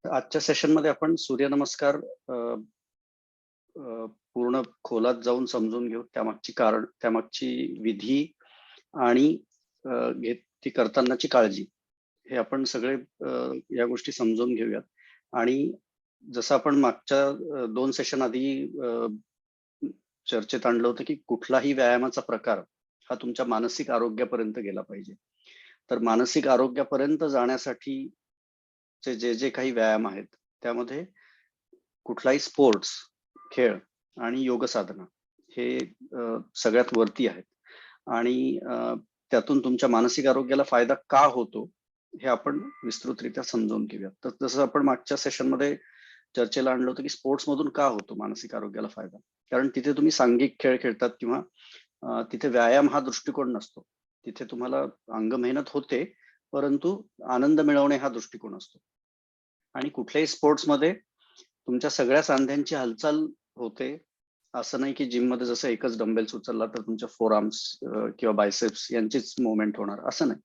आजच्या सेशनमध्ये आपण सूर्यनमस्कार पूर्ण खोलात जाऊन समजून घेऊ, त्यामागची कारण, त्यामागची विधी आणि ती करतानाची काळजी, हे आपण सगळे या गोष्टी समजून घेऊयात. आणि जसं आपण मागच्या 2 सेशन आधी चर्चेत आणलं होतं की कुठलाही व्यायामाचा प्रकार हा तुमच्या मानसिक आरोग्यापर्यंत गेला पाहिजे. तर मानसिक आरोग्यापर्यंत जाण्यासाठी जे जे काही व्यायाम आहेत त्यामध्ये कुठलाही स्पोर्ट्स, खेळ आणि योग साधना हे सगळ्यात वरती आहेत. आणि त्यातून तुमच्या मानसिक आरोग्याला फायदा का होतो हे आपण विस्तृतरित्या समजून घेऊयात. तर जसं आपण मागच्या सेशनमध्ये चर्चेला आणलं होतं की स्पोर्ट्स मधून का होतो मानसिक आरोग्याला फायदा, कारण तिथे तुम्ही सांघिक खेळ खेळतात किंवा तिथे व्यायाम हा दृष्टिकोन नसतो. तिथे तुम्हाला अंग मेहनत होते, परंतु आनंद मिळवणे हा दृष्टिकोन असतो. आणि कुठल्याही स्पोर्ट्समध्ये तुमच्या सगळ्या सांध्यांची हालचाल होते. असं नाही की जिम मध्ये जसं एकच डंबेल्स उचलला तर तुमच्या फोर आर्म्स किंवा बायसेप्स यांचीच मुवमेंट होणार, असं नाही.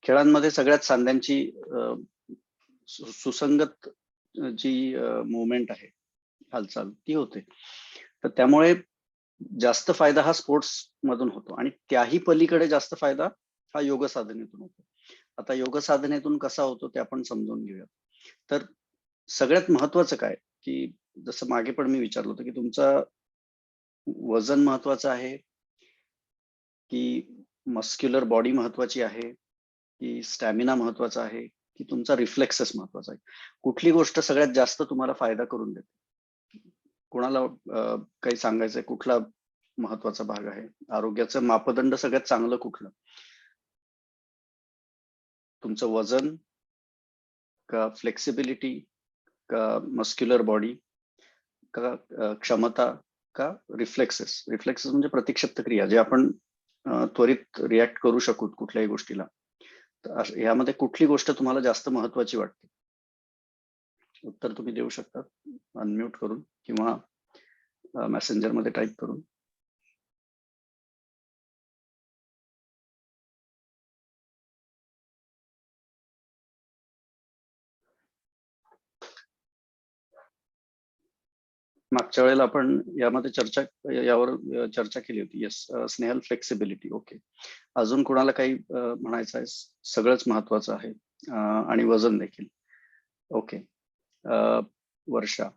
खेळांमध्ये सगळ्याच सांध्यांची सुसंगत जी मुवमेंट आहे, हालचाल ती होते. तर त्यामुळे जास्त फायदा हा स्पोर्ट्स मधून होतो आणि त्याही पलीकडे जास्त फायदा हा योग साधनेतून होतो. आता योग साधनेतून कसा होतो ते आपण समजून घेऊया. तर सगळ्यात महत्वाचं काय, की जसं मागे पण मी विचारलं होतं की तुमचा वजन महत्वाचं आहे की मस्क्युलर बॉडी महत्वाची आहे की स्टॅमिना महत्वाचा आहे की तुमचा रिफ्लेक्सेस महत्वाचा आहे, कुठली गोष्ट सगळ्यात जास्त तुम्हाला फायदा करून देते? कोणाला काही सांगायचंय कुठला महत्वाचा भाग आहे? आरोग्याचं मापदंड सगळ्यात चांगलं कुठलं? तुमचं वजन का फ्लेक्सिबिलिटी का मस्क्युलर बॉडी का क्षमता का रिफ्लेक्सेस? रिफ्लेक्सेस म्हणजे प्रतिक्षिप्त क्रिया, जे आपण त्वरित रिॲक्ट करू शकू कुठल्याही गोष्टीला. तर यामध्ये कुठली गोष्ट तुम्हाला जास्त महत्वाची वाटते? उत्तर तुम्ही देऊ शकता अनम्यूट करून किंवा मेसेंजर मध्ये टाईप करून. मागच्या वेळेला आपण यावर चर्चा केली होती. Yes, Snehal, flexibility. ओके. अजून कोणाला काही म्हणायचं आहे? सगळंच महत्वाचं आहे आणि वजन देखील. ओके. वर्षा,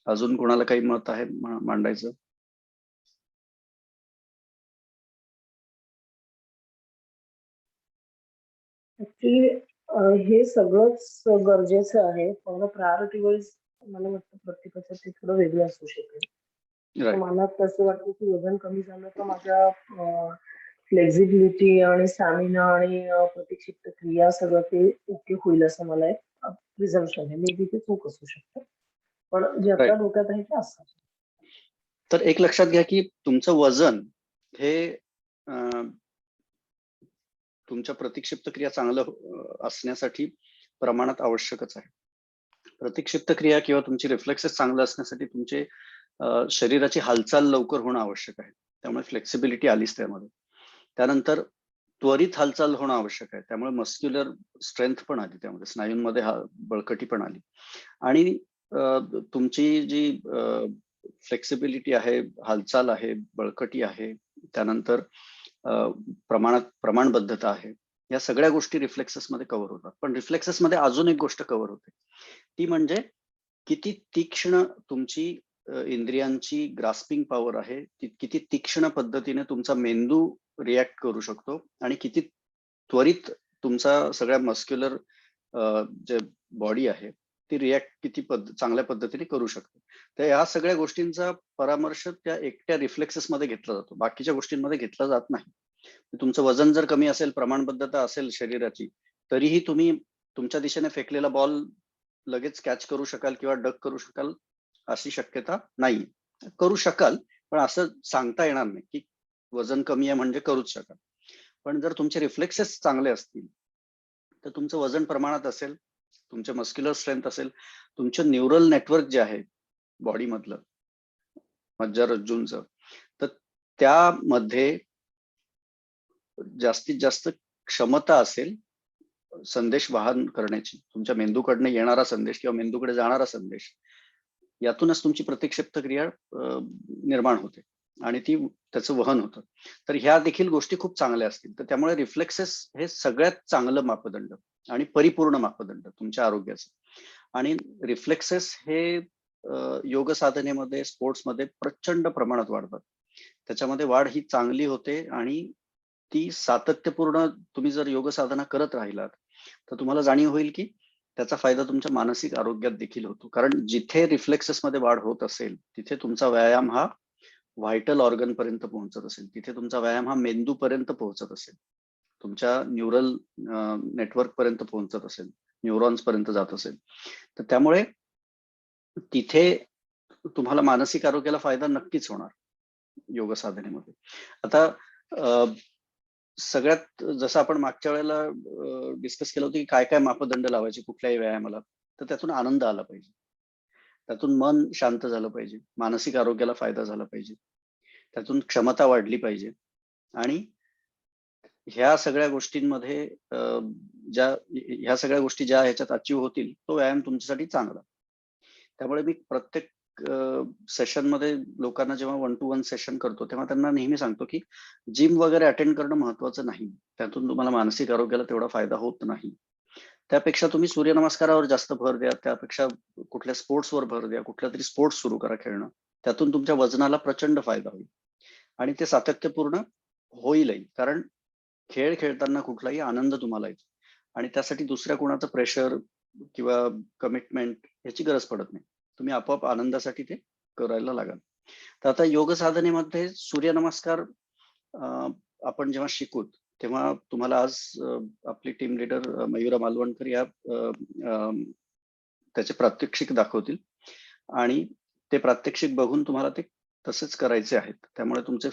अजून कोणाला काही मत आहे मांडायचं? हे सगळंच गरजेचं आहे, पण प्रायोरिटी वाईज मला वाटतं प्रत्येकाचं ते थोडं वेगळं असू शकेल. मला तसं वाटतं की वजन कमी झालं तर माझ्या फ्लेक्झिबिलिटी आणि स्टॅमिना आणि प्रतिक्षिप्त क्रिया सगळं ते ओके होईल असं मला एक प्रिझम्पशन आहे. मे बी ते चूक असू शकतं, पण जे आपल्या डोक्यात आहे ते असतं. तर एक लक्षात घ्या की तुमचं वजन हे तुमच्या प्रतिक्षिप्त क्रिया चांगलं असण्यासाठी प्रमाणात आवश्यकच आहे. प्रतिक्षिप्त क्रिया किंवा तुमची रिफ्लेक्सेस चांगलं असण्यासाठी तुमचे शरीराची हालचाल लवकर होणं आवश्यक आहे. त्यामुळे फ्लेक्सिबिलिटी आलीच त्यामध्ये. त्यानंतर त्वरित हालचाल होणं आवश्यक आहे, त्यामुळे मस्क्युलर स्ट्रेंथ पण आली, त्यामध्ये स्नायूंमध्ये बळकटी पण आली. आणि तुमची जी फ्लेक्सिबिलिटी आहे, हालचाल आहे, बळकटी आहे, त्यानंतर प्रमाणबद्धता आहे, या सगळ्या गोष्टी रिफ्लेक्सेस मध्ये कव्हर होतात. पण रिफ्लेक्सेस मध्ये अजून एक गोष्ट कव्हर होते, ती म्हणजे किती तीक्ष्ण तुमची इंद्रियांची ग्रास्पिंग पॉवर आहे, किती तीक्ष्ण पद्धतीने तुमचा मेंदू रिॲक्ट करू शकतो आणि किती त्वरित तुमचा सगळ्या मस्क्युलर जे बॉडी आहे ती रिॲक्ट किती चांगल्या पद्धतीने करू शकते. तर या सगळ्या गोष्टींचा परामर्श त्या एकट्या रिफ्लेक्सेस मध्ये घेतला जातो, बाकीच्या गोष्टींमध्ये घेतला जात नाही. तुमचं वजन जर कमी असेल, प्रमाणबद्धता असेल शरीराची, तरीही तुम्ही तुमच्या दिशेने फेकलेला बॉल लगेच कॅच करू शकाल किंवा डक करू शकाल अशी शक्यता नाही. करू शकाल, पण असं सांगता येणार नाही की वजन कमी आहे म्हणजे करूच शकाल. पण जर तुमचे रिफ्लेक्सेस चांगले असतील तर तुमचं वजन प्रमाणात असेल, तुमचे मस्क्युलर स्ट्रेंथ असेल, तुमचे न्यूरल नेटवर्क जे आहे बॉडी मधलं, मज्जारज्जूंचं, तर त्यामध्ये जास्तीत जास्त क्षमता असेल संदेश वाहन करण्याची, तुमच्या मेंदूकडनं येणारा संदेश किंवा मेंदूकडे जाणारा संदेश, यातूनच तुमची प्रतिक्षिप्त क्रिया निर्माण होते आणि ती त्याचं वहन होतं. तर ह्या देखील गोष्टी खूप चांगल्या असतील. तर त्यामुळे रिफ्लेक्सेस हे सगळ्यात चांगलं मापदंड आणि परिपूर्ण मापदंड तुमच्या आरोग्याचं. आणि रिफ्लेक्सेस हे योग साधनेमध्ये, स्पोर्ट्समध्ये प्रचंड प्रमाणात वाढतात. त्याच्यामध्ये वाढ ही चांगली होते आणि ती सातत्यपूर्ण तुम्ही जर योग साधना करत राहिलात तर तुम्हाला जाणीव होईल की त्याचा फायदा तुमच्या मानसिक आरोग्यात देखील होतो. कारण जिथे रिफ्लेक्सेस मध्ये वाढ होत असेल तिथे तुमचा व्यायाम हा व्हायटल ऑर्गन पर्यंत पोहोचत असेल, तिथे तुमचा व्यायाम हा मेंदू पर्यंत पोहोचत असेल, तुमच्या न्यूरल नेटवर्क पर्यंत पोहोचत असेल, न्यूरॉन्स पर्यंत जात असेल, तर त्यामुळे तिथे तुम्हाला मानसिक आरोग्याला फायदा नक्कीच होणार योग साधनेमध्ये. आता सगळ्यात जसं आपण मागच्या वेळेला डिस्कस केलं होतं की काय काय मापदंड लावायचे कुठल्याही व्यायामाला, तर त्यातून आनंद आला पाहिजे, त्यातून मन शांत झालं पाहिजे, मानसिक आरोग्याला फायदा झाला पाहिजे, त्यातून क्षमता वाढली पाहिजे आणि ह्या सगळ्या गोष्टींमध्ये ह्या सगळ्या गोष्टी ज्या ह्याच्यात अचीव्ह होतील तो व्यायाम तुमच्यासाठी चांगला. त्यामुळे मी प्रत्येक सेशन मध्ये लोकांना जेव्हा 1 to 1 सेशन करतो तेव्हा त्यांना नेहमी सांगतो की जिम वगैरे अटेंड करणं महत्वाचं नाही, त्यातून तुम्हाला मानसिक आरोग्याला तेवढा फायदा होत नाही. त्यापेक्षा तुम्ही सूर्यनमस्कारावर जास्त भर द्या, त्यापेक्षा कुठल्या स्पोर्ट्सवर भर द्या, कुठला तरी स्पोर्ट्स सुरू करा खेळणं, त्यातून तुमच्या वजनाला प्रचंड फायदा होईल आणि ते सातत्यपूर्ण होईलही. कारण खेळ खेळताना कुठलाही आनंद तुम्हाला येतो आणि त्यासाठी दुसऱ्या कोणाचं प्रेशर किंवा कमिटमेंट याची गरज पडत नाही, तुम्ही आपोआप आनंदासाठी ते करायला लागाल. तर आता योग साधनेमध्ये सूर्यनमस्कार आपण जेव्हा शिकू तेव्हा तुम्हाला आज आपली टीम लीडर मयुरा मालवणकर या त्याचे प्रात्यक्षिक दाखवतील आणि ते प्रात्यक्षिक बघून तुम्हाला ते तसेच करायचे आहेत. त्यामुळे तुमचे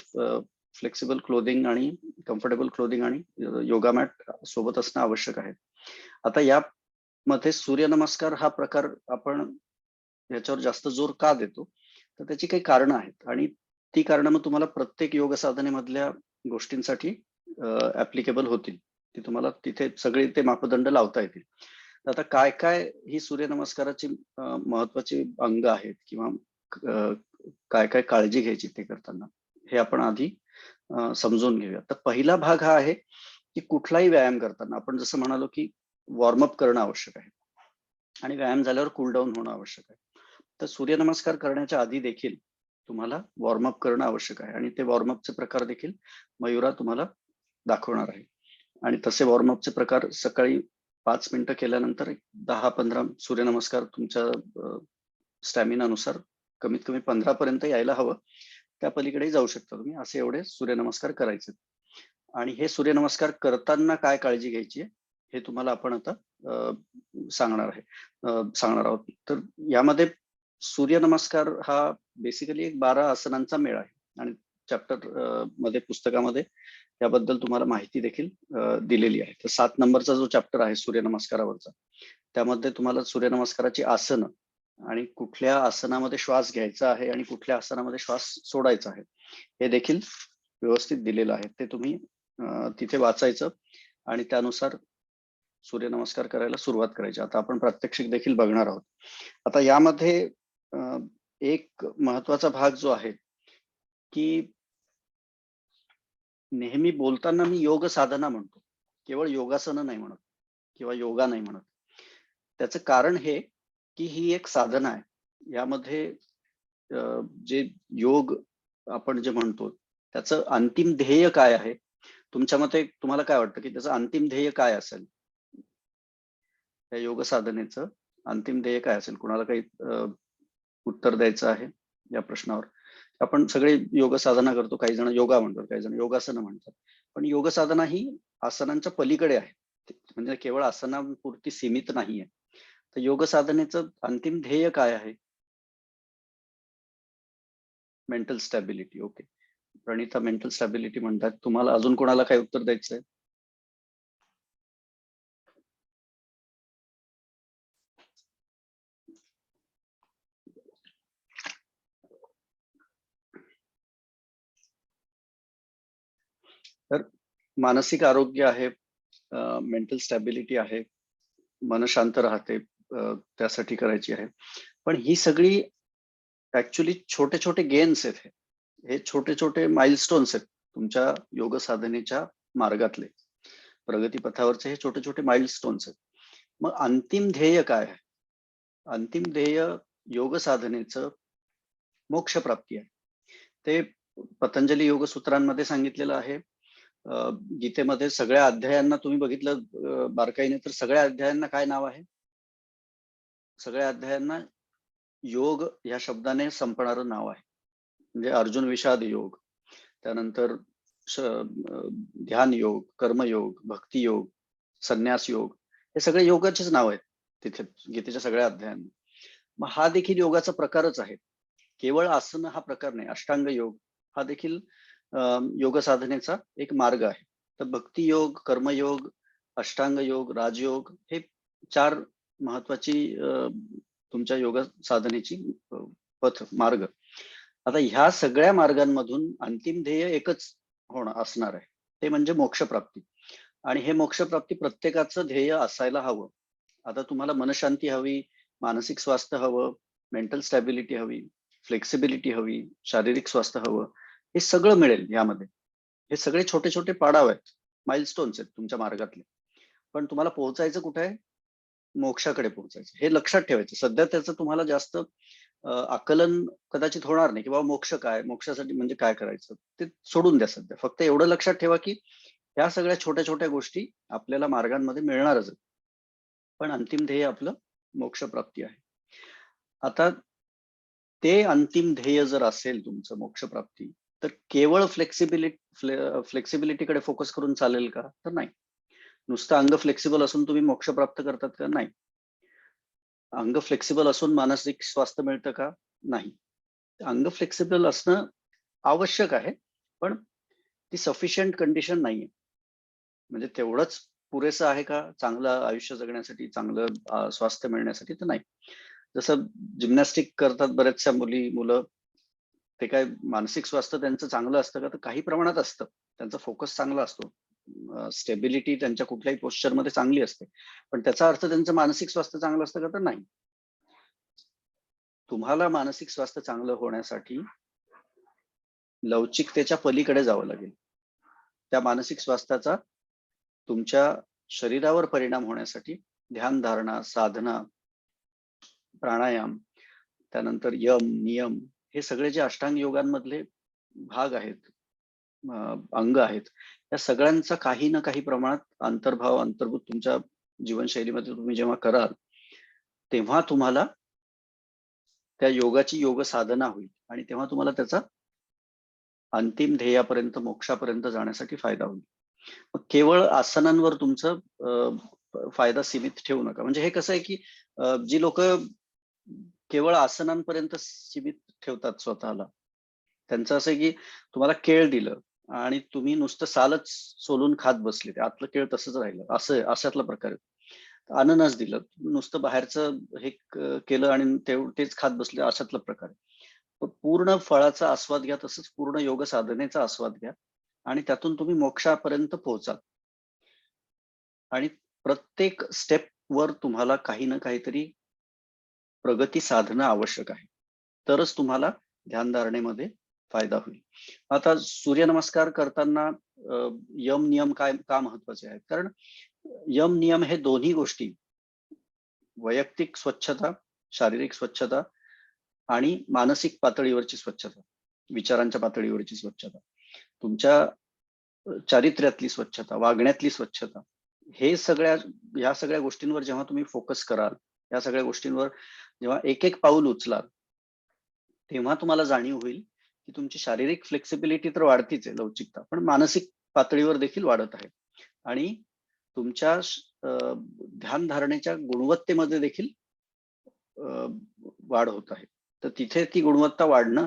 फ्लेक्सिबल क्लोदिंग आणि कम्फर्टेबल क्लोदिंग आणि योगा मॅट सोबत असणं आवश्यक आहे. आता यामध्ये सूर्यनमस्कार हा प्रकार आपण याच्यावर जास्त जोर का देतो, तर त्याची काही कारणं आहेत आणि ती कारणं मग तुम्हाला प्रत्येक योग साधनेमधल्या गोष्टींसाठी ऍप्लिकेबल होतील. ती तुम्हाला तिथे सगळे ते मापदंड लावता येतील. आता काय काय ही सूर्यनमस्काराची महत्वाची अंग आहेत किंवा काय काय काळजी घ्यायची ते करताना, हे आपण आधी समजून घेऊया. तर पहिला भाग हा आहे की कुठलाही व्यायाम करताना आपण जसं म्हणालो की वॉर्मअप करणं आवश्यक आहे आणि व्यायाम झाल्यावर कूलडाऊन होणं आवश्यक आहे. तर सूर्यनमस्कार करण्याच्या आधी देखील तुम्हाला वॉर्मअप करणं आवश्यक आहे आणि ते वॉर्मअपचे प्रकार देखील मयुरा तुम्हाला दाखवणार आहे. आणि तसे वॉर्मअपचे प्रकार सकाळी 5 मिनिटं केल्यानंतर 10-15 सूर्यनमस्कार तुमच्या स्टॅमिनानुसार कमीत कमी 15 पर्यंत यायला हवं, त्या पलीकडे जाऊ शकता तुम्ही, असे एवढे सूर्यनमस्कार करायचे. आणि हे सूर्यनमस्कार करताना काय काळजी घ्यायची हे तुम्हाला आपण आता सांगणार आहोत. तर यामध्ये सूर्यनमस्कार हा बेसिकली एक 12 आसनांचा मेळ आहे आणि चॅप्टर मध्ये पुस्तकामध्ये त्याबद्दल तुम्हाला माहिती देखील दिलेली आहे. तर 7 नंबरचा जो चॅप्टर आहे सूर्यनमस्कारावरचा, त्यामध्ये तुम्हाला सूर्यनमस्काराची आसनं आणि कुठल्या आसनामध्ये श्वास घ्यायचा आहे आणि कुठल्या आसनामध्ये श्वास सोडायचा आहे हे देखील व्यवस्थित दिलेलं आहे. ते तुम्ही तिथे वाचायचं आणि त्यानुसार सूर्यनमस्कार करायला सुरुवात करायची. आता आपण प्रात्यक्षिक देखील बघणार आहोत. आता यामध्ये एक महत्वाचा भाग जो आहे की नेहमी बोलताना मी योग साधना म्हणतो, केवळ योगासनं नाही म्हणत किंवा योगा नाही म्हणत. त्याचं कारण हे की ही एक साधना आहे. यामध्ये जे योग आपण जे म्हणतो त्याचं अंतिम ध्येय काय आहे, तुमच्या मते तुम्हाला काय वाटतं की त्याचं अंतिम ध्येय काय असेल, या योग साधनेचं अंतिम ध्येय काय असेल? कुणाला काही उत्तर द्यायचं आहे या प्रश्नावर? आपण सगळे योग साधना करतो, काही जण योगा म्हणतात, काही जण योगासनं म्हणतात, पण योग साधना ही आसनांच्या पलीकडे आहे, म्हणजे केवळ आसनापुरती सीमित नाहीये. तर योग साधनेचं अंतिम ध्येय काय आहे? Mental stability. Okay, Pranita mental stability म्हणतात. तुम्हाला अजून कोणाला काय उत्तर द्यायचंय? तर मानसिक आरोग्य आहे मेंटल स्टॅबिलिटी आहे, मन शांत राहते, त्यासाठी करायची आहे. पण ही सगळी ऍक्च्युली छोटे छोटे गेन्स आहेत. हे छोटे छोटे माइलस्टोन्स आहेत तुमच्या योग साधनेच्या मार्गातले. प्रगतीपथावरचे हे छोटे छोटे माइलस्टोन्स आहेत. मग अंतिम ध्येय काय आहे? अंतिम ध्येय योग साधनेचं मोक्षप्राप्ती आहे. ते पतंजली योग सूत्रांमध्ये सांगितलेलं आहे. गीतेमध्ये सगळ्या अध्यायांना तुम्ही बघितलं बारकाईने तर सगळ्या अध्यायांना काय नाव आहे? सगळ्या अध्यायांना योग या शब्दाने संपणारं नाव आहे. म्हणजे अर्जुन विषाद योग, त्यानंतर ध्यान योग, कर्मयोग, भक्ती योग, संन्यास योग, हे सगळे योगाचेच नाव आहेत तिथे गीतेच्या सगळ्या अध्यायांना. मग हा देखील योगाचा प्रकारच आहे. केवळ आसन हा प्रकार नाही. अष्टांग योग हा देखील योग साधनेचा एक मार्ग आहे. तर भक्ती योग, कर्मयोग, अष्टांग योग, राजयोग हे 4 महत्वाची तुमच्या योग साधनेची पथ मार्ग. आता ह्या सगळ्या मार्गांमधून अंतिम ध्येय एकच होणार असणार आहे, ते म्हणजे मोक्षप्राप्ती. आणि हे मोक्षप्राप्ती प्रत्येकाचं ध्येय असायला हवं. आता तुम्हाला मनशांती हवी, मानसिक स्वास्थ्य हवं, मेंटल स्टॅबिलिटी हवी, फ्लेक्सिबिलिटी हवी, शारीरिक स्वास्थ्य हवं, हे सगळं मिळेल यामध्ये. हे सगळे छोटे छोटे पाडाव आहेत, माइलस्टोन्स आहेत तुमच्या मार्गातले. पण तुम्हाला पोहोचायचं कुठे आहे? मोक्षाकडे पोहोचायचं. हे लक्षात ठेवायचं. सध्या त्याचं तुम्हाला जास्त आकलन कदाचित होणार नाही, की बाबा मोक्ष काय, मोक्षासाठी म्हणजे काय करायचं, ते सोडून द्या सध्या. फक्त एवढं लक्षात ठेवा की ह्या सगळ्या छोट्या छोट्या गोष्टी आपल्याला मार्गांमध्ये मिळणारच आहेत. पण अंतिम ध्येय आपलं मोक्षप्राप्ती आहे. आता ते अंतिम ध्येय जर असेल तुमचं मोक्षप्राप्ती, तर केवळ फ्लेक्सिबिलिटीकडे फोकस करून चालेल का? तर नाही. नुसतं अंग फ्लेक्सिबल असून तुम्ही मोक्ष प्राप्त करतात का? नाही. अंग फ्लेक्सिबल असून मानसिक स्वास्थ्य मिळतं का? नाही. अंग फ्लेक्सिबल असणं आवश्यक आहे, पण ती सफिशियंट कंडिशन नाहीये. म्हणजे तेवढंच पुरेसं आहे का चांगलं आयुष्य जगण्यासाठी, चांगलं स्वास्थ्य मिळण्यासाठी? तर नाही. जसं जिम्नॅस्टिक करतात बऱ्याचशा मुलं, ते काय मानसिक स्वास्थ्य त्यांचं चांगलं असतं का? तर काही प्रमाणात असतं. त्यांचा फोकस चांगला असतो, स्टेबिलिटी त्यांच्या कुठल्याही पोश्चर मध्ये चांगली असते, पण त्याचा अर्थ त्यांचं मानसिक स्वास्थ्य चांगलं असतं का? तर नाही. तुम्हाला मानसिक स्वास्थ्य चांगलं होण्यासाठी लवचिकतेच्या पलीकडे जावं लागेल. त्या मानसिक स्वास्थ्याचा तुमच्या शरीरावर परिणाम होण्यासाठी ध्यान धारणा, साधना, प्राणायाम, त्यानंतर यम, नियम, हे सगळे जे अष्टांग योगांमधले भाग आहेत, अंग आहेत, या सगळ्यांचा काही ना काही प्रमाणात अंतर्भाव, अंतर्भूत तुमच्या जीवनशैलीमध्ये तुम्ही जेव्हा कराल, तेव्हा तुम्हाला त्या योगाची योग साधना होईल आणि तेव्हा तुम्हाला त्याचा अंतिम ध्येयापर्यंत, मोक्षापर्यंत जाण्यासाठी फायदा होईल. मग केवळ आसनांवर तुमचं फायदा सीमित ठेवू नका. म्हणजे हे कसं आहे की जी लोक केवळ आसनांपर्यंत सीमित ठेवतात स्वतःला, त्यांचं असं आहे की तुम्हाला केळ दिलं आणि तुम्ही नुसतं सालच सोलून खात बसले, ते आतलं केळ तसंच राहिलं, अशातला प्रकार आहे. अननस दिलं, नुसतं बाहेरचं हे केलं आणि तेच खात बसले, अशातला प्रकार आहे. पूर्ण फळाचा आस्वाद घ्या, तसंच पूर्ण योग साधनेचा आस्वाद घ्या आणि त्यातून तुम्ही मोक्षापर्यंत पोहोचाल. आणि प्रत्येक स्टेप वर तुम्हाला काही ना काहीतरी प्रगती साधणं आवश्यक आहे, तरच तुम्हाला ध्यानधारणेमध्ये फायदा होईल. आता सूर्यनमस्कार करताना यम नियम काय का महत्वाचे आहेत? कारण यम नियम हे दोन्ही गोष्टी, वैयक्तिक स्वच्छता, शारीरिक स्वच्छता आणि मानसिक पातळीवरची स्वच्छता, विचारांच्या पातळीवरची स्वच्छता, तुमच्या चारित्र्यातली स्वच्छता, वागण्यातली स्वच्छता, ह्या सगळ्या गोष्टींवर जेव्हा तुम्ही फोकस कराल, या सगळ्या गोष्टींवर जेव्हा एक एक पाऊल उचलाल, तेव्हा तुम्हाला जाणीव होईल की तुमची शारीरिक फ्लेक्सिबिलिटी तर वाढतीच आहे, लवचिकता, पण मानसिक पातळीवर देखील वाढत आहे आणि तुमच्या ध्यान धारणेच्या गुणवत्तेमध्ये देखील वाढ होत आहे. तर तिथे ती गुणवत्ता वाढणं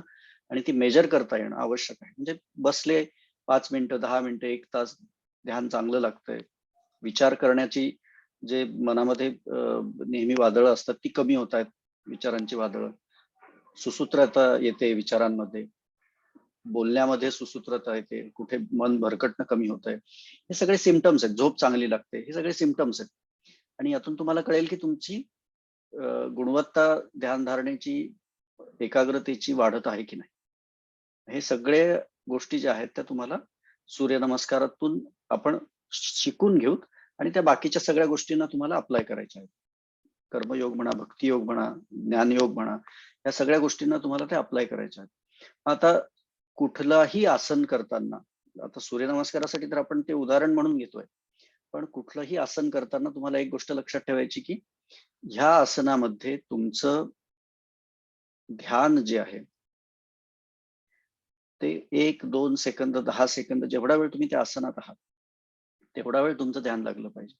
आणि ती मेजर करता येणं आवश्यक आहे. म्हणजे बसले 5 मिनिटं, 10 मिनिटं, 1 तास ध्यान चांगलं लागतंय, विचार करण्याची जे मनामध्ये नेहमी वादळं असतात ती कमी होत आहेत, विचारांची वादळं, सुसूत्रता येते विचारांमध्ये, बोलण्यामध्ये सुसूत्रता येते, कुठे मन भरकटणं कमी होत आहे, हे सगळे सिम्पटम्स आहेत. झोप चांगली लागते, हे सगळे सिम्पटम्स आहेत. आणि यातून तुम्हाला कळेल की तुमची गुणवत्ता ध्यान धारणेची, एकाग्रतेची वाढत आहे की नाही. हे सगळे गोष्टी ज्या आहेत त्या तुम्हाला सूर्यनमस्कारातून आपण शिकून घेऊ आणि त्या बाकीच्या सगळ्या गोष्टींना तुम्हाला अप्लाय करायच्या आहेत. कर्मयोग म्हणा, भक्तियोग म्हणा, ज्ञानयोग म्हणा, या सगळ्या गोष्टींना तुम्हाला ते अप्लाय करायच्या आहेत. आता कुठलाही आसन करताना, आता सूर्यनमस्कारासाठी तर आपण ते उदाहरण म्हणून घेतोय, पण कुठलंही आसन करताना तुम्हाला एक गोष्ट लक्षात ठेवायची की ह्या आसनामध्ये तुमचं ध्यान जे आहे ते 1-2 सेकंद, 10 सेकंद, जेवढा वेळ तुम्ही त्या आसनात आहात तेवढा वेळ तुमचं ध्यान लागलं पाहिजे.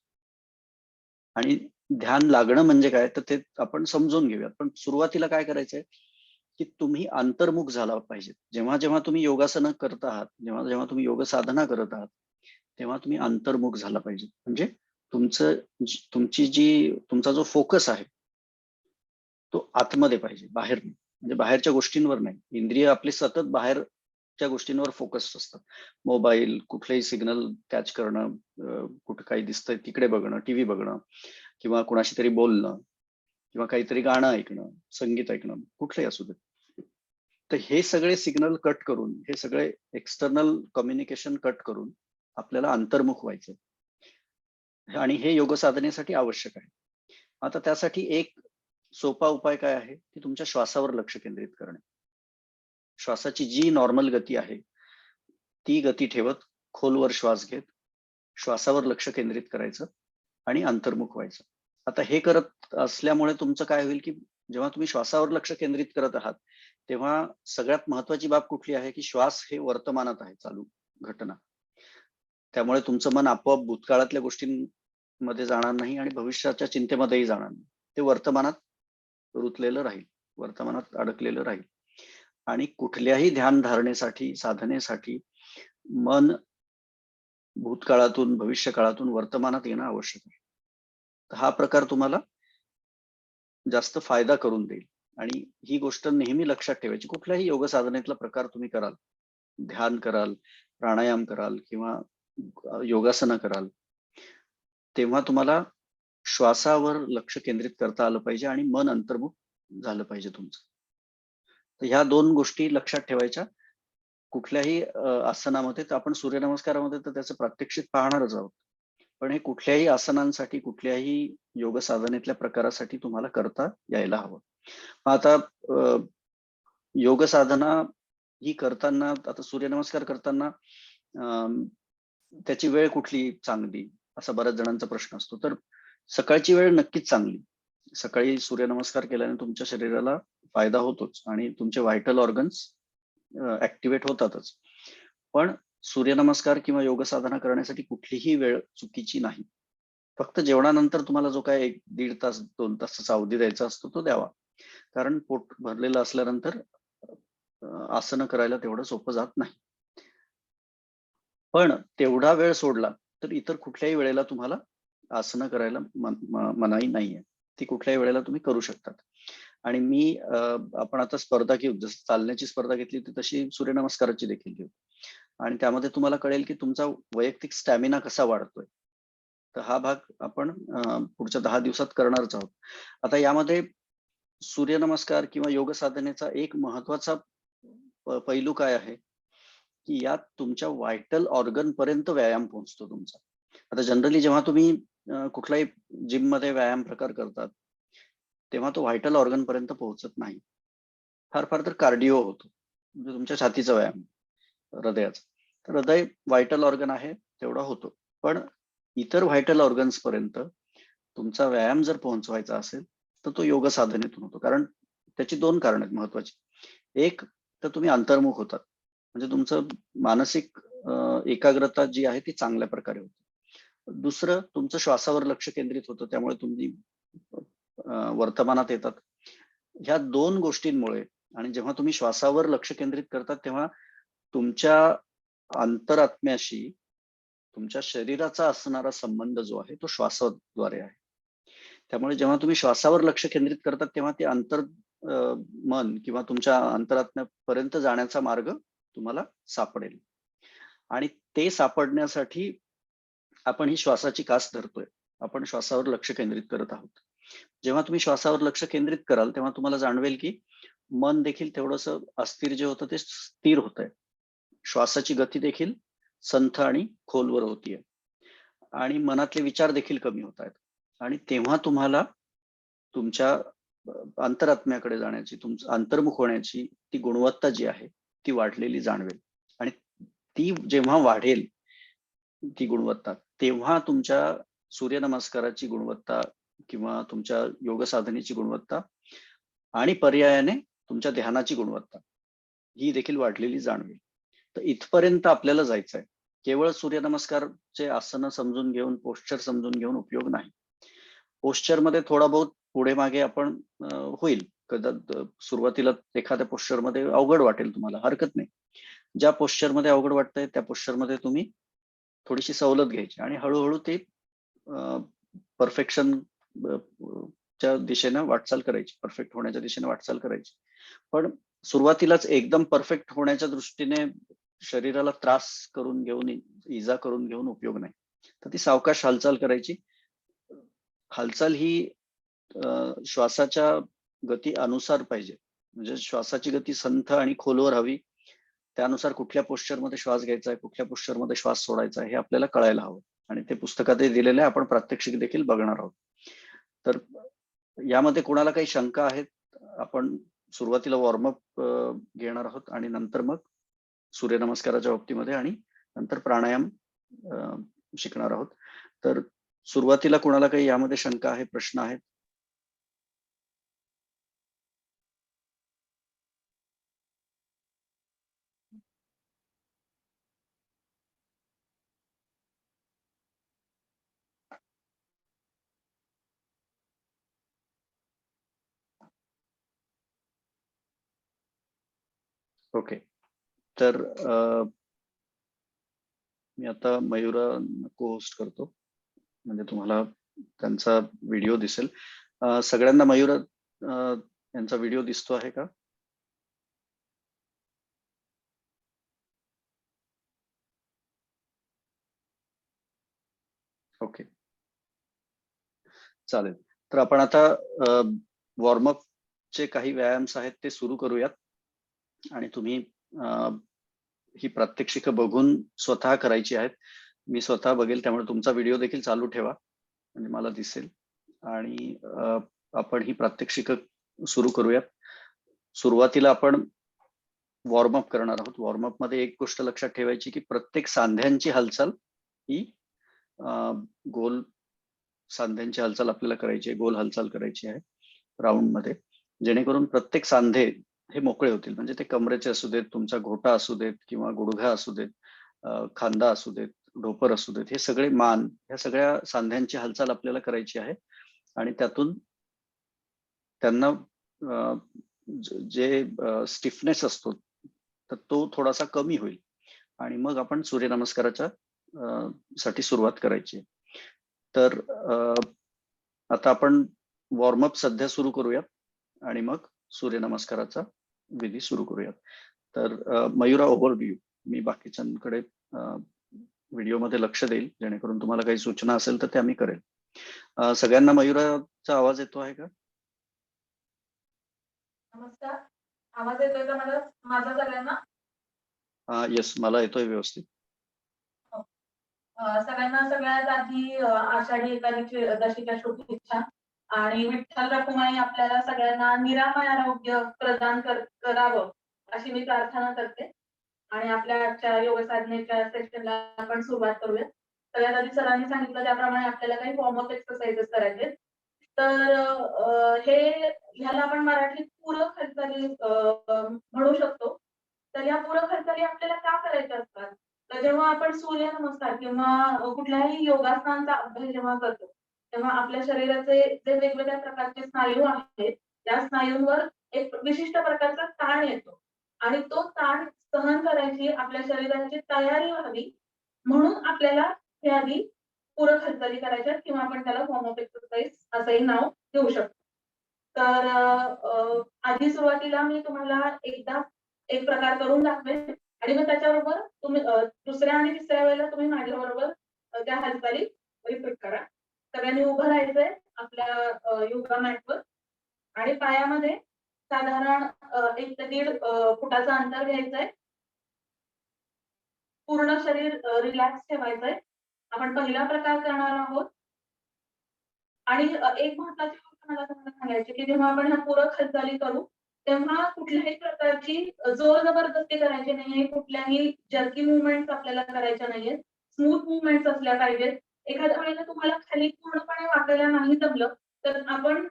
आणि ध्यान लागणं म्हणजे काय, तर ते आपण समजून घेऊयात. पण सुरुवातीला काय करायचंय की तुम्ही अंतर्मुख झाला पाहिजे. जेव्हा जेव्हा तुम्ही योगासनं करत आहात, जेव्हा जेव्हा तुम्ही योग साधना करत आहात, तेव्हा तुम्ही अंतर्मुख झाला पाहिजे. म्हणजे तुमचा जो फोकस आहे तो आतमध्ये पाहिजे, बाहेर नाही. म्हणजे बाहेरच्या गोष्टींवर नाही. इंद्रिय आपली सतत बाहेरच्या गोष्टींवर फोकस असतात. मोबाईल, कुठलेही सिग्नल कॅच करणं, कुठं काही दिसतंय तिकडे बघणं, टीव्ही बघणं, किंवा कुणाशी तरी बोलणं, किंवा काहीतरी गाणं ऐकणं, संगीत ऐकणं, कुठलंही असू दे. तर हे सगळे सिग्नल कट करून, हे सगळे एक्सटर्नल कम्युनिकेशन कट करून आपल्याला अंतर्मुख व्हायचं. आणि हे योग साधनेसाठी आवश्यक आहे. आता त्यासाठी एक सोपा उपाय काय आहे की तुमच्या श्वासावर लक्ष केंद्रित करणे. श्वासाची जी नॉर्मल गती आहे ती गती ठेवत खोलवर श्वास घेत श्वासावर लक्ष केंद्रित करायचं आणि अंतर्मुख व्हायचं. आता हे करत असल्यामुळे तुमचं काय होईल की जेव्हा तुम्ही श्वासावर लक्ष केंद्रित करत आहात तेव्हा सगळ्यात महत्वाची बाब कुठली आहे की श्वास हे वर्तमानात आहे, चालू घटना. त्यामुळे तुमचं मन आपोआप भूतकाळातल्या गोष्टींमध्ये जाणार नाही आणि भविष्याच्या चिंतेमध्येही जाणार नाही. ते वर्तमानात रुतलेलं राहील, वर्तमानात अडकलेलं राहील. आणि कुठल्याही ध्यान धारणेसाठी, साधनेसाठी मन भूतकाळातून, भविष्यकाळातून वर्तमानात येणं आवश्यक आहे. तर हा प्रकार तुम्हाला जास्त फायदा करून देईल. आणि ही गोष्ट नेहमी लक्षात ठेवायची. कुठल्याही योग साधनेतला प्रकार तुम्ही कराल, ध्यान कराल, प्राणायाम कराल किंवा योगासनं कराल, तेव्हा तुम्हाला श्वासावर लक्ष केंद्रित करता आलं पाहिजे आणि मन अंतर्मुख झालं पाहिजे तुमचं. तर ह्या दोन गोष्टी लक्षात ठेवायच्या कुठल्याही आसनामध्ये. तर आपण सूर्यनमस्कारामध्ये तर त्याचं प्रात्यक्षिक पाहणारच आहोत. पण हे कुठल्याही आसनांसाठी, कुठल्याही योग साधनेतल्या प्रकारासाठी तुम्हाला करता यायला हवं. आता योग साधना ही करताना, आता सूर्यनमस्कार करताना त्याची वेळ कुठली चांगली, असा बऱ्याच जणांचा प्रश्न असतो. तर सकाळची वेळ नक्कीच चांगली. सकाळी सूर्यनमस्कार केल्याने तुमच्या शरीराला फायदा होतोच आणि तुमचे व्हायटल ऑर्गन्स ऍक्टिव्हेट होतातच. पण सूर्यनमस्कार किंवा योग साधना करण्यासाठी कुठलीही वेळ चुकीची नाही. फक्त जेवणानंतर तुम्हाला जो काय 1-1.5 तास 2 तासाचा अवधी द्यायचा असतो तो द्यावा. कारण पोट भरलेलं असल्यानंतर आसनं करायला तेवढं सोपं जात नाही. पण तेवढा वेळ सोडला तर इतर कुठल्याही वेळेला तुम्हाला आसनं करायला मनाई नाहीये. ती कुठल्याही वेळेला तुम्ही करू शकतात. आणि आपण आता स्पर्धा घेऊ, जसं चालण्याची स्पर्धा घेतली होती तशी सूर्यनमस्काराची देखील घेऊ. आणि त्यामध्ये तुम्हाला कळेल की तुमचा वैयक्तिक स्टॅमिना कसा वाढतोय. तर हा भाग आपण पुढच्या 10 दिवसात करणारच आहोत. आता यामध्ये सूर्यनमस्कार किंवा योग साधनेचा एक महत्वाचा पैलू काय आहे की यात तुमच्या व्हायटल ऑर्गन पर्यंत व्यायाम पोहोचतो तुमचा. आता जनरली जेव्हा तुम्ही कुठलाही जिम मध्ये व्यायाम प्रकार करतात तेव्हा तो व्हायटल ऑर्गन पर्यंत पोहोचत नाही. फार फार तर कार्डिओ होतो, म्हणजे तुमच्या छातीचा व्यायाम, हृदयाचा. तर हृदय व्हायटल ऑर्गन आहे तेवढा होतो. पण इतर व्हायटल ऑर्गन्स पर्यंत तुमचा व्यायाम जर पोहोचवायचा असेल तर तो योग साधनेतून होतो. कारण त्याची 2 कारण आहेत महत्वाची. एक तर तुम्ही अंतर्मुख होतात, म्हणजे तुमचं मानसिक एकाग्रता जी आहे ती चांगल्या प्रकारे होते. दुसरं तुमचं श्वासावर लक्ष केंद्रित होतं, त्यामुळे तुम्ही वर्तमानात येतात. ह्या 2 गोष्टींमुळे, आणि जेव्हा तुम्ही श्वासावर लक्ष केंद्रित करतात तेव्हा तुमच्या अंतरात्म्याशी तुमच्या शरीराचा असणारा संबंध जो आहे तो श्वासाद्वारे आहे. त्यामुळे जेव्हा तुम्ही श्वासावर लक्ष केंद्रित करतात तेव्हा ते मन किंवा तुमच्या अंतरात्म्यापर्यंत जाण्याचा मार्ग तुम्हाला सापडेल. आणि ते सापडण्यासाठी आपण ही श्वासाची कास धरतोय. आपण श्वासावर लक्ष केंद्रित करत आहोत. जेव्हा तुम्ही श्वासावर लक्ष केंद्रित कराल तेव्हा तुम्हाला जाणवेल की मन देखील तेवढंसं अस्थिर जे होतं ते स्थिर होतंय. श्वासाची गती देखील संथ आणि खोलवर होतीये आणि मनातले विचार देखील कमी होत आहेत. आणि तेव्हा तुम्हाला तुमच्या अंतरात्म्याकडे जाण्याची, तुमचं अंतर्मुख होण्याची ती गुणवत्ता जी आहे ती वाढलेली जाणवेल. आणि ती जेव्हा वाढेल ती गुणवत्ता, तेव्हा तुमच्या सूर्यनमस्काराची गुणवत्ता किंवा तुमच्या योग साधनेची गुणवत्ता आणि पर्यायाने तुमच्या ध्यानाची गुणवत्ता ही देखील वाढलेली जाणवेल. तर इथपर्यंत आपल्याला जायचंय. केवळ सूर्यनमस्कारचे आसनं समजून घेऊन, पोश्चर समजून घेऊन उपयोग नाही. पोश्चर मध्ये थोडा बहुत पुढे मागे आपण होईल. सुरुवातीला एखाद्या पोश्चर मध्ये अवघड वाटेल तुम्हाला, हरकत नाही. ज्या पोश्चर मध्ये अवघड वाटतंय त्या पोश्चर मध्ये तुम्ही थोडीशी सवलत घ्यायची आणि हळूहळू ते परफेक्शन च्या दिशेने वाटचाल करायची, परफेक्ट होण्याच्या दिशेने वाटचाल करायची. पण सुरुवातीलाच एकदम परफेक्ट होण्याच्या दृष्टीने शरीराला त्रास करून घेऊन, इजा करून घेऊन उपयोग नाही. तर ती सावकाश हालचाल करायची. हालचाल ही श्वासाच्या गती अनुसार पाहिजे. म्हणजे श्वासाची गती संथ आणि खोलवर हवी. त्यानुसार कुठल्या पोश्चर मध्ये श्वास घ्यायचा आहे, कुठल्या पोश्चर मध्ये श्वास सोडायचा आहे हे आपल्याला कळायला हवं. आणि ते पुस्तकातही दिलेलं आहे, आपण प्रात्यक्षिक देखील बघणार आहोत. तर यामध्ये कोणाला काही शंका आहेत? आपण सुरुवातीला वॉर्मअप घेणार आहोत आणि नंतर मग सूर्यनमस्काराच्या बाबतीमध्ये आणि नंतर प्राणायाम शिकणार आहोत. तर सुरुवातीला कोणाला काही यामध्ये शंका आहे, प्रश्न आहेत? ओके. तर मी आता मयुरा को होस्ट करतो, म्हणजे तुम्हाला त्यांचा व्हिडिओ दिसेल. सगळ्यांना मयुरा यांचा व्हिडिओ दिसतो आहे का? ओके, चालेल. तर आपण आता वॉर्मअप चे काही व्यायाम आहेत ते सुरू करूयात आणि तुम्ही ही प्रात्यक्षिक बघून स्वतः करायची आहेत. मी स्वतः बघेल, त्यामुळे तुमचा व्हिडिओ देखील चालू ठेवा म्हणजे मला दिसेल. आणि आपण ही प्रात्यक्षिक सुरू करूयात. सुरुवातीला आपण वॉर्मअप करणार आहोत. वॉर्मअप मध्ये एक गोष्ट लक्षात ठेवायची की प्रत्येक सांध्यांची हालचाल ही गोल सांध्यांची हालचाल आपल्याला करायची आहे, गोल हालचाल करायची आहे राऊंड मध्ये, जेणेकरून प्रत्येक सांधे हे मोकळे होतील. म्हणजे ते कमरेचे असू देत, तुमचा घोटा असू देत किंवा गुडघा असू देत, खांदा असू देत, ढोपर असू देत, हे सगळे मान, ह्या सगळ्या सांध्यांची हालचाल आपल्याला करायची आहे. आणि त्यातून त्यांना जे स्टिफनेस असतो तर तो थोडासा कमी होईल आणि मग आपण सूर्यनमस्काराच्या साठी सुरुवात करायची. तर आता आपण वॉर्मअप सध्या सुरू करूयात आणि मग सूर्यनमस्काराचा विधी सुरू करूयात. तर मयुरा, ओव्हर टू यू. मी बाकीच्यांकडे व्हिडिओमध्ये लक्ष देईल, जेणेकरून तुम्हाला काही सूचना असेल तर ते आम्ही करेल. सगळ्यांना मयुराचा आवाज येतो आहे का? नमस्कार, आवाज येतोय का मला माझा सगळ्यांना? येस, मला येतोय व्यवस्थित. सगळ्यांना सगळ्यात आधी आषाढी एकादशीच्या शुभेच्छा. आणि विठ्ठल रखुमाई आपल्याला सगळ्यांना निरामय आरोग्य प्रदान करावं अशी मी प्रार्थना करते. आणि आपल्या आजच्या योग साधनेच्या सेशनला आपण सुरुवात करूया. सगळ्यात आधी सरांनी सांगितलं त्याप्रमाणे आपल्याला काही फॉर्म ऑफ एक्सरसाइजेस करायचे. तर ह्याला आपण मराठीत पूरक हालचाली म्हणू शकतो. तर या पूरक हालचाली आपल्याला का करायच्या असतात? तर जेव्हा आपण सूर्यनमस्कार किंवा कुठल्याही योगासनांचा अभ्यास जेव्हा करतो, तेव्हा आपल्या शरीराचे जे वेगवेगळ्या प्रकारचे स्नायू आहेत, त्या स्नायूंवर एक विशिष्ट प्रकारचा ताण येतो आणि तो ताण सहन करायची आपल्या शरीराची तयारी व्हावी म्हणून आपल्याला हे आधी पूरक हालचाली करायच्या किंवा आपण त्याला फॉर्म ऑफ एक्सरसाइज असंही नाव देऊ शकतो. तर आधी सुरुवातीला मी तुम्हाला एकदा एक प्रकार करून दाखवेन आणि मग त्याच्याबरोबर तुम्ही दुसऱ्या आणि तिसऱ्या वेळेला तुम्ही माझ्याबरोबर त्या हालचाली रिपीट करा. सगळ्यांनी उभं राहायचंय आपल्या योगा मॅटवर आणि पायामध्ये साधारण 1 ते 1.5 फुटाचं अंतर घ्यायचंय. पूर्ण शरीर रिलॅक्स ठेवायचंय. आपण पहिला प्रकार करणार आहोत. आणि एक महत्त्वाची गोष्ट मला तुम्हाला सांगायची की जेव्हा आपण ह्या पूरक हालचाली करू तेव्हा कुठल्याही प्रकारची जोर जबरदस्ती करायची नाहीये. कुठल्याही जर्की मुवमेंट्स आपल्याला करायच्या नाहीयेत. स्मूथ मुवमेंट्स असल्या पाहिजेत. एखाद्या वेळेला तुम्हाला खाली पूर्णपणे वाकायला नाही जमलं तर आपण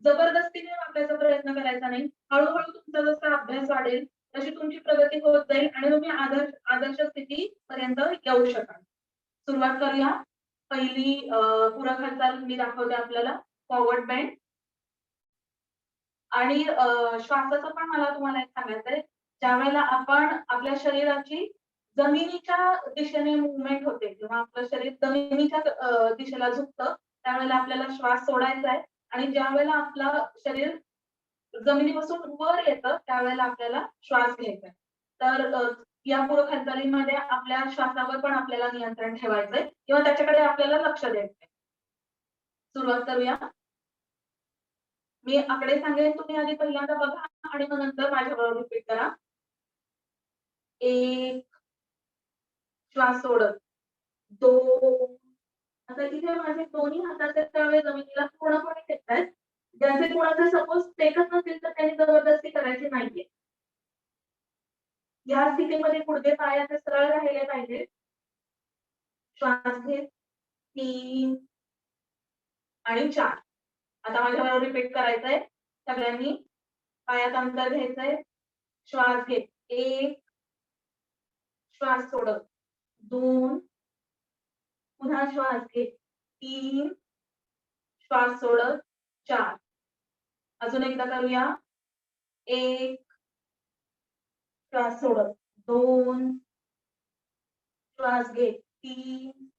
जबरदस्तीने वाकायचा प्रयत्न करायचा नाही. हळूहळू तुमचा जसा अभ्यास वाढेल तशी तुमची प्रगती होत जाईल आणि तुम्ही आदर्श स्थितीपर्यंत येऊ शकाल. सुरुवात करूया. पहिली पूरक हालचाल मी दाखवते आपल्याला फॉरवर्ड बेंड. आणि श्वासाचं पण मला तुम्हाला एक सांगायचंय. ज्यावेळेला आपण आपल्या शरीराची जमिनीच्या दिशेने मुवमेंट होते जेव्हा आपलं शरीर जमिनीच्या दिशेला झुकतं त्यावेळेला आपल्याला श्वास सोडायचा आहे आणि ज्या वेळेला आपलं शरीर जमिनीपासून वर येतं त्यावेळेला आपल्याला श्वास घ्यायचा आहे. तर या पूरक हालचालींमध्ये आपल्या श्वासावर पण आपल्याला नियंत्रण ठेवायचंय किंवा त्याच्याकडे आपल्याला लक्ष द्यायचंय. सुरुवात करूया. मी आकडे सांगेन तुम्ही आधी पहिल्यांदा बघा आणि मग नंतर माझ्याबरोबर रिपीट करा. 1 श्वास सोडत. 2 आता इथे माझे दोन्ही हाताचे तळवे जमिनीला पूर्णपणे टेकतायत. ज्यांचे कोणाचे सपोज टेकत नसेल तर त्यांनी जबरदस्ती करायची नाहीये. या स्थितीमध्ये गुडघे पायाचे सरळ राहिले पाहिजे. श्वास घेत 3 आणि 4. आता माझ्याबरोबर रिपीट करायचंय. सगळ्यांनी पायात अंतर घ्यायचंय. श्वास घेत 1 श्वास सोडत 2 पुन्हा श्वास घेत 3 श्वास सोडत 4. अजून एकदा करूया. 1 श्वास सोडत 2 श्वास घेत 3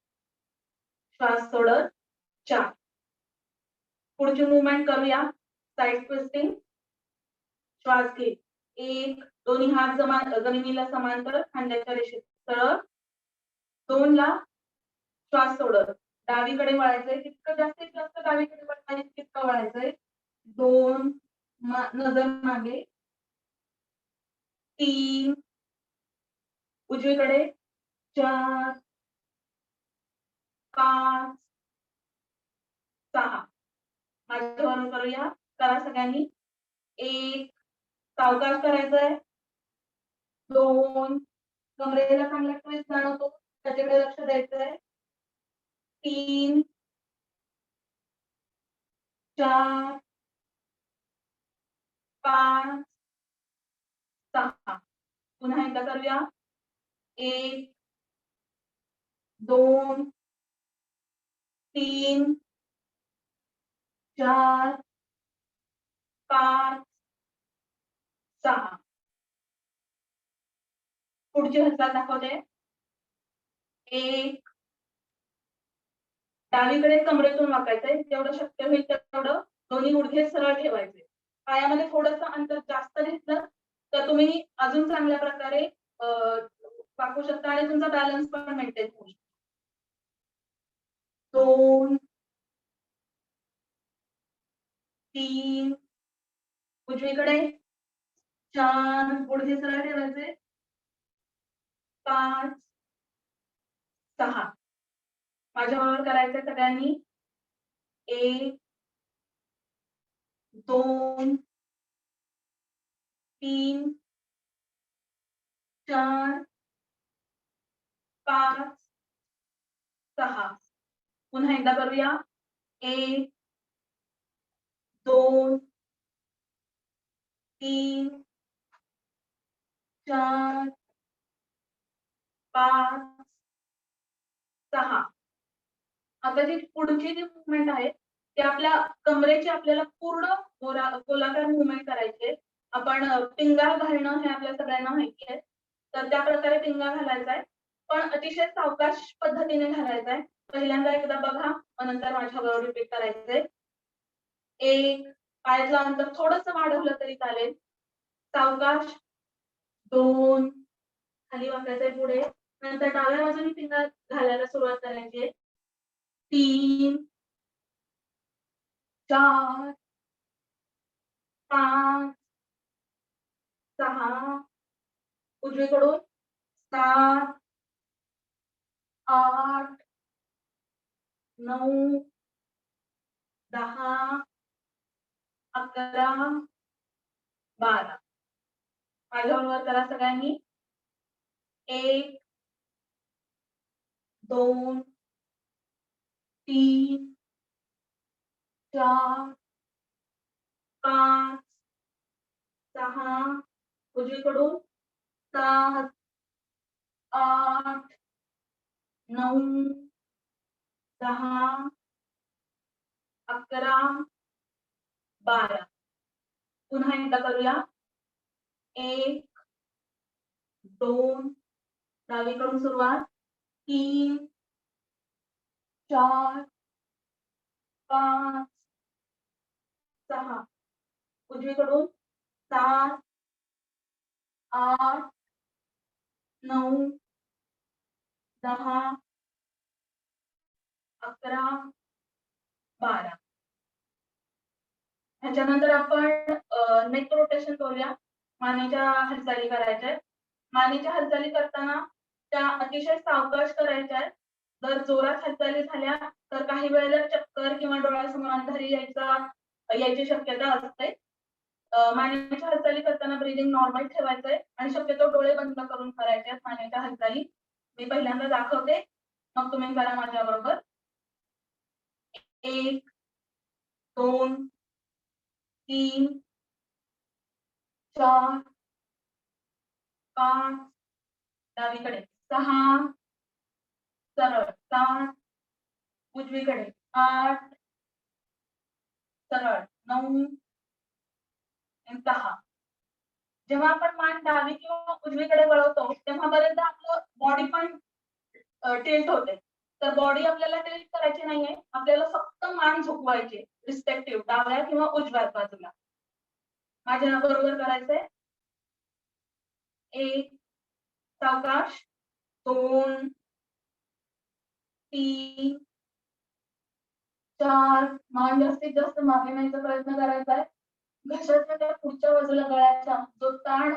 श्वास सोडत 4. पुढची मुवमेंट करूया. Side twisting. श्वास घेत 1 दोन्ही हात जमिनीला समांतर खांद्याच्या रेषेत सरळ. 2 ला श्वास सोडत डावीकडे वळायचंय. जितकं जास्तीत जास्त डावीकडे वळता येईल तितकं वळायचंय. 2 नजर मागे. 3 उजवीकडे. 4 5 6. माझ्याबरोबर करूया. करा सगळ्यांनी. 1 सावकाश करायचंय. 2 कमरेला चांगला ट्विस्ट जाणवतो त्याच्याकडे लक्ष द्यायचंय. 3 4 5 6. पुन्हा एकदा करूया. 1 2 3 4 5 6. पुढची हालचाल दाखवते. 1 डावीकडे कमरेतून वाकायचंय. जेवढं शक्य होईल तेवढं दोन्ही गुडघे सरळ ठेवायचे. पायामध्ये थोडंसं अंतर जास्त घेतलं तर तुम्ही अजून चांगल्या प्रकारे वाकू शकता आणि तुमचा बॅलन्स पण मेंटेन होऊ शकतो. 2 3 उजवीकडे. 4 गुडघे सरळ ठेवायचे. 5 6. माझ्याबरोबर करायचंय सगळ्यांनी. 1 2 3 4 5 6. पुन्हा एकदा करूया. 1 2 3 4 5 6. आता जी पुढची जी मुवमेंट आहे ती आपल्या कमरेची आपल्याला पूर्ण गोलाकार मुवमेंट करायची आहे. आपण पिंगा घालणं हे आपल्या सगळ्यांना माहिती आहे. तर त्या प्रकारे पिंगा घालायचा आहे. पण अतिशय सावकाश पद्धतीने घालायचा आहे. पहिल्यांदा एकदा बघा मग नंतर माझ्याबरोबर रिपीट करायचंय. 1 पायातलं अंतर थोडंसं वाढवलं तरी चालेल. सावकाश. 2 खाली वाकायचंय पुढे. नंतर डाव्या बाजूने फिंगर घालायला सुरुवात करायची आहे. 3 4 5 6 उजवीकडून 7 8 9 10 11 12 माझ्याबरोबर करा सगळ्यांनी. 1 2 3 4 5 6 उजवीकडून 7 8 9 10 11 12 पुन्हा एकदा करूया. 1 2 डावीकडून सुरुवात. 3 4 5 6 उजवीकडून 7 8 9 10 11 12 ह्याच्यानंतर आपण नेक रोटेशन करूया. मानेच्या हालचाली करायच्या आहेत. मानेच्या हालचाली करताना त्या अतिशय सावकाश करायच्या आहेत. जर जोरात हालचाली झाल्या तर काही वेळेला चक्कर किंवा डोळ्यासमोर अंधारी यायची शक्यता असते. मानेच्या हालचाली करताना ब्रीदिंग नॉर्मल ठेवायचंय आणि शक्यतो डोळे बंद करून करायचे आहेत मानेच्या हालचाली. मी पहिल्यांदा दाखवते, मग तुम्ही करा माझ्या बरोबर. 1 2 3 4 5 डावीकडे 6 सरळ 7 उजवीकडे 8 सरळ 9 आणि 10. जेव्हा आपण मान डावी किंवा उजवीकडे वळवतो तेव्हा बरेचदा आपलं बॉडी पण टिल्ट होते. तर बॉडी आपल्याला टिल्ट करायची नाहीये, आपल्याला फक्त मान झुकवायची रिस्पेक्टिव्ह डाव्या किंवा उजव्या बाजूला. माझ्या बरोबर करायचंय. 1 सावकाश 2 3 4 मान जास्तीत जास्त मागे न्यायचा प्रयत्न करायचा आहे. घशाच्या त्या पुढच्या बाजूला गळ्याच्या जो ताण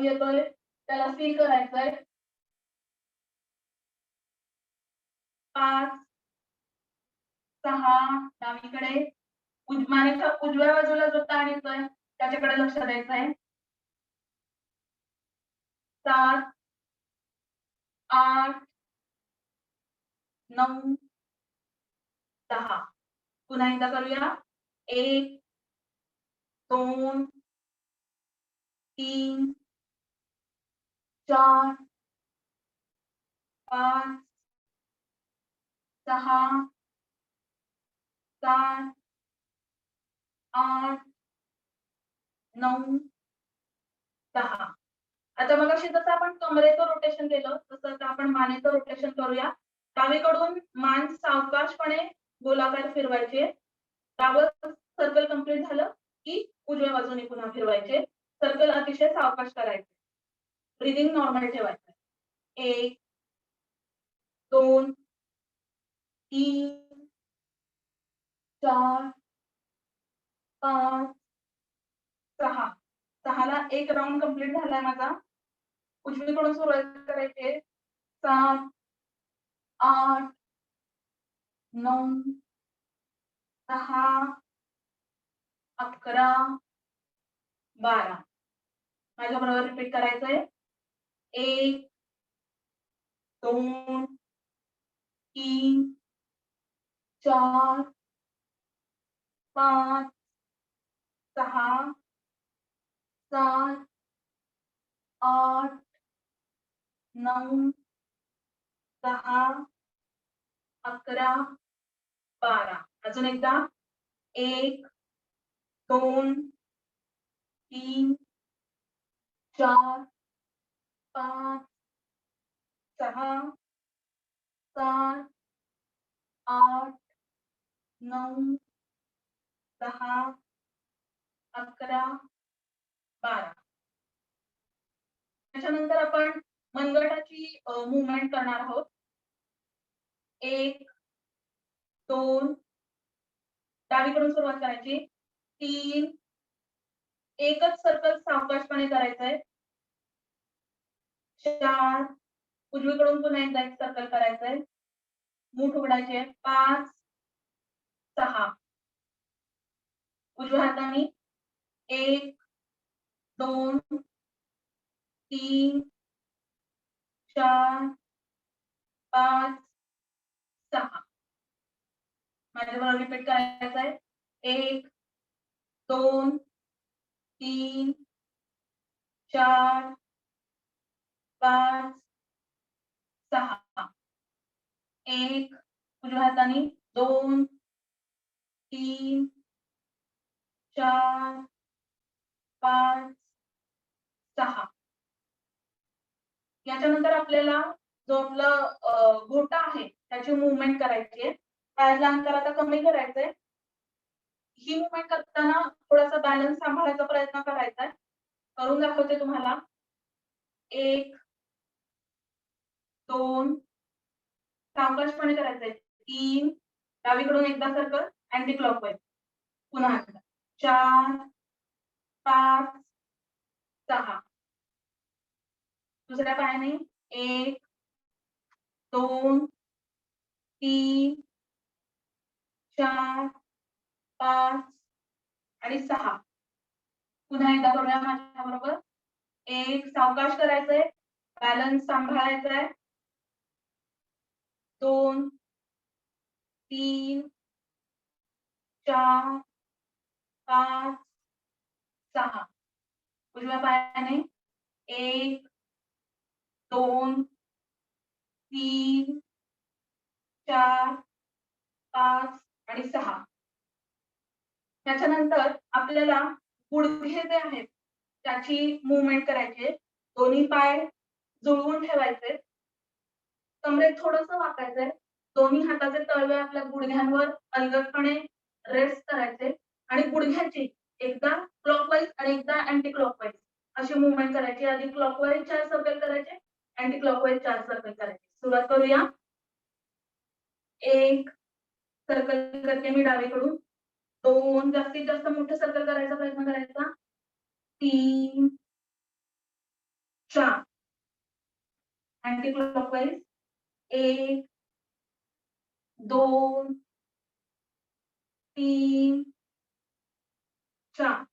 येतोय त्याला फील करायचा आहे. 5 6 डावीकडे मानेच्या उजव्या बाजूला जो ताण येतोय त्याच्याकडे लक्ष द्यायचं आहे. 7 8 9 10 पुन्हा एकदा करूया. 1 2 3 4 5 6 7 8 9 10 आता मग अशी जसं आपण कमरेचं रोटेशन केलं तसं आता आपण मानेचं रोटेशन करूया. डावीकडून मान सावकाशपणे गोलाकार फिरवायचे. डावं सर्कल कंप्लीट झालं की उजव्या बाजूने पुन्हा फिरवायचे. सर्कल अतिशय सावकाश करायचे. ब्रीदिंग नॉर्मल ठेवायचं. 1 2 3 4 5 6 6ला एक राऊंड कंप्लीट झालाय माझा. उजवीकडून सुरुवात करायची. 7 8 9 10 11 12 माझ्या बरोबर रिपीट करायचंय. 1 2 3 4 5 6 7 8 9 10 11 12 अजून एकदा. 1 2 3 4 5 6 7 8 9 10 11 12 त्याच्यानंतर आपण मनगटाची मुवमेंट करणार आहोत. 1 2 डावीकडून सुरुवात करायची. 3 एकच सर्कल सावकाशपणे करायचंय. 4 उजवीकडून पुन्हा एकदा एक सर्कल करायचंय. मूठ उघडायचे. 5 6 उजव्या हाताने 1 2 3 4 5 6 माझ्याबरोबर रिपीट करायचं आहे. 1 2 3 4 5 6 1 उजव्या हाताने 2 3 4 5 6 याच्यानंतर आपल्याला जो आपला घोटा आहे त्याची मुवमेंट करायची आहे. पायाचं अंतर आता कमी करायचंय. ही मुवमेंट करताना थोडासा बॅलन्स सांभाळायचा प्रयत्न करायचा आहे. करून दाखवते तुम्हाला. 1 2 सावकाशपणे करायचंय. 3 डावीकडून एकदा सर्कल अँटी क्लॉकवाईज पुन्हा 4 5 6 दुसऱ्या पायाने 1 2 3 4 5 आणि 6 पुन्हा एकदा करूया माझ्या बरोबर. 1 सावकाश करायचंय. बॅलन्स सांभाळायचा आहे. 2 3 4 5 6 उजव्या पायाने 1 2 3 4 5 आणि 6 त्याच्यानंतर आपल्याला गुडघे जे आहेत त्याची मुवमेंट करायची आहे. दोन्ही पाय जुळवून ठेवायचे. कमरेत थोडंसं वाकायचंय. दोन्ही हाताचे तळवे आपल्या गुडघ्यांवर अलगदपणे रेस्ट करायचे आणि गुडघ्याची एकदा क्लॉकवाईज आणि एकदा अँटी क्लॉकवाईज अशी मुवमेंट करायची. आधी क्लॉकवाईज 4 सर्कल करायचे, अँटी क्लॉकवाईज 4 सर्कल करायचे. सुरुवात करूया. 1 सर्कल करते मी डावीकडून. 2 जास्तीत जास्त मोठे सर्कल करायचा प्रयत्न करायचा. 3 4 अँटी क्लॉकवाईज 1 2 3 4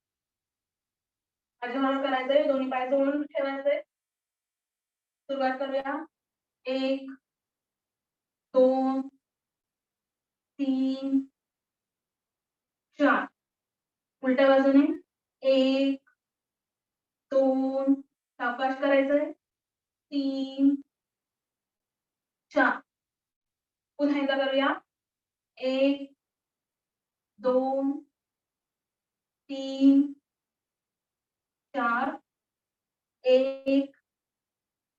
माझ्याबरोबर करायचंय. दोन्ही पाय जोडून ठेवायचे. सुरुवात करूया. 1 2 3 4 उलट्या बाजूने 1 2 सावकाश करायचंय. 3 4 पुन्हा एकदा करूया. 1 2 3 4 1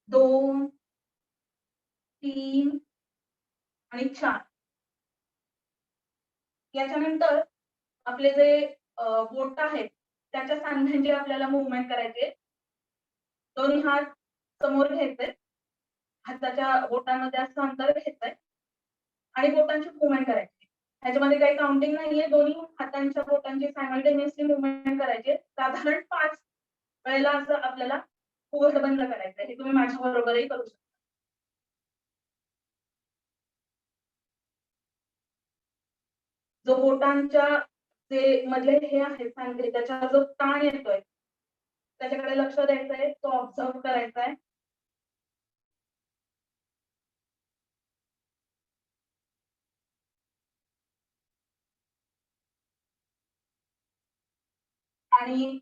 2 3 आणि 4 याच्यानंतर आपले जे बोट आहेत त्याच्या सांध्यांची आपल्याला मुवमेंट करायची. दोन्ही हात समोर घ्यायचे. हाताच्या बोटांमध्ये असं अंतर घ्यायचंय आणि बोटांची मुवमेंट करायची. ह्याच्यामध्ये काही काउंटिंग नाहीये. दोन्ही हातांच्या बोटांची सायमल्टेनियसली मुवमेंट करायची. साधारण 5 वेळेला असं आपल्याला उघड बंद करायचंय. हे तुम्ही माझ्या बरोबरही करू शकता. जो बोटांच्या जे मधले हे आहे सांधे त्याच्यावर जो ताण येतोय त्याच्याकडे लक्ष द्यायचंय. तो ऑब्झर्व करायचा आहे. आणि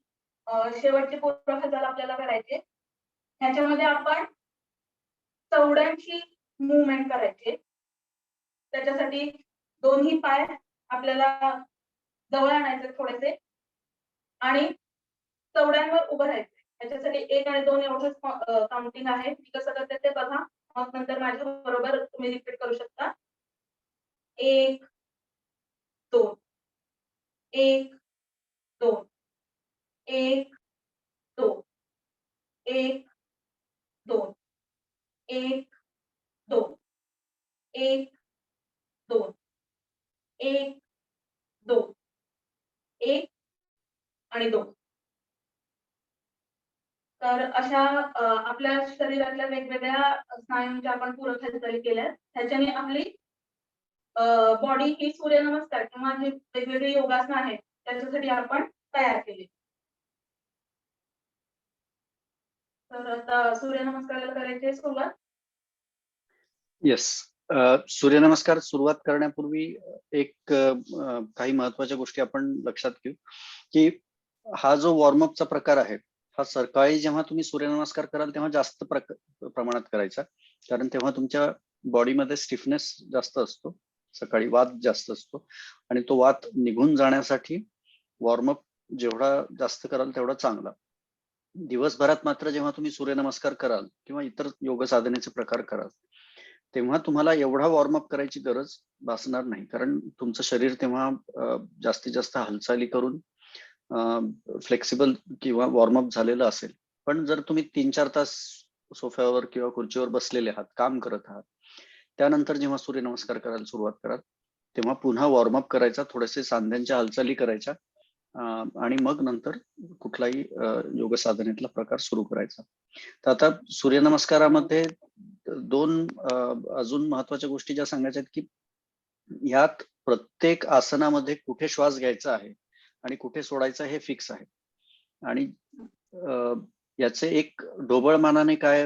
शेवटची पूर्ण हालचाल आपल्याला करायची. ह्याच्यामध्ये आपण चवड्यांची मुवमेंट करायची. त्याच्यासाठी दोन्ही पाय आपल्याला जवळ आणायचे थोडेसे आणि चवड्यांवर उभं राहायचे. त्याच्यासाठी 1 आणि 2 एवढंच काउंटिंग आहे. मी कसं करते ते बघा. मग नंतर माझ्या बरोबर तुम्ही रिपीट करू शकता. 1 2 1 2 1 2 1 2 1 2 1 2 1 2 1 आणि 2. तर अशा आपल्या शरीरातल्या वेगवेगळ्या स्नायूंच्या आपण पूरक हालचाली केल्या. ह्याच्याने आपली बॉडी ही सूर्यनमस्कार किंवा जी वेगवेगळी योगासनं आहेत त्याच्यासाठी आपण तयार केली. तर आता सूर्यनमस्काराला करायची सुरुवात. येस. सूर्यनमस्कार सुरुवात करण्यापूर्वी एक काही महत्वाच्या गोष्टी आपण लक्षात घेऊ की हा जो वॉर्मअपचा प्रकार आहे हा सकाळी जेव्हा तुम्ही सूर्यनमस्कार कराल तेव्हा जास्त प्रमाणात करायचा, कारण तेव्हा तुमच्या बॉडीमध्ये स्टिफनेस जास्त असतो, सकाळी वात जास्त असतो आणि तो वात निघून जाण्यासाठी वॉर्मअप जेवढा जास्त कराल तेवढा चांगला. दिवसभरात मात्र जेव्हा तुम्ही सूर्यनमस्कार कराल किंवा इतर योग साधनेचे प्रकार कराल तेव्हा तुम्हाला एवढा वॉर्मअप करायची गरज भासणार नाही, कारण तुमचं शरीर तेव्हा जास्तीत जास्त हालचाली करून फ्लेक्सिबल किंवा वॉर्मअप झालेलं असेल. पण जर तुम्ही 3-4 तास सोफ्यावर किंवा खुर्चीवर बसलेले आहात, काम करत आहात, त्यानंतर जेव्हा सूर्यनमस्कार करायला सुरुवात कराल तेव्हा पुन्हा वॉर्मअप करायचा, थोडेसे सांध्यांच्या हालचाली करायच्या आणि मग नंतर कुठलाही योग साधनेतला प्रकार सुरू करायचा. तर आता सूर्यनमस्कारामध्ये 2 अजून महत्वाच्या गोष्टी ज्या सांगायच्या आहेत की यात प्रत्येक आसनामध्ये कुठे श्वास घ्यायचा आहे आणि कुठे सोडायचा हे फिक्स आहे. आणि याचे एक ढोबळमानाने काय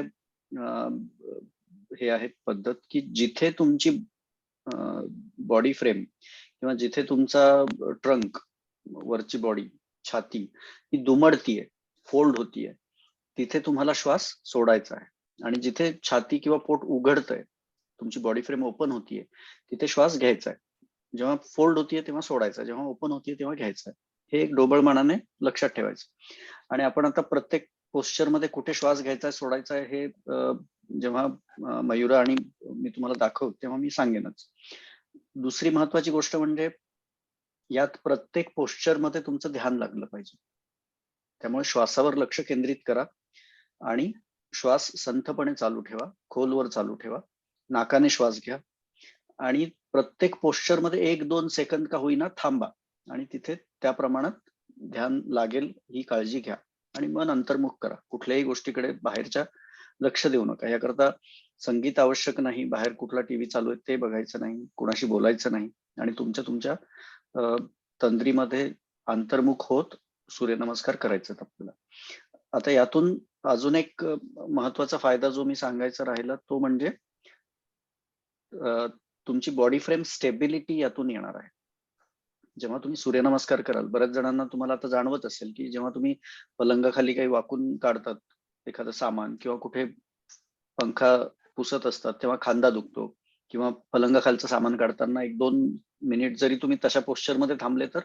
हे आहे पद्धत की जिथे तुमची बॉडी फ्रेम किंवा जिथे तुमचा ट्रंक, वरची बॉडी, छाती ही दुमडतीये, फोल्ड होतीये, तिथे तुम्हाला श्वास सोडायचा आहे आणि जिथे छाती किंवा पोट उघडतंय, तुमची बॉडी फ्रेम ओपन होतीये, तिथे श्वास घ्यायचा आहे. जेव्हा फोल्ड होतीये तेव्हा सोडायचा, जेव्हा ओपन होतीये तेव्हा घ्यायचा आहे. हे एक ढोबळमानाने लक्षात ठेवायचं. आणि आपण आता प्रत्येक पोस्चर मध्ये कुठे श्वास घ्यायचा सोडायचा आहे हे जेव्हा मयुरा आणि मी तुम्हाला दाखवू तेव्हा मी सांगेनच. दुसरी महत्वाची गोष्ट म्हणजे यात प्रत्येक पोस्चर मध्ये तुमचं ध्यान लागलं पाहिजे. त्यामुळे श्वासावर लक्ष केंद्रित करा आणि श्वास संथपणे चालू ठेवा, खोलवर चालू ठेवा, नाकाने श्वास घ्या आणि प्रत्येक पोस्चर मध्ये 1-2 सेकंद का होईना थांबा आणि तिथे त्या प्रमाणात ध्यान लागेल ही काळजी घ्या आणि मन अंतर्मुख करा. कुठल्याही गोष्टीकडे बाहेरच्या लक्ष देऊ नका. याकरता संगीत आवश्यक नाही, बाहेर कुठला टीव्ही चालू आहे ते बघायचं नाही, कुणाशी बोलायचं नाही आणि तुमच्या तंद्रीमध्ये अंतर्मुख होत सूर्यनमस्कार करायचे आपल्याला. आता यातून अजून एक महत्वाचा फायदा जो मी सांगायचा राहिला तो म्हणजे तुमची बॉडी फ्रेम स्टेबिलिटी यातून येणार आहे. जेव्हा तुम्ही सूर्यनमस्कार कराल, बऱ्याच जणांना तुम्हाला आता जाणवत असेल की जेव्हा तुम्ही पलंगाखाली काही वाकून काढतात एखादं सामान किंवा कुठे पंखा पुसत असतात तेव्हा खांदा दुखतो किंवा पलंगाखालचं सामान काढताना 1-2 मिनिट जरी तुम्ही तशा पोस्चर मध्ये थांबले तर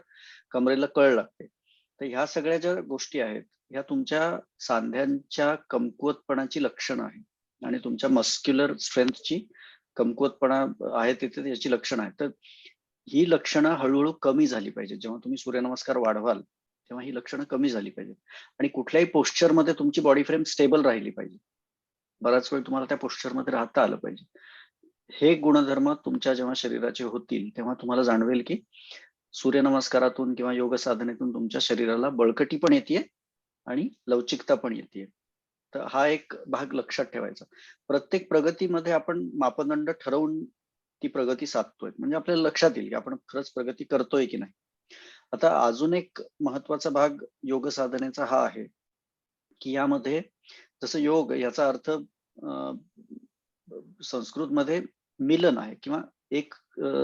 कमरेला कळ लागते. तर ह्या सगळ्या ज्या गोष्टी आहेत ह्या तुमच्या सांध्यांच्या कमकुवतपणाची लक्षणं आहेत आणि तुमच्या मस्क्युलर स्ट्रेंथची कमकुवतपणा आहे तिथे याची लक्षणं आहेत. तर ही लक्षणं हळूहळू कमी झाली पाहिजे. जेव्हा तुम्ही सूर्यनमस्कार वाढवाल तेव्हा ही लक्षणं कमी झाली पाहिजेत आणि कुठल्याही पोस्चर मध्ये तुमची बॉडी फ्रेम स्टेबल राहिली पाहिजे. बराच वेळ तुम्हाला त्या पोस्चर मध्ये राहता आलं पाहिजे. हे गुणधर्म तुमच्या जेव्हा शरीराचे होतील तेव्हा तुम्हाला जाणवेल की सूर्यनमस्कारातून किंवा योग साधनेतून तुमच्या शरीराला बळकटी पण येते आणि लवचिकता पण येते. तर हा एक भाग लक्षात ठेवायचा. प्रत्येक प्रगतीमध्ये आपण मापदंड ठरवून ती प्रगती साधतोय म्हणजे आपल्याला लक्षात येईल की आपण खरंच प्रगती करतोय की नाही. आता अजून एक महत्वाचा भाग योग साधनेचा हा आहे की यामध्ये जसं योग याचा अर्थ संस्कृत मध्ये मिलन आहे किंवा एक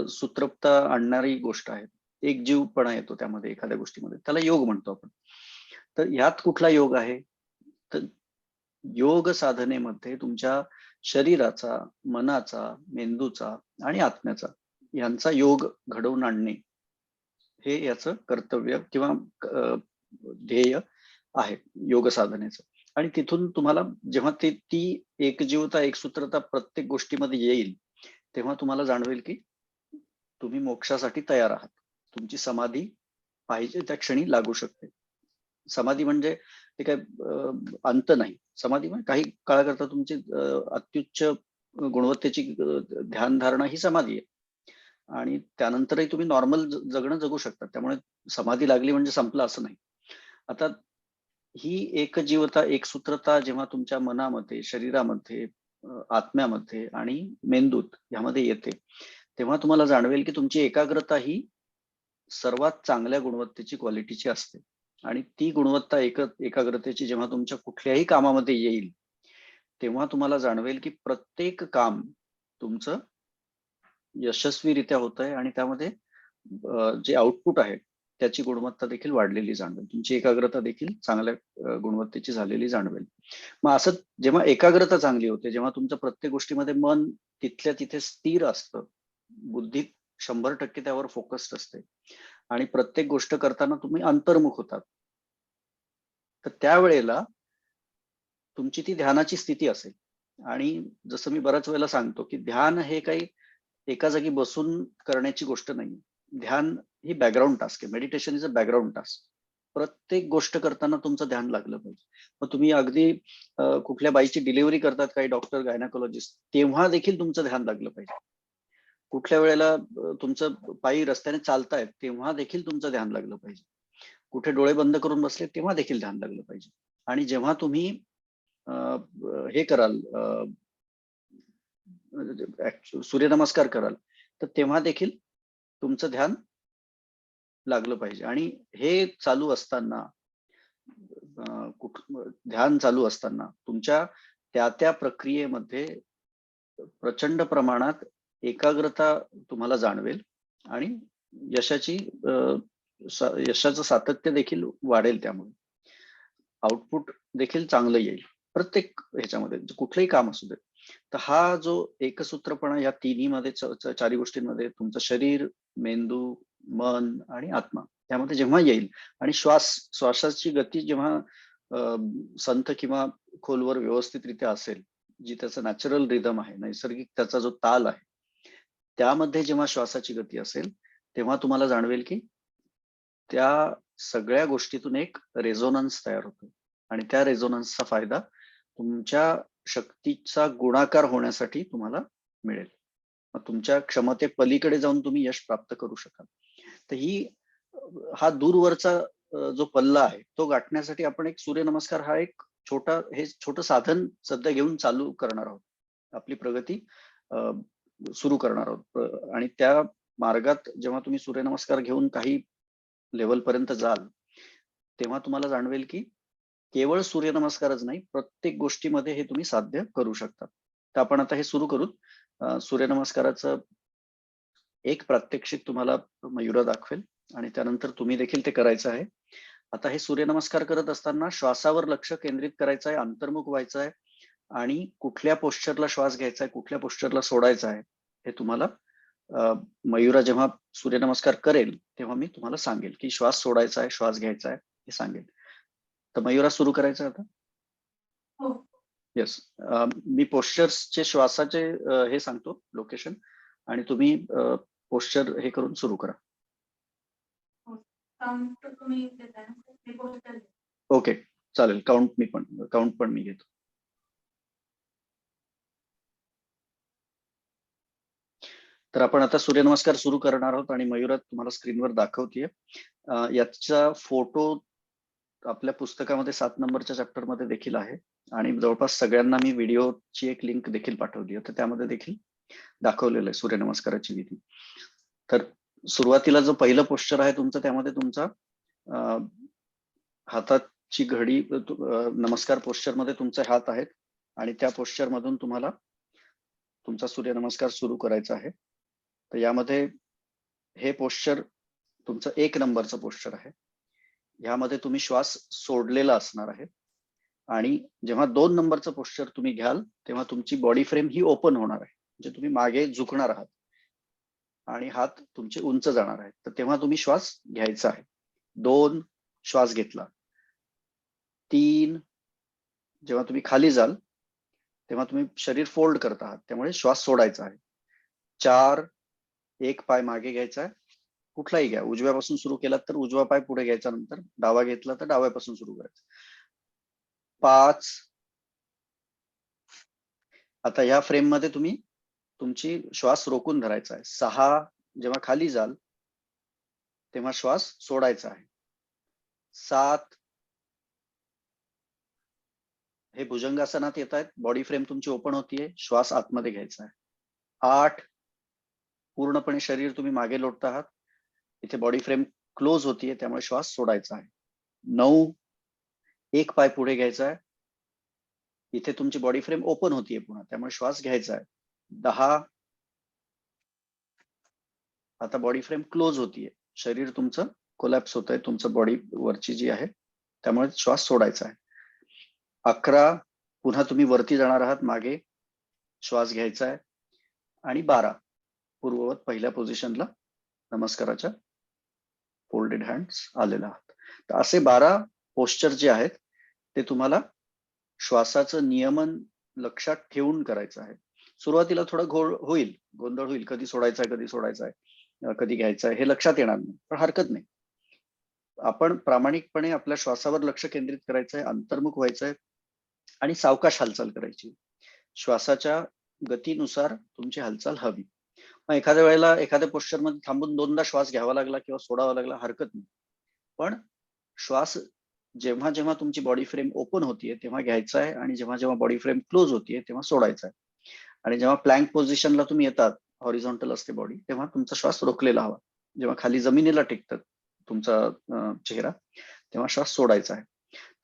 सूत्रपता आणणारी गोष्ट आहे, एक जीवपणा येतो त्यामध्ये एखाद्या गोष्टीमध्ये, त्याला योग म्हणतो आपण. तर यात कुठला योग आहे तर योग साधनेमध्ये तुमच्या शरीराचा, मनाचा, मेंदूचा आणि आत्म्याचा यांचा योग घडवून आणणे हे याचं कर्तव्य किंवा ध्येय आहे योग साधनेचं. आणि तिथून तुम्हाला जेव्हा ती एकजीवता, एकसूत्रता प्रत्येक गोष्टीमध्ये येईल तेव्हा तुम्हाला जाणवेल की तुम्ही मोक्षासाठी तयार आहात. तुमची समाधी पाहिजे त्या क्षणी लागू शकते. समाधी म्हणजे ते काय अंत नाही. समाधी म्हणजे काही काळाकरता तुमची अत्युच्च गुणवत्तेची ध्यान धारणा ही समाधी आहे, आणि त्यानंतरही तुम्ही नॉर्मल जगणं जगू शकता. त्यामुळे समाधी लागली म्हणजे संपलं असं नाही. आता ही एकजीवता, एकसूत्रता जेव्हा तुमच्या मनामध्ये, शरीरामध्ये, आत्म्यामध्ये आणि मेंदूत ह्यामध्ये येते, तेव्हा तुम्हाला जाणवेल की तुमची एकाग्रता ही सर्वात चांगल्या गुणवत्तेची क्वालिटीची असते. आणि ती गुणवत्ता एकाग्रतेची जेव्हा तुमच्या कुठल्याही कामामध्ये येईल, तेव्हा तुम्हाला जाणवेल की प्रत्येक काम तुमचं यशस्वीरित्या होत आहे, आणि त्यामध्ये जे आउटपुट आहे त्याची गुणवत्ता देखील वाढलेली जाणवेल. तुमची एकाग्रता देखील चांगल्या गुणवत्तेची झालेली जाणवेल. मग असं जेव्हा एकाग्रता चांगली होते, जेव्हा तुमचं प्रत्येक गोष्टीमध्ये मन तिथल्या तिथे स्थिर असतं, बुद्धी 100% त्यावर फोकस्ड असते, आणि प्रत्येक गोष्ट करताना तुम्ही अंतर्मुख होतात, तर त्यावेळेला तुमची ती ध्यानाची स्थिती असेल. आणि जसं मी बऱ्याच वेळेला सांगतो की ध्यान हे काही एका जागी बसून करण्याची गोष्ट नाही. ध्यान ही बॅकग्राऊंड टास्क आहे. Meditation is a background task. प्रत्येक गोष्ट करताना तुमचं ध्यान लागलं पाहिजे. मग तुम्ही अगदी कुठल्या बाईची डिलिव्हरी करतात काही डॉक्टर, गायनाकोलॉजिस्ट, तेव्हा देखील तुमचं ध्यान लागलं पाहिजे. कुठल्या वेळेला तुमचं पायी रस्त्याने चालतायत तेव्हा देखील तुमचं ध्यान लागलं पाहिजे. कुठे डोळे बंद करून बसले तेव्हा देखील ध्यान लागलं पाहिजे. आणि जेव्हा तुम्ही हे कराल, सूर्यनमस्कार कराल, तर तेव्हा देखील तुमचं ध्यान लागलं पाहिजे. आणि हे चालू असताना, ध्यान चालू असताना तुमच्या त्या प्रक्रियेमध्ये प्रचंड प्रमाणात एकाग्रता तुम्हाला जाणवेल, आणि यशाचं सातत्य देखील वाढेल. त्यामुळे आउटपुट देखील चांगलं येईल प्रत्येक ह्याच्यामध्ये, कुठलंही काम असू दे. तर हा जो एकसूत्रपणा या तिन्ही मध्ये, चारी गोष्टींमध्ये, तुमचं शरीर, मेंदू, मन आणि आत्मा, त्यामध्ये जेव्हा येईल, आणि श्वासाची गती जेव्हा संथ किंवा खोलवर व्यवस्थितरित्या असेल, जी त्याचं नॅचरल रिदम आहे, नैसर्गिक त्याचा जो ताल आहे, त्यामध्ये जेव्हा श्वासाची गती असेल, तेव्हा तुम्हाला जाणवेल की त्या सगळ्या गोष्टीतून एक रेझोनन्स तयार होतो, आणि त्या रेझोनन्सचा फायदा तुमच्या शक्तीचा गुणाकार होण्यासाठी तुम्हाला मिळेल. मग तुमच्या क्षमते पलीकडे जाऊन तुम्ही यश प्राप्त करू शकाल. तर हा दूरवरचा जो पल्ला आहे तो गाठण्यासाठी आपण एक सूर्यनमस्कार हा एक छोटं साधन सध्या घेऊन चालू करणार आहोत. आपली प्रगती सुरू करणार आहोत. आणि त्या मार्गात जेव्हा तुम्ही सूर्यनमस्कार घेऊन काही लेवल पर्यंत जाल, तेव्हा तुम्हाला जाणवेल की केवळ सूर्यनमस्कारच नाही, प्रत्येक गोष्टीमध्ये हे तुम्ही साध्य करू शकता. तर आपण आता हे सुरू करू. सूर्यनमस्काराचं एक प्रात्यक्षिक तुम्हाला मयुरा दाखवेल, आणि त्यानंतर तुम्ही देखील ते करायचं आहे. आता हे सूर्यनमस्कार करत असताना श्वासावर लक्ष केंद्रित करायचं आहे, अंतर्मुख व्हायचं आहे, आणि कुठल्या पोश्चरला श्वास घ्यायचा आहे, कुठल्या पोश्चरला सोडायचा आहे, हे तुम्हाला मयुरा जेव्हा सूर्यनमस्कार करेल तेव्हा मी तुम्हाला सांगेल की श्वास सोडायचा आहे, श्वास घ्यायचा आहे, हे सांगेल. तर मयुरा सुरू करायचं आता. हो. येस. मी पोश्चर्सचे, श्वासाचे हे सांगतो लोकेशन, आणि तुम्ही पोश्चर हे करून सुरू करा. ओके, चालेल. काउंट पण मी घेतो. तर आपण आता सूर्यनमस्कार सुरू करणार आहोत, आणि मयुरा तुम्हाला स्क्रीनवर दाखवतीये. याचा फोटो आपल्या पुस्तकामध्ये 7 नंबरच्या चॅप्टर मध्ये देखील आहे, आणि जवळपास सगळ्यांना मी व्हिडिओची एक लिंक देखील पाठवली आहे, तर त्यामध्ये देखील दाखवलेलं आहे सूर्यनमस्काराची विधी. तर सुरुवातीला जो पहिलं पोश्चर आहे तुमचं, त्यामध्ये तुमचा हाताची घडी, नमस्कार पोश्चर मध्ये तुमचे हात आहेत, आणि त्या पोश्चर मधून तुम्हाला तुमचा सूर्यनमस्कार सुरू करायचा आहे. तर यामध्ये हे पोश्चर तुमचं 1 नंबरचं पोश्चर आहे. ह्यामध्ये तुम्ही श्वास सोडलेला असणार आहे, आणि जेव्हा 2 नंबरचं पोश्चर तुम्ही घ्याल तेव्हा तुमची बॉडी फ्रेम ही ओपन होणार आहे, म्हणजे तुम्ही मागे झुकणार आहात आणि हात तुमचे उंच जाणार आहेत. तर तेव्हा तुम्ही श्वास घ्यायचा आहे. 2 श्वास घेतला. 3 जेव्हा तुम्ही खाली जाल तेव्हा तुम्ही शरीर फोल्ड करत आहात, त्यामुळे श्वास सोडायचा आहे. 4 एक पाय मागे घ्यायचा आहे, कुठलाही घ्या, उजव्यापासून सुरू केलात तर उजवा पाय पुढे घ्यायचा, नंतर डावा घेतला तर डाव्यापासून सुरू करायचं. 5. आता ह्या फ्रेम मध्ये तुम्ही तुमची श्वास रोखून धरायचा आहे. 6 जेव्हा खाली जाल तेव्हा श्वास सोडायचा आहे. 7 हे भुजंगासनात येत आहेत, बॉडी फ्रेम तुमची ओपन होतीये, श्वास आतमध्ये घ्यायचा आहे. 8 पूर्णपणे शरीर तुम्ही मागे लोटत आहात, इथे बॉडी फ्रेम क्लोज होतीये, त्यामुळे श्वास सोडायचा आहे. 9 एक पाय पुढे घ्यायचा आहे, इथे तुमची बॉडी फ्रेम ओपन होतीये पुन्हा, त्यामुळे श्वास घ्यायचा आहे. 10 आता बॉडी फ्रेम क्लोज होतीये, शरीर तुमचं कोलॅप्स होत आहे, तुमचं बॉडी वरची जी आहे, त्यामुळे श्वास सोडायचा आहे. 11 पुन्हा तुम्ही वरती जाणार आहात, मागे श्वास घ्यायचा आहे. आणि 12 पूर्ववत पहिल्या पोझिशनला नमस्काराच्या फोल्डेड हँड्स आलेला आहात. तर असे 12 पोस्चर जे आहेत ते तुम्हाला श्वासाचं नियमन लक्षात ठेवून करायचं आहे. सुरुवातीला थोडा गोंधळ होईल, कधी सोडायचा आहे, कधी सोडायचा आहे, कधी घ्यायचा आहे, हे लक्षात येणार नाही, पण हरकत नाही. आपण प्रामाणिकपणे आपल्या श्वासावर लक्ष केंद्रित करायचंय, अंतर्मुख व्हायचंय आणि सावकाश हालचाल करायची. श्वासाच्या गतीनुसार तुमची हालचाल हवी. मग एखाद्या वेळेला एखाद्या पोस्चर मध्ये थांबून 2दा श्वास घ्यावा लागला किंवा सोडावा लागला, हरकत नाही. पण श्वास जेव्हा जेव्हा तुमची बॉडी फ्रेम ओपन होतीये तेव्हा घ्यायचा आहे, आणि जेव्हा जेव्हा बॉडी फ्रेम क्लोज होतीये तेव्हा सोडायचा आहे. आणि जेव्हा प्लँक पोझिशनला तुम्ही येतात, हॉरिझॉन्टल असते बॉडी, तेव्हा तुमचा श्वास रोखलेला हवा. जेव्हा खाली जमिनीला टेकतात तुमचा चेहरा, तेव्हा श्वास सोडायचा आहे.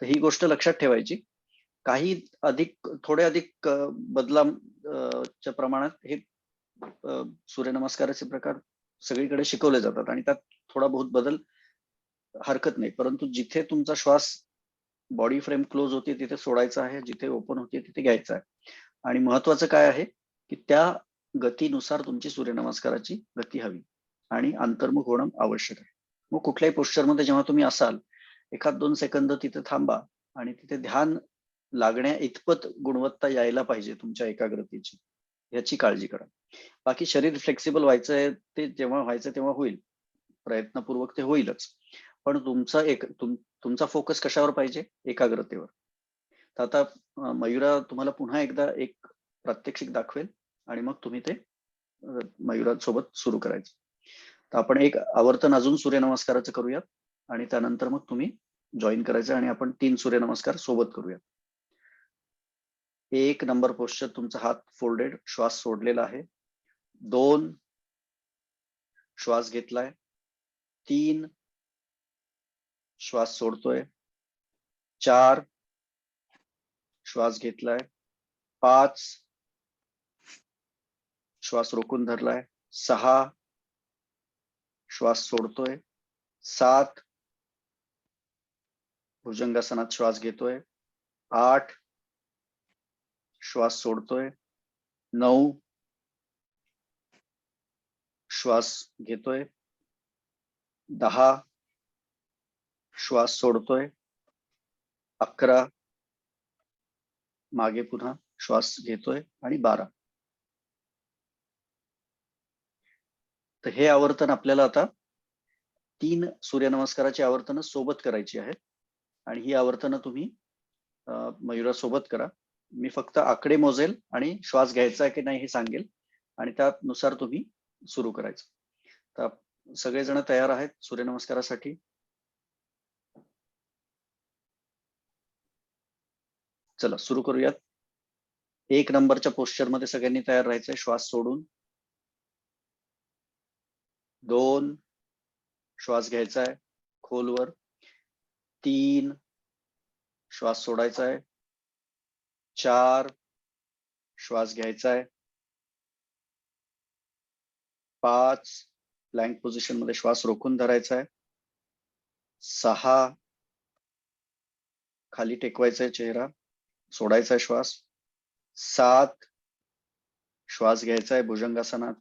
तर ही गोष्ट लक्षात ठेवायची. काही थोडे अधिक बदलाच्या प्रमाणात हे सूर्यनमस्काराचे प्रकार सगळीकडे शिकवले जातात, आणि त्यात थोडा बहुत बदल हरकत नाही. परंतु जिथे तुमचा श्वास बॉडी फ्रेम क्लोज होते तिथे सोडायचा आहे, जिथे ओपन होते तिथे घ्यायचा आहे. आणि महत्वाचं काय आहे की त्या गतीनुसार तुमची सूर्यनमस्काराची गती हवी आणि अंतर्मुख होणं आवश्यक आहे. मग कुठल्याही पोस्चरमध्ये जेव्हा तुम्ही असाल, 1-2 सेकंद तिथे थांबा आणि तिथे ध्यान लागण्या इतपत गुणवत्ता यायला पाहिजे तुमच्या एकाग्रतेची, याची काळजी करा. बाकी शरीर फ्लेक्सिबल व्हायचंय, ते जेव्हा व्हायचं तेव्हा होईल, प्रयत्नपूर्वक ते होईलच. पण तुमचा फोकस कशावर पाहिजे? एकाग्रतेवर. तर आता मयुरा तुम्हाला पुन्हा एकदा एक प्रात्यक्षिक दाखवेल आणि मग तुम्ही ते मयुरासोबत सुरू करायचं. तर आपण एक आवर्तन अजून सूर्यनमस्काराचं करूयात आणि त्यानंतर मग तुम्ही जॉईन करायचं आणि आपण 3 सूर्यनमस्कार सोबत करूयात. 1 नंबर पोस्चर, तुमचा हात फोल्डेड, श्वास सोडलेला आहे. 2 श्वास घेतलाय. 3 श्वास सोडतोय. 4 श्वास घेतलाय. 5 श्वास रोखून धरलाय. 6 श्वास सोडतोय. 7 भुजंगासनात श्वास घेतोय. 8 श्वास सोडतोय. 9 श्वास घेतोय. 10 श्वास सोडतोय. 11 मागे पुन्हा श्वास घेतोय आणि 12. तर हे आवर्तन आपल्याला आता 3 सूर्यनमस्काराची आवर्तनं सोबत करायची आहेत आणि ही आवर्तनं तुम्ही मयुरा सोबत करा. मी फक्त आकडे मोजेल आणि श्वास घ्यायचा की नाही हे सांगेल आणि त्यानुसार तुम्ही सुरू करायचं. तर सगळेजण तयार आहेत सूर्यनमस्कारासाठी? चला सुरू करूयात. 1 नंबरच्या पोस्चर मध्ये सगळ्यांनी तयार राहायचंय, श्वास सोडून. 2 श्वास घ्यायचा आहे खोलवर. 3 श्वास सोडायचा आहे. 4 श्वास घ्यायचा आहे. 5 प्लँक पोझिशन मध्ये श्वास रोखून धरायचा आहे. 6 खाली टेकवायचा आहे चेहरा, सोडायचा आहे श्वास. 7 श्वास घ्यायचा आहे भुजंगासनात.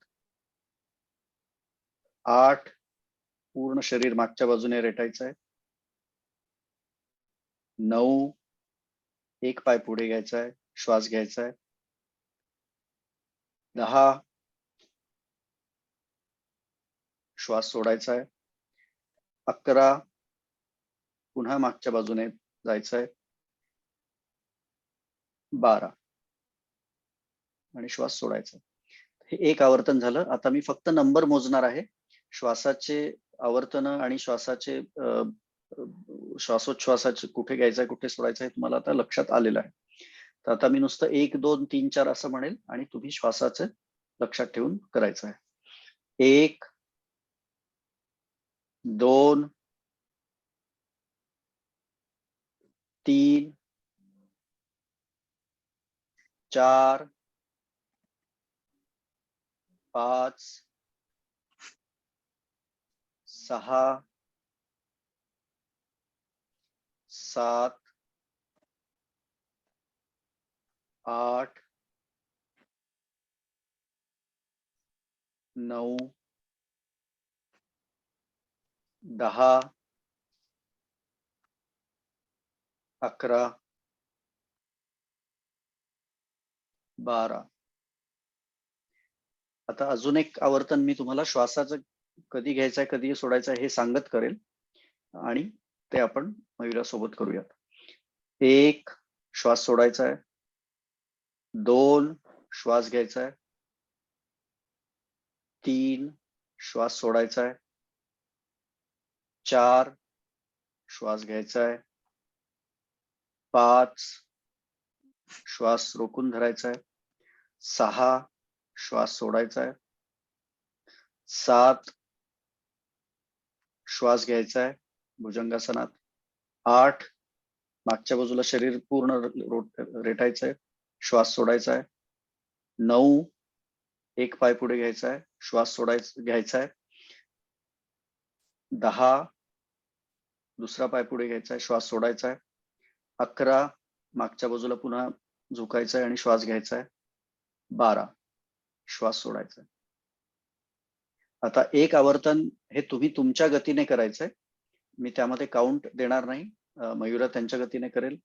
8 पूर्ण शरीर मागच्या बाजूने रेटायचं आहे. 9 एक पाय पुढे घ्यायचा आहे, श्वास घ्यायचा आहे. 10 श्वास सोडायचा आहे. 11 पुन्हा मागच्या बाजूने जायचं आहे. 12 आणि श्वास सोडायचा. हे एक आवर्तन झालं. आता मी फक्त नंबर मोजणार आहे. श्वासाचे आवर्तन आणि श्वासाचे श्वासोच्छ्वासाचे कुठे घ्यायचंय कुठे सोडायचं हे तुम्हाला आता लक्षात आलेलं आहे. तर आता मी नुसतं 1 2 3 4 असं म्हणेल आणि तुम्ही श्वासाचं लक्षात ठेवून करायचं आहे. 1 2 3 4 5 6 7 8 9 10 11 12. आता अजून एक आवर्तन मी तुम्हाला श्वासाचं कधी घ्यायचंय कधी सोडायचं हे सांगत करेल आणि ते आपण मयुरासोबत करूयात. 1 श्वास सोडायचा आहे. 2 श्वास घ्यायचा आहे. 3 श्वास सोडायचा आहे. 4 श्वास घ्यायचा आहे. 5 श्वास रोखून धरायचा आहे. 6 श्वास सोडायचा आहे. 7 श्वास घ्यायचा आहे भुजंगासनात. 8 मागच्या बाजूला शरीर पूर्ण रेटायचं आहे. श्वास सोडायचा आहे. 9 एक पाय पुढे घ्यायचा आहे. श्वास घ्यायचा आहे. 10 दुसरा पाय पुढे घ्यायचा आहे. श्वास सोडायचा आहे. 11 मागच्या बाजूला पुन्हा झुकायचं आहे आणि श्वास घ्यायचा आहे. 12 श्वास सोडायचा आहे. आता एक आवर्तन हे तुम्ही तुमच्या गतीने करायचंय. मी त्यामध्ये काउंट देणार नाही. मयुरा त्यांच्या गतीने करेल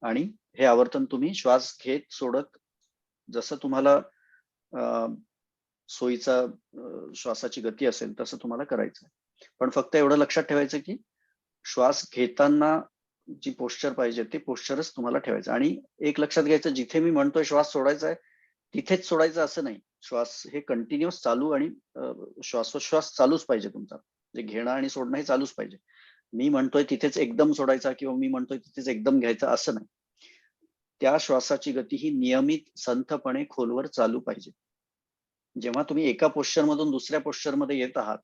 आणि हे आवर्तन तुम्ही श्वास घेत सोडत जसं तुम्हाला सोयीचा श्वासाची गती असेल तसं तुम्हाला करायचं. पण फक्त एवढं लक्षात ठेवायचं की श्वास घेताना जी पोश्चर पाहिजे ते पोश्चरच तुम्हाला ठेवायचं. आणि एक लक्षात घ्यायचं, जिथे मी म्हणतोय श्वास सोडायचा आहे तिथेच सोडायचं असं नाही. श्वास हे कंटिन्युअस चालू आणि श्वासोश्वास चालूच पाहिजे तुमचा. म्हणजे घेणं आणि सोडणं हे चालूच पाहिजे. मी म्हणतोय तिथेच एकदम सोडायचा किंवा मी म्हणतोय तिथेच एकदम घ्यायचा असं नाही. त्या श्वासाची गती ही नियमित संथपणे खोलवर चालू पाहिजे. जेव्हा तुम्ही एका पोश्चर मधून दुसऱ्या पोश्चर मध्ये येत आहात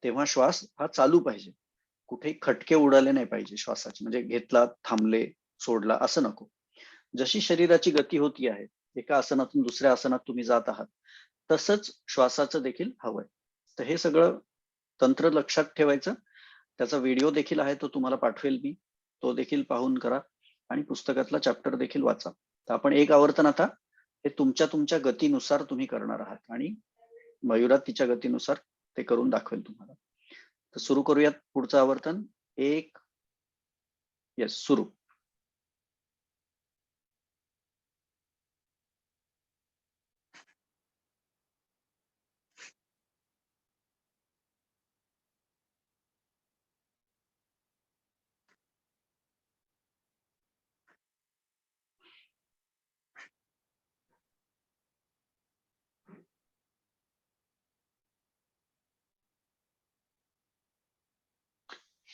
तेव्हा श्वास हा चालू पाहिजे. कुठेही खटके उडाले नाही पाहिजे श्वासाचे. म्हणजे घेतला थांबले सोडला असं नको. जशी शरीराची गती होती आहे, एका आसनातून दुसऱ्या आसनात तुम्ही जात आहात, तसंच श्वासाचं देखील हवंय. तर हे सगळं तंत्र लक्षात ठेवायचं. त्याचा व्हिडिओ देखील आहे, तो तुम्हाला पाठवेल मी. तो देखील पाहून करा आणि पुस्तकातला चॅप्टर देखील वाचा. तर आपण एक आवर्तन आता हे तुमच्या गतीनुसार तुम्ही करणार आहात आणि मयुरा तिच्या गतीनुसार ते करून दाखवेल तुम्हाला. तर सुरू करूयात पुढचं आवर्तन. 1 येस सुरू.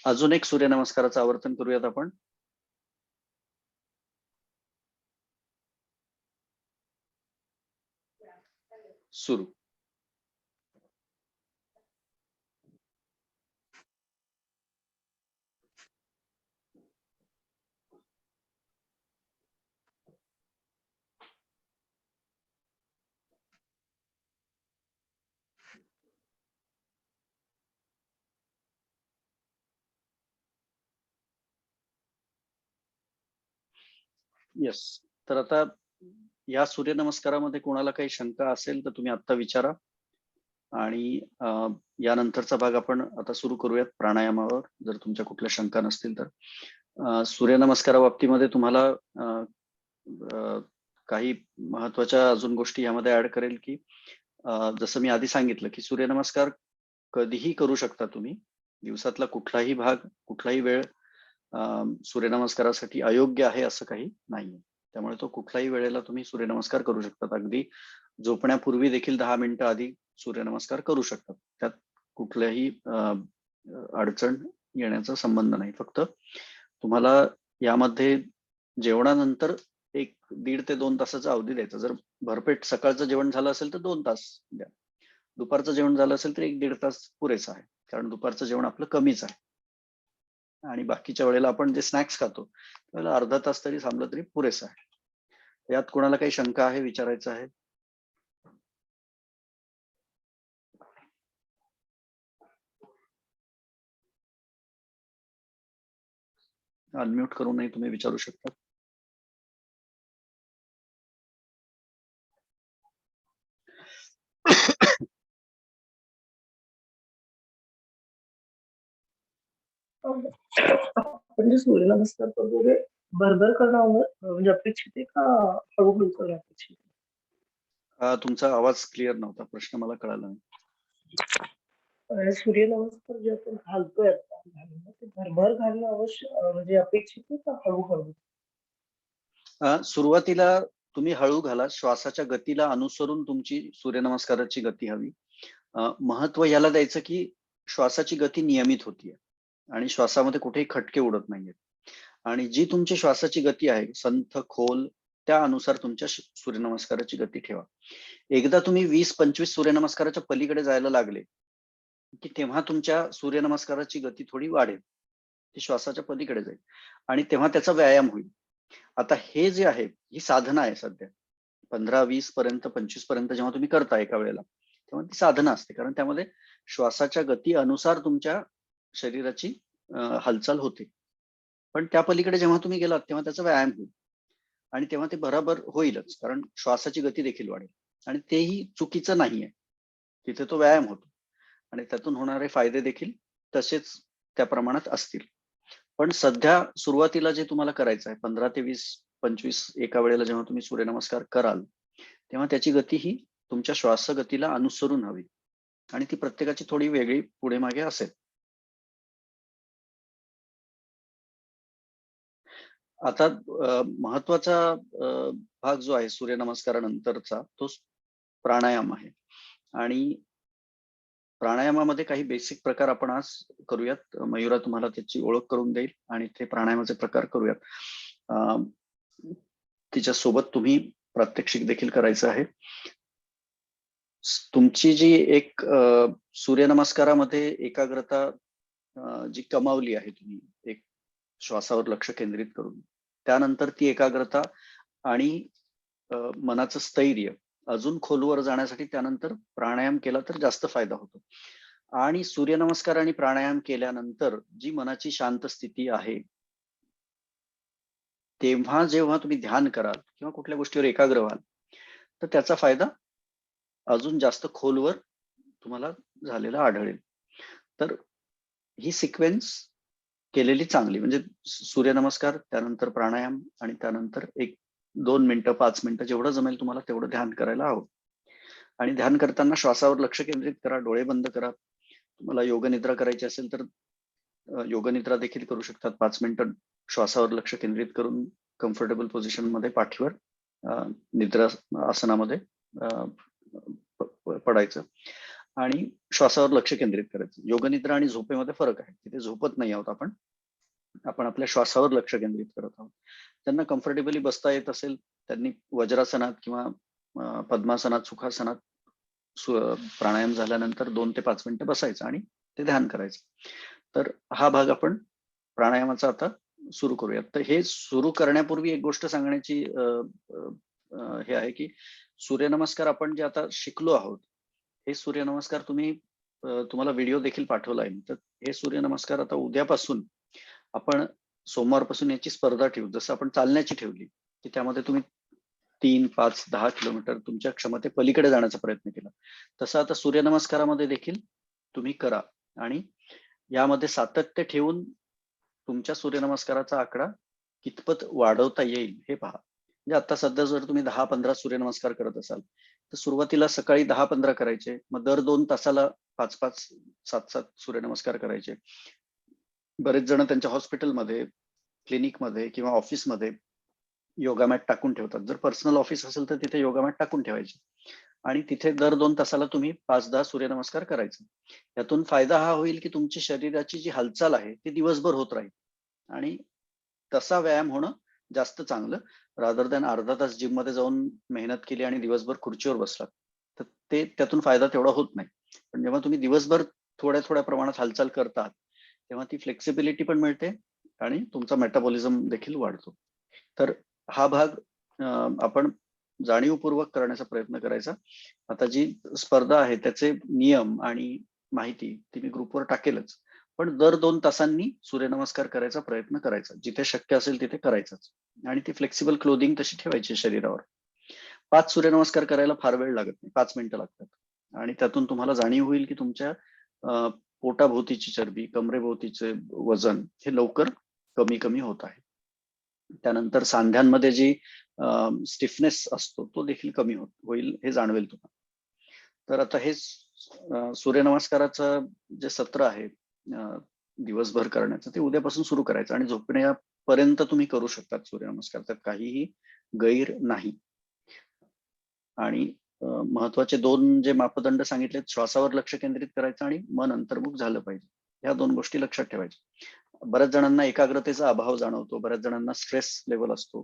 अजून एक सूर्यनमस्काराचं आवर्तन करूयात आपण. सुरू. येस. तर आता या सूर्यनमस्कारामध्ये कोणाला काही शंका असेल तर तुम्ही आता विचारा आणि यानंतरचा भाग आपण आता सुरू करूयात प्राणायामावर, जर तुमच्या कुठल्या शंका नसतील तर. सूर्यनमस्कारा बाबतीमध्ये तुम्हाला काही महत्वाच्या अजून गोष्टी यामध्ये ऍड करेल की जसं मी आधी सांगितलं की सूर्यनमस्कार कधीही करू शकता तुम्ही. दिवसातला कुठलाही भाग, कुठलाही वेळ सूर्यनमस्कारासाठी अयोग्य आहे असं काही नाहीये. त्यामुळे तो कुठल्याही वेळेला तुम्ही सूर्यनमस्कार करू शकतात. अगदी झोपण्यापूर्वी देखील 10 मिनिटं आधी सूर्यनमस्कार करू शकतात. त्यात कुठल्याही अडचण येण्याचा संबंध नाही. फक्त तुम्हाला यामध्ये जेवणानंतर 1.5 ते 2 तासाचा अवधी द्यायचा. जर भरपेट सकाळचं जेवण झालं असेल तर 2 तास द्या. दुपारचं जेवण झालं असेल तर 1-1.5 तास पुरेसा आहे. कारण दुपारचं जेवण आपलं कमीच आहे. आणि बाकीच्या वेळेला आपण जे स्नॅक्स खातो त्याला अर्धा तास तरी थांबलं तरी पुरेसं आहे. यात कोणाला काही शंका आहे, विचारायचं आहे? अनम्यूट करूनही तुम्ही विचारू शकता. आपण जे सूर्यनमस्कार करतो ते भरभर करणं म्हणजे अपेक्षित आहे का हळूहळू करणं अपेक्षित आहे? तुमचा आवाज क्लिअर नव्हता. प्रश्न मला कळाला नाही. सूर्यनमस्कार जे आपण घालतोय आता ते भरभर घालणं म्हणजे अपेक्षित आहे का हळूहळू? सुरुवातीला तुम्ही हळू घाला. श्वासाच्या गतीला अनुसरून तुमची सूर्यनमस्काराची गती हवी. महत्व याला द्यायचं की श्वासाची गती नियमित होतीये आणि श्वासामध्ये कुठेही खटके उडत नाहीयेत. आणि जी तुमची श्वासाची गती आहे संथ खोल, त्या अनुसार तुमच्या सूर्यनमस्काराची गती ठेवा. एकदा तुम्ही 20-25 सूर्यनमस्काराच्या पलीकडे जायला लागले की तेव्हा तुमच्या सूर्यनमस्काराची गती थोडी वाढेल. ती श्वासाच्या पलीकडे जाईल आणि तेव्हा त्याचा व्यायाम होईल. आता हे जे आहे ही साधना आहे सध्या. 15-20 पर्यंत 25 पर्यंत जेव्हा तुम्ही करता एका वेळेला तेव्हा ती साधना असते. कारण त्यामध्ये श्वासाच्या गती अनुसार तुमच्या शरीराची हालचाल होते. पण त्या पलीकडे जेव्हा तुम्ही गेलात तेव्हा त्याचा व्यायाम होईल आणि तेव्हा ते बरोबर होईलच. कारण श्वासाची गती देखील वाढेल आणि तेही चुकीचं नाहीये. तिथे तो व्यायाम होतो आणि त्यातून होणारे फायदे देखील तसेच त्या प्रमाणात असतील. पण सध्या सुरुवातीला जे तुम्हाला करायचं आहे 15 ते 20-25 एका वेळेला जेव्हा तुम्ही सूर्यनमस्कार कराल तेव्हा त्याची गती ही तुमच्या श्वासगतीला अनुसरून हवी आणि ती प्रत्येकाची थोडी वेगळी पुढे मागे असेल. आता महत्वाचा भाग जो आहे सूर्यनमस्कारानंतरचा तो प्राणायाम आहे आणि प्राणायामामध्ये काही बेसिक प्रकार आपण आज करूयात. मयुरा तुम्हाला त्याची ओळख करून देईल आणि ते प्राणायामाचे प्रकार करूयात. तिच्या सोबत तुम्ही प्रात्यक्षिक देखील करायचं आहे. तुमची जी एक सूर्यनमस्कारामध्ये एकाग्रता जी कमावली आहे तुम्ही एक श्वासावर लक्ष केंद्रित करून, त्यानंतर ती एकाग्रता आणि मनाचं स्थैर्य अजून खोलवर जाण्यासाठी त्यानंतर प्राणायाम केला तर जास्त फायदा होतो. आणि सूर्यनमस्कार आणि प्राणायाम केल्यानंतर जी मनाची शांत स्थिती आहे तेव्हा जेव्हा तुम्ही ध्यान कराल किंवा कुठल्या गोष्टीवर एकाग्र व्हाल तर त्याचा फायदा अजून जास्त खोलवर तुम्हाला झालेला आढळेल. तर ही सिक्वेन्स केलेली चांगली. म्हणजे सूर्यनमस्कार, त्यानंतर प्राणायाम आणि त्यानंतर 1-2 मिनिटं 5 मिनिटं जेवढं जमेल तुम्हाला तेवढं ध्यान करायला हवं. आणि ध्यान करताना श्वासावर लक्ष केंद्रित करा, डोळे बंद करा. तुम्हाला योगनिद्रा करायची असेल तर योगनिद्रा देखील करू शकतात. 5 मिनिटं श्वासावर लक्ष केंद्रित करून कम्फर्टेबल पोझिशन मध्ये पाठीवर निद्रा आसनामध्ये पडायचं आणि श्वासावर लक्ष केंद्रित करायचं. योगनिद्रा आणि झोपेमध्ये फरक आहे. तिथे झोपत नाही आहोत आपण आपल्या श्वासावर लक्ष केंद्रित करत आहोत. त्यांना कम्फर्टेबली बसता येत असेल त्यांनी वज्रासनात किंवा पद्मासनात, सुखासनात प्राणायाम झाल्यानंतर 2 ते 5 मिनिटं बसायचं आणि ते ध्यान करायचं. तर हा भाग आपण प्राणायामाचा आता सुरू करूयात. तर हे सुरू करण्यापूर्वी एक गोष्ट सांगण्याची हे आहे की सूर्यनमस्कार आपण जे आता शिकलो आहोत हे सूर्यनमस्कार तुम्हाला व्हिडिओ देखील पाठवला आहे. तर हे सूर्यनमस्कार आता उद्यापासून आपण सोमवारपासून याची स्पर्धा ठेवू. जसं आपण चालण्याची ठेवली की त्यामध्ये तुम्ही 3, 5, 10 किलोमीटर तुमच्या क्षमते पलीकडे जाण्याचा प्रयत्न केला, तसं आता सूर्यनमस्कारामध्ये देखील तुम्ही करा आणि यामध्ये सातत्य ठेवून तुमच्या सूर्यनमस्काराचा आकडा कितपत वाढवता येईल हे पहा. म्हणजे आता सध्या जर तुम्ही 10-15 सूर्यनमस्कार करत असाल तर सुरुवातीला सकाळी 10-15 करायचे, मग दर 2 तासाला 5-5, 7-7 सूर्यनमस्कार करायचे. बरेच जण त्यांच्या हॉस्पिटलमध्ये, क्लिनिकमध्ये किंवा ऑफिसमध्ये योगा मॅट टाकून ठेवतात. जर पर्सनल ऑफिस असेल तर तिथे योगा मॅट टाकून ठेवायचे आणि तिथे दर 2 तासाला तुम्ही 5-10 सूर्यनमस्कार करायचे. यातून फायदा हा होईल की तुमची शरीराची जी हालचाल आहे ती दिवसभर होत राहील आणि तसा व्यायाम होणं जास्त चांगलं, रादर दॅन अर्धा तास जिम मध्ये जाऊन मेहनत केली आणि दिवसभर खुर्चीवर बसलात तर ते त्यातून फायदा तेवढा होत नाही. पण जेव्हा तुम्ही दिवसभर थोड्या थोड्या प्रमाणात हालचाल करतात तेव्हा ती फ्लेक्सिबिलिटी पण मिळते आणि तुमचा मेटाबॉलिझम देखील वाढतो. तर हा भाग आपण जाणीवपूर्वक करण्याचा प्रयत्न करायचा. आता जी स्पर्धा आहे त्याचे नियम आणि माहिती ती मी ग्रुपवर टाकेलच, पण दर 2 तासांनी सूर्यनमस्कार करायचा प्रयत्न करायचा. जिथे शक्य असेल तिथे करायचाच आणि ती फ्लेक्सिबल क्लोदिंग तशी ठेवायची शरीरावर. 5 सूर्यनमस्कार करायला फार वेळ लागत नाही, 5 मिनिटं लागतात आणि त्यातून तुम्हाला जाणीव होईल की तुमच्या पोटाभोवतीची चरबी, कमरेभोवतीचे वजन हे लवकर कमी कमी होत आहे. त्यानंतर सांध्यांमध्ये जी स्टिफनेस असतो तो देखील कमी होईल हे जाणवेल तुम्हाला. तर आता हे सूर्यनमस्काराचं जे सत्र आहे दिवसभर करण्याचं ते उद्यापासून सुरू करायचं आणि झोपण्यापर्यंत तुम्ही करू शकता सूर्यनमस्कार, त्यात काहीही गैर नाही. आणि महत्वाचे 2 जे मापदंड सांगितलेत, श्वासावर लक्ष केंद्रित करायचं आणि मन अंतर्मुख झालं पाहिजे. ह्या 2 गोष्टी लक्षात ठेवायच्या. बऱ्याच जणांना एकाग्रतेचा अभाव जाणवतो, बऱ्याच जणांना स्ट्रेस लेवल असतो,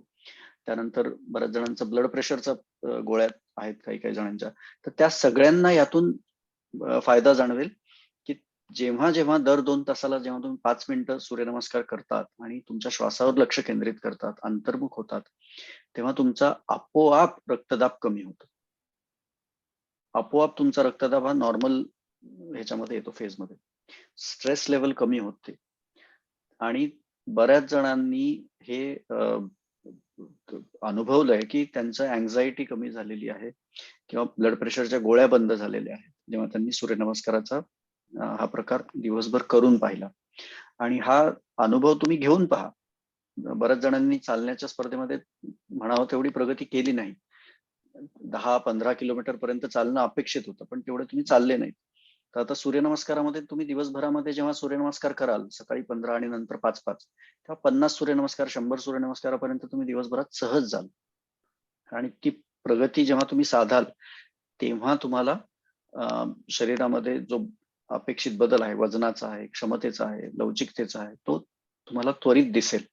त्यानंतर बऱ्याच जणांचं ब्लड प्रेशरचा गोळ्या आहेत काही काही जणांच्या. तर त्या सगळ्यांना यातून फायदा जाणवेल की जेव्हा जेव्हा दर 2 तासाला जेव्हा तुम्ही 5 मिनिटं सूर्यनमस्कार करतात आणि तुमच्या श्वासावर लक्ष केंद्रित करतात, अंतर्मुख होतात, तेव्हा तुमचा आपोआप रक्तदाब कमी होतो. आपोआप तुमचा रक्तदाब हा नॉर्मल ह्याच्यामध्ये येतो, फेजमध्ये. स्ट्रेस लेवल कमी होते आणि बऱ्याच जणांनी हे अनुभवलंय की त्यांचं अँझायटी कमी झालेली आहे किंवा ब्लड प्रेशरच्या गोळ्या बंद झालेल्या आहेत जेव्हा त्यांनी सूर्यनमस्काराचा हा प्रकार दिवसभर करून पाहिला. आणि हा अनुभव तुम्ही घेऊन पहा. बऱ्याच जणांनी चालण्याच्या स्पर्धेमध्ये म्हणावं तेवढी प्रगती केली नाही. 10-15 किलोमीटर पर्यंत चालणं अपेक्षित होतं, पण तेवढे तुम्ही चालले नाहीत. तर आता सूर्यनमस्कारामध्ये तुम्ही दिवसभरामध्ये जेव्हा सूर्यनमस्कार कराल, सकाळी 15 आणि नंतर 5-5, तेव्हा 50 सूर्यनमस्कार, 100 सूर्यनमस्कारापर्यंत तुम्ही दिवसभरात सहज जाल. आणि ती प्रगती जेव्हा तुम्ही साधाल तेव्हा तुम्हाला शरीरामध्ये जो अपेक्षित बदल आहे, वजनाचा आहे, क्षमतेचा आहे, लवचिकतेचा आहे, तो तुम्हाला त्वरित दिसेल.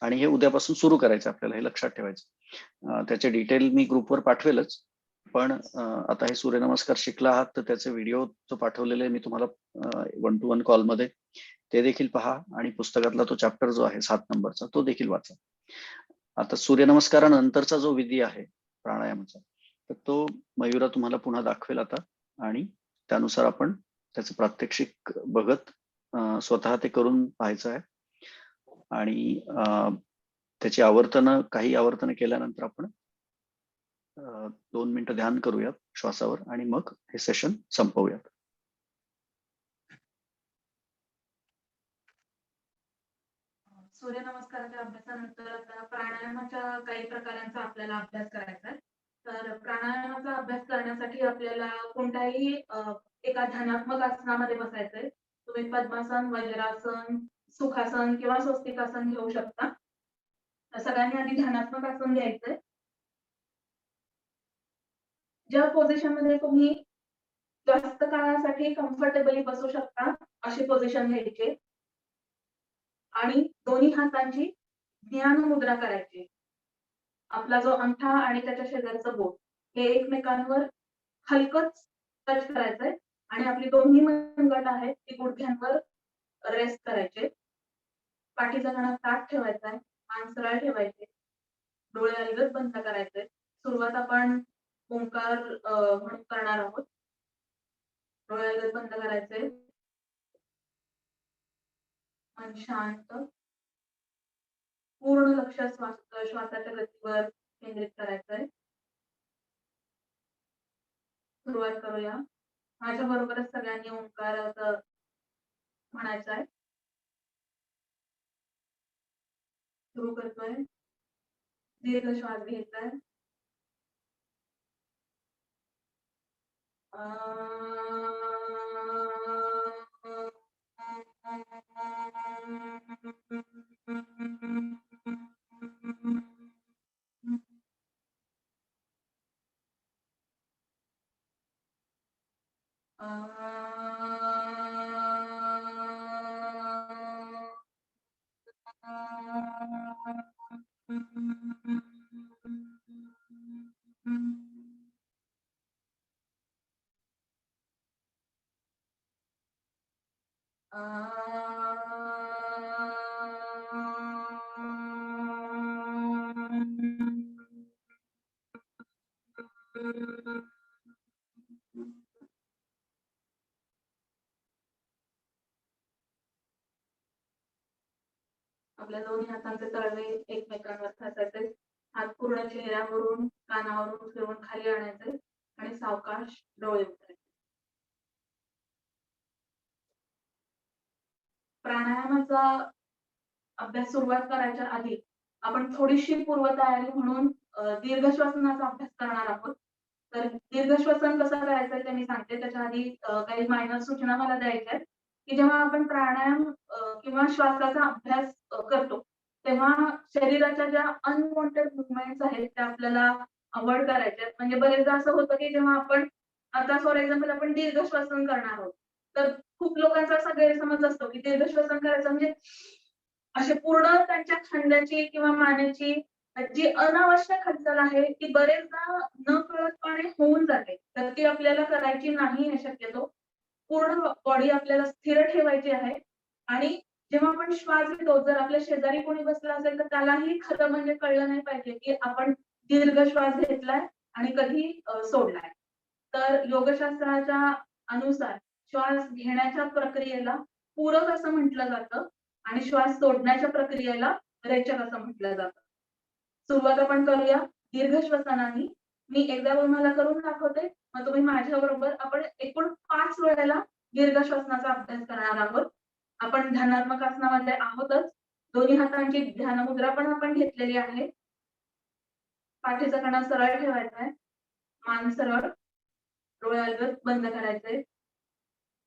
आणि हे उद्यापासून सुरू करायचं आपल्याला, हे लक्षात ठेवायचं. त्याचे डिटेल मी ग्रुपवर पाठवेलच, पण आता हे सूर्यनमस्कार शिकला आहात तर त्याचे व्हिडिओ जो पाठवलेले मी तुम्हाला 1 to 1 कॉलमध्ये, ते देखील पहा आणि पुस्तकातला तो चॅप्टर जो आहे 7 नंबरचा तो देखील वाचा. आता सूर्यनमस्कारानंतरचा जो विधी आहे प्राणायामाचा, तर तो मयुरा तुम्हाला पुन्हा दाखवेल आता आणि त्यानुसार आपण त्याचं प्रात्यक्षिक बघत स्वतः ते करून पाहायचं आहे. आणि त्याची आवर्तनं, काही आवर्तनं केल्यानंतर आपण 2 मिनिटं ध्यान करूयात श्वासावर आणि मग हे सेशन संपवूयात. सूर्यनमस्काराच्या अभ्यासानंतर आता प्राणायामाच्या काही प्रकारांचा आपल्याला अभ्यास करायचा आहे. तर प्राणायामाचा अभ्यास करण्यासाठी आपल्याला कोणत्याही एका ध्यानात्मक आसनामध्ये बसायचंय. तुम्ही पद्मासन, वज्रासन, सुखासन किंवा स्वस्तिकासन घेऊ शकता. सगळ्यांनी आधी ध्यानात्मक आसन घ्यायचंय. ज्या पोझिशन मध्ये तुम्ही जास्त काळासाठी कम्फर्टेबली बसू शकता अशी पोझिशन घ्यायची आणि दोन्ही हातांची ध्यान मुद्रा करायची. आपला जो अंगठा आणि त्याच्या शेजारचं बोट हे एकमेकांवर हलकंच टच करायचंय आणि आपली दोन्ही मनगट आहेत ती गुडघ्यांवर रेस्ट करायचे. पाठीचा कणा ताठ ठेवायचा आहे, मान सरळ ठेवायचे, डोळे अलगद बंद करायचे. सुरुवात आपण ओंकार म्हणून करणार आहोत. डोळे अलगद बंद करायचे, मन शांत, पूर्ण लक्ष श्वासाच्या गतीवर केंद्रित करायचंय. सुरुवात करूया. माझ्या बरोबरच सगळ्यांनी ओंकाराचं म्हणायचं आहे. सुरू करतोय. दीर्घ श्वास घ्यायचा. आपल्या दोन्ही हातांचे तळवे एकमेकांवर ठेवायचे. हात पूर्ण चेहऱ्यावरून कानावरून फिरवून खाली आणायचे आणि सावकाश डोळे उघडायचे. प्राणायामाचा अभ्यास सुरुवात करायच्या आधी आपण थोडीशी पूर्वतयारी म्हणून दीर्घ श्वसनाचा अभ्यास करणार आहोत. तर दीर्घ श्वसन कसं करायचं ते मी सांगते. त्याच्या आधी काही मायनर सूचना मला द्यायच्या आहेत, की जेव्हा आपण प्राणायाम किंवा श्वासाचा अभ्यास करतो, तेव्हा शरीराच्या ज्या अनवॉन्टेड मुवमेंट्स आहेत त्या आपल्याला अव्हॉइड करायच्या आहेत. म्हणजे बरेचदा असं होतं, की जेव्हा आपण आता फॉर एक्झाम्पल आपण दीर्घ श्वसन करणार आहोत, तर खूप लोकांचा असा गैरसमज असतो, की दीर्घ श्वसन करायचं म्हणजे असे पूर्ण त्यांच्या खांद्याची किंवा मानेची जी अनावश्यक हालचाल आहे ती बरेचदा नकळतपणे होऊन जाते. तर ती आपल्याला करायची नाही आहे शक्यतो. पूर्ण बॉडी आपल्याला स्थिर ठेवायची आहे आणि जेव्हा आपण श्वास घेतो, जर आपल्या शेजारी कोणी बसला असेल तर त्यालाही खरं म्हणजे कळलं नाही पाहिजे, की आपण दीर्घ श्वास घेतलाय आणि कधी सोडलाय. तर योगशास्त्राच्या अनुसार श्वास घेण्याच्या प्रक्रियेला पूरक असं म्हटलं जातं आणि श्वास सोडण्याच्या प्रक्रियेला रेचक असं म्हटलं जातं. सुरुवात आपण करूया दीर्घ श्वसनाने. मी एकदा तुम्हाला करून दाखवते, मग तुम्ही माझ्याबरोबर आपण एकूण 5 वेळेला दीर्घ श्वसनाचा अभ्यास करणार आहोत. आपण ध्यानात्मक आसनामध्ये आहोतच. दोन्ही हातांची ध्यान मुद्रा पण आपण घेतलेली आहे. पाठीचा कणा सरळ ठेवायचा आहे. मान सरळ, डोळे अलगद बंद करायचे.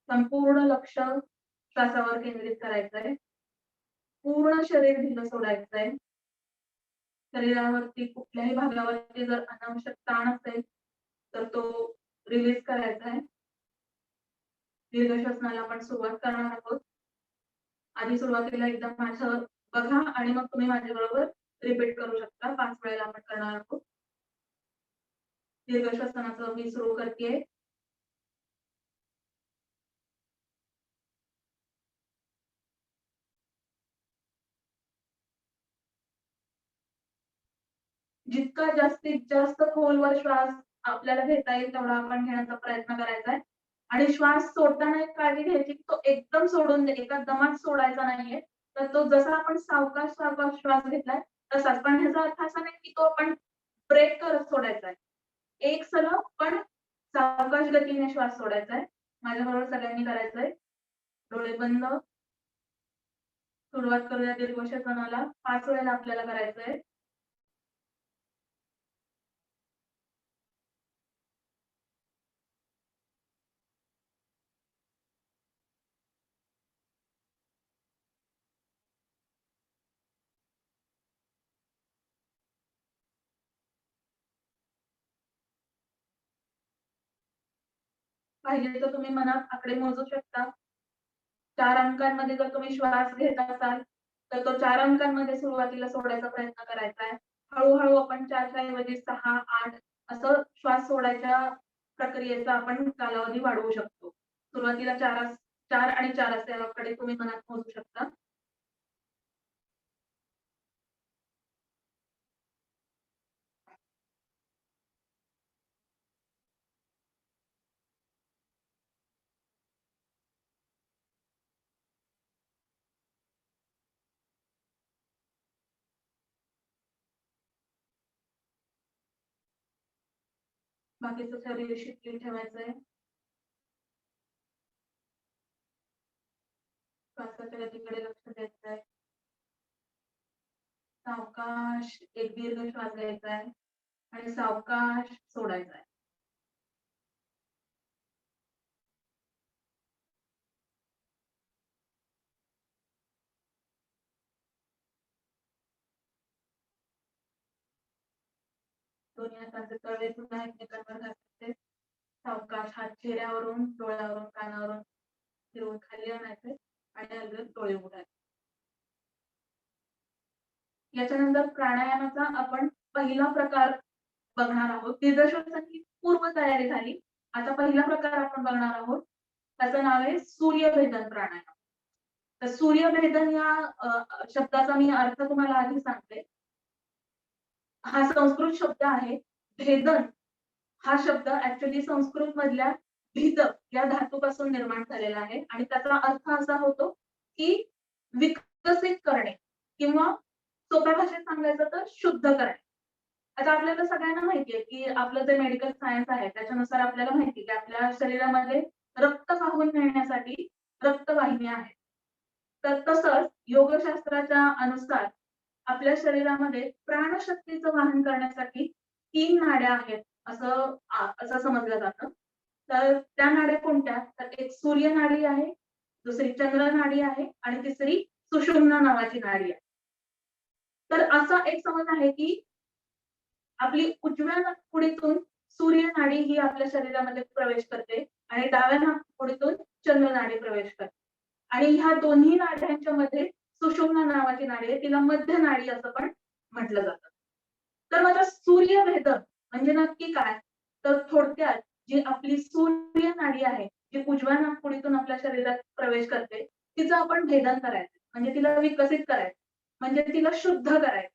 संपूर्ण लक्ष श्वासावर केंद्रित करायचंय. पूर्ण शरीर ढिलं सोडायचंय. शरीरावरती कुठल्याही भागावरती जर अनावश्यक ताण असेल तर तो रिलीज करायचा आहे. दीर्घ श्वसनाला आपण सुरुवात करणार आहोत. आधी सुरुवातीला एकदा माझं बघा आणि मग तुम्ही माझ्याबरोबर रिपीट करू शकता. 5 वेळेला आपण करणार आहोत. दीर्घ श्वसनाचं मी सुरू करतेय. जितका जास्तीत जास्त खोलवर श्वास आपल्याला घेता येईल तेवढा आपण घेण्याचा प्रयत्न करायचा आहे आणि श्वास सोडताना एक काळजी घ्यायची, की तो एकदम सोडून एका दमात सोडायचा नाहीये. तर तो जसा आपण सावकाश सावकाश श्वास घेतलाय तसाच, पण ह्याचा अर्थ असा नाही की तो आपण ब्रेक करत सोडायचा आहे. एक सलग पण सावकाश गतीने श्वास सोडायचा आहे. माझ्याबरोबर सगळ्यांनी करायचंय. डोळे बंद. सुरुवात करूया दीर्घ श्वसनाला. 5 वेळेला आपल्याला करायचंय. पाहिजे तर तुम्ही मनात आकडे मोजू शकता. 4 अंकांमध्ये जर तुम्ही श्वास घेत असाल, तर तो 4 अंकांमध्ये सुरुवातीला सोडायचा प्रयत्न करायचा आहे. हळू-हळू आपण 4च्या ऐवजी 6, 8 असं श्वास सोडायच्या प्रक्रियेचा आपण कालावधी वाढवू शकतो. सुरुवातीला 4 आणि 4 असे आकडे तुम्ही मनात मोजू शकता. बाकीचं शरीर शिथिल ठेवायचंय. श्वासाच्या गतीकडे लक्ष द्यायचंय. सावकाश एक दीर्घ श्वास घ्यायचा आहे आणि सावकाश सोडायचा आहे. दोन्ही हातांचे तळवे पुन्हा एकमेकांवर घालायचे. सावकाश हात चेहऱ्यावरून, डोळ्यावरून, कानावरून फिरवून खाली आणायचे आणि अलगद डोळे उघडायचे. याच्यानंतर प्राणायामाचा आपण पहिला प्रकार बघणार आहोत. दीर्घश्वासाची पूर्व तयारी झाली. आता पहिला प्रकार आपण बघणार आहोत. त्याचं नाव आहे सूर्यभेदन प्राणायाम. तर सूर्यभेदन या शब्दाचा मी अर्थ तुम्हाला आधी सांगते. हा संस्कृत शब्द आहे. भेदन हा शब्द ऍक्च्युली संस्कृत मधल्या भिद या धातूपासून निर्माण झालेला आहे आणि त्याचा अर्थ असा होतो की विकसित करणे किंवा सोप्या भाषेत सांगायचं तर शुद्ध करणे. आता आपल्याला सगळ्यांना माहितीये की आपलं जे मेडिकल सायन्स आहे त्याच्यानुसार आपल्याला माहिती की आपल्या शरीरामध्ये रक्त वाहून नेण्यासाठी रक्तवाहिन्या आहेत. तर तसंच योगशास्त्राच्या अनुसार आपल्या शरीरामध्ये प्राणशक्तीचं वाहन करण्यासाठी 3 नाड्या आहेत असं समजलं जातं. तर त्या नाड्या कोणत्या? तर एक सूर्य नाडी आहे, दुसरी चंद्र नाडी आहे आणि तिसरी सुषुम्ना नावाची नाडी आहे. तर असा एक समज आहे की आपली उजव्या नाकपुडीतून सूर्य नाडी ही आपल्या शरीरामध्ये प्रवेश करते आणि डाव्या नाकपुडीतून चंद्र नाडी प्रवेश करते आणि ह्या दोन्ही नाड्यांच्या मध्ये सुषुम्ना नावाची नाडी आहे, तिला मध्य नाडी असं पण म्हटलं जातं. तर माझा सूर्यभेदन म्हणजे नक्की काय? तर थोडक्यात जी आपली सूर्य नाडी आहे, जी उजव्या नाकपुडीतून आपल्या शरीरात प्रवेश करते, तिचं आपण भेदन करायचं, म्हणजे तिला विकसित करायचं, म्हणजे तिला शुद्ध करायचं.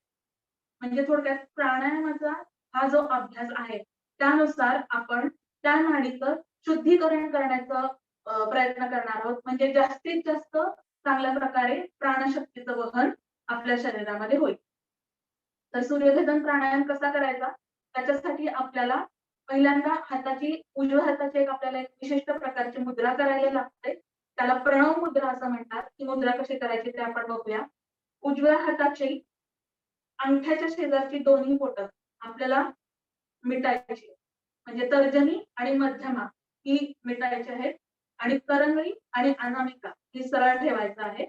म्हणजे थोडक्यात प्राणायामाचा हा जो अभ्यास आहे त्यानुसार आपण त्या नाडीचं शुद्धीकरण करण्याचा प्रयत्न करणार आहोत. म्हणजे जास्तीत जास्त चांगल्या प्रकारे प्राणशक्तीचं वहन आपल्या शरीरामध्ये होईल. तर सूर्यभेदन प्राणायाम कसा करायचा? त्याच्यासाठी आपल्याला पहिल्यांदा उजव्या हाताची आपल्याला एक विशिष्ट प्रकारची मुद्रा करायला लागते. त्याला प्रणव मुद्रा असं म्हणतात. ती मुद्रा कशी करायची ते आपण बघूया. उजव्या हाताची अंगठ्याच्या शेजारची दोन्ही बोटं आपल्याला मिटायची, म्हणजे तर्जनी आणि मध्यमा ही मिटायची आहेत आणि करंगळी आणि अनामिका ही सरळ ठेवायचं आहे.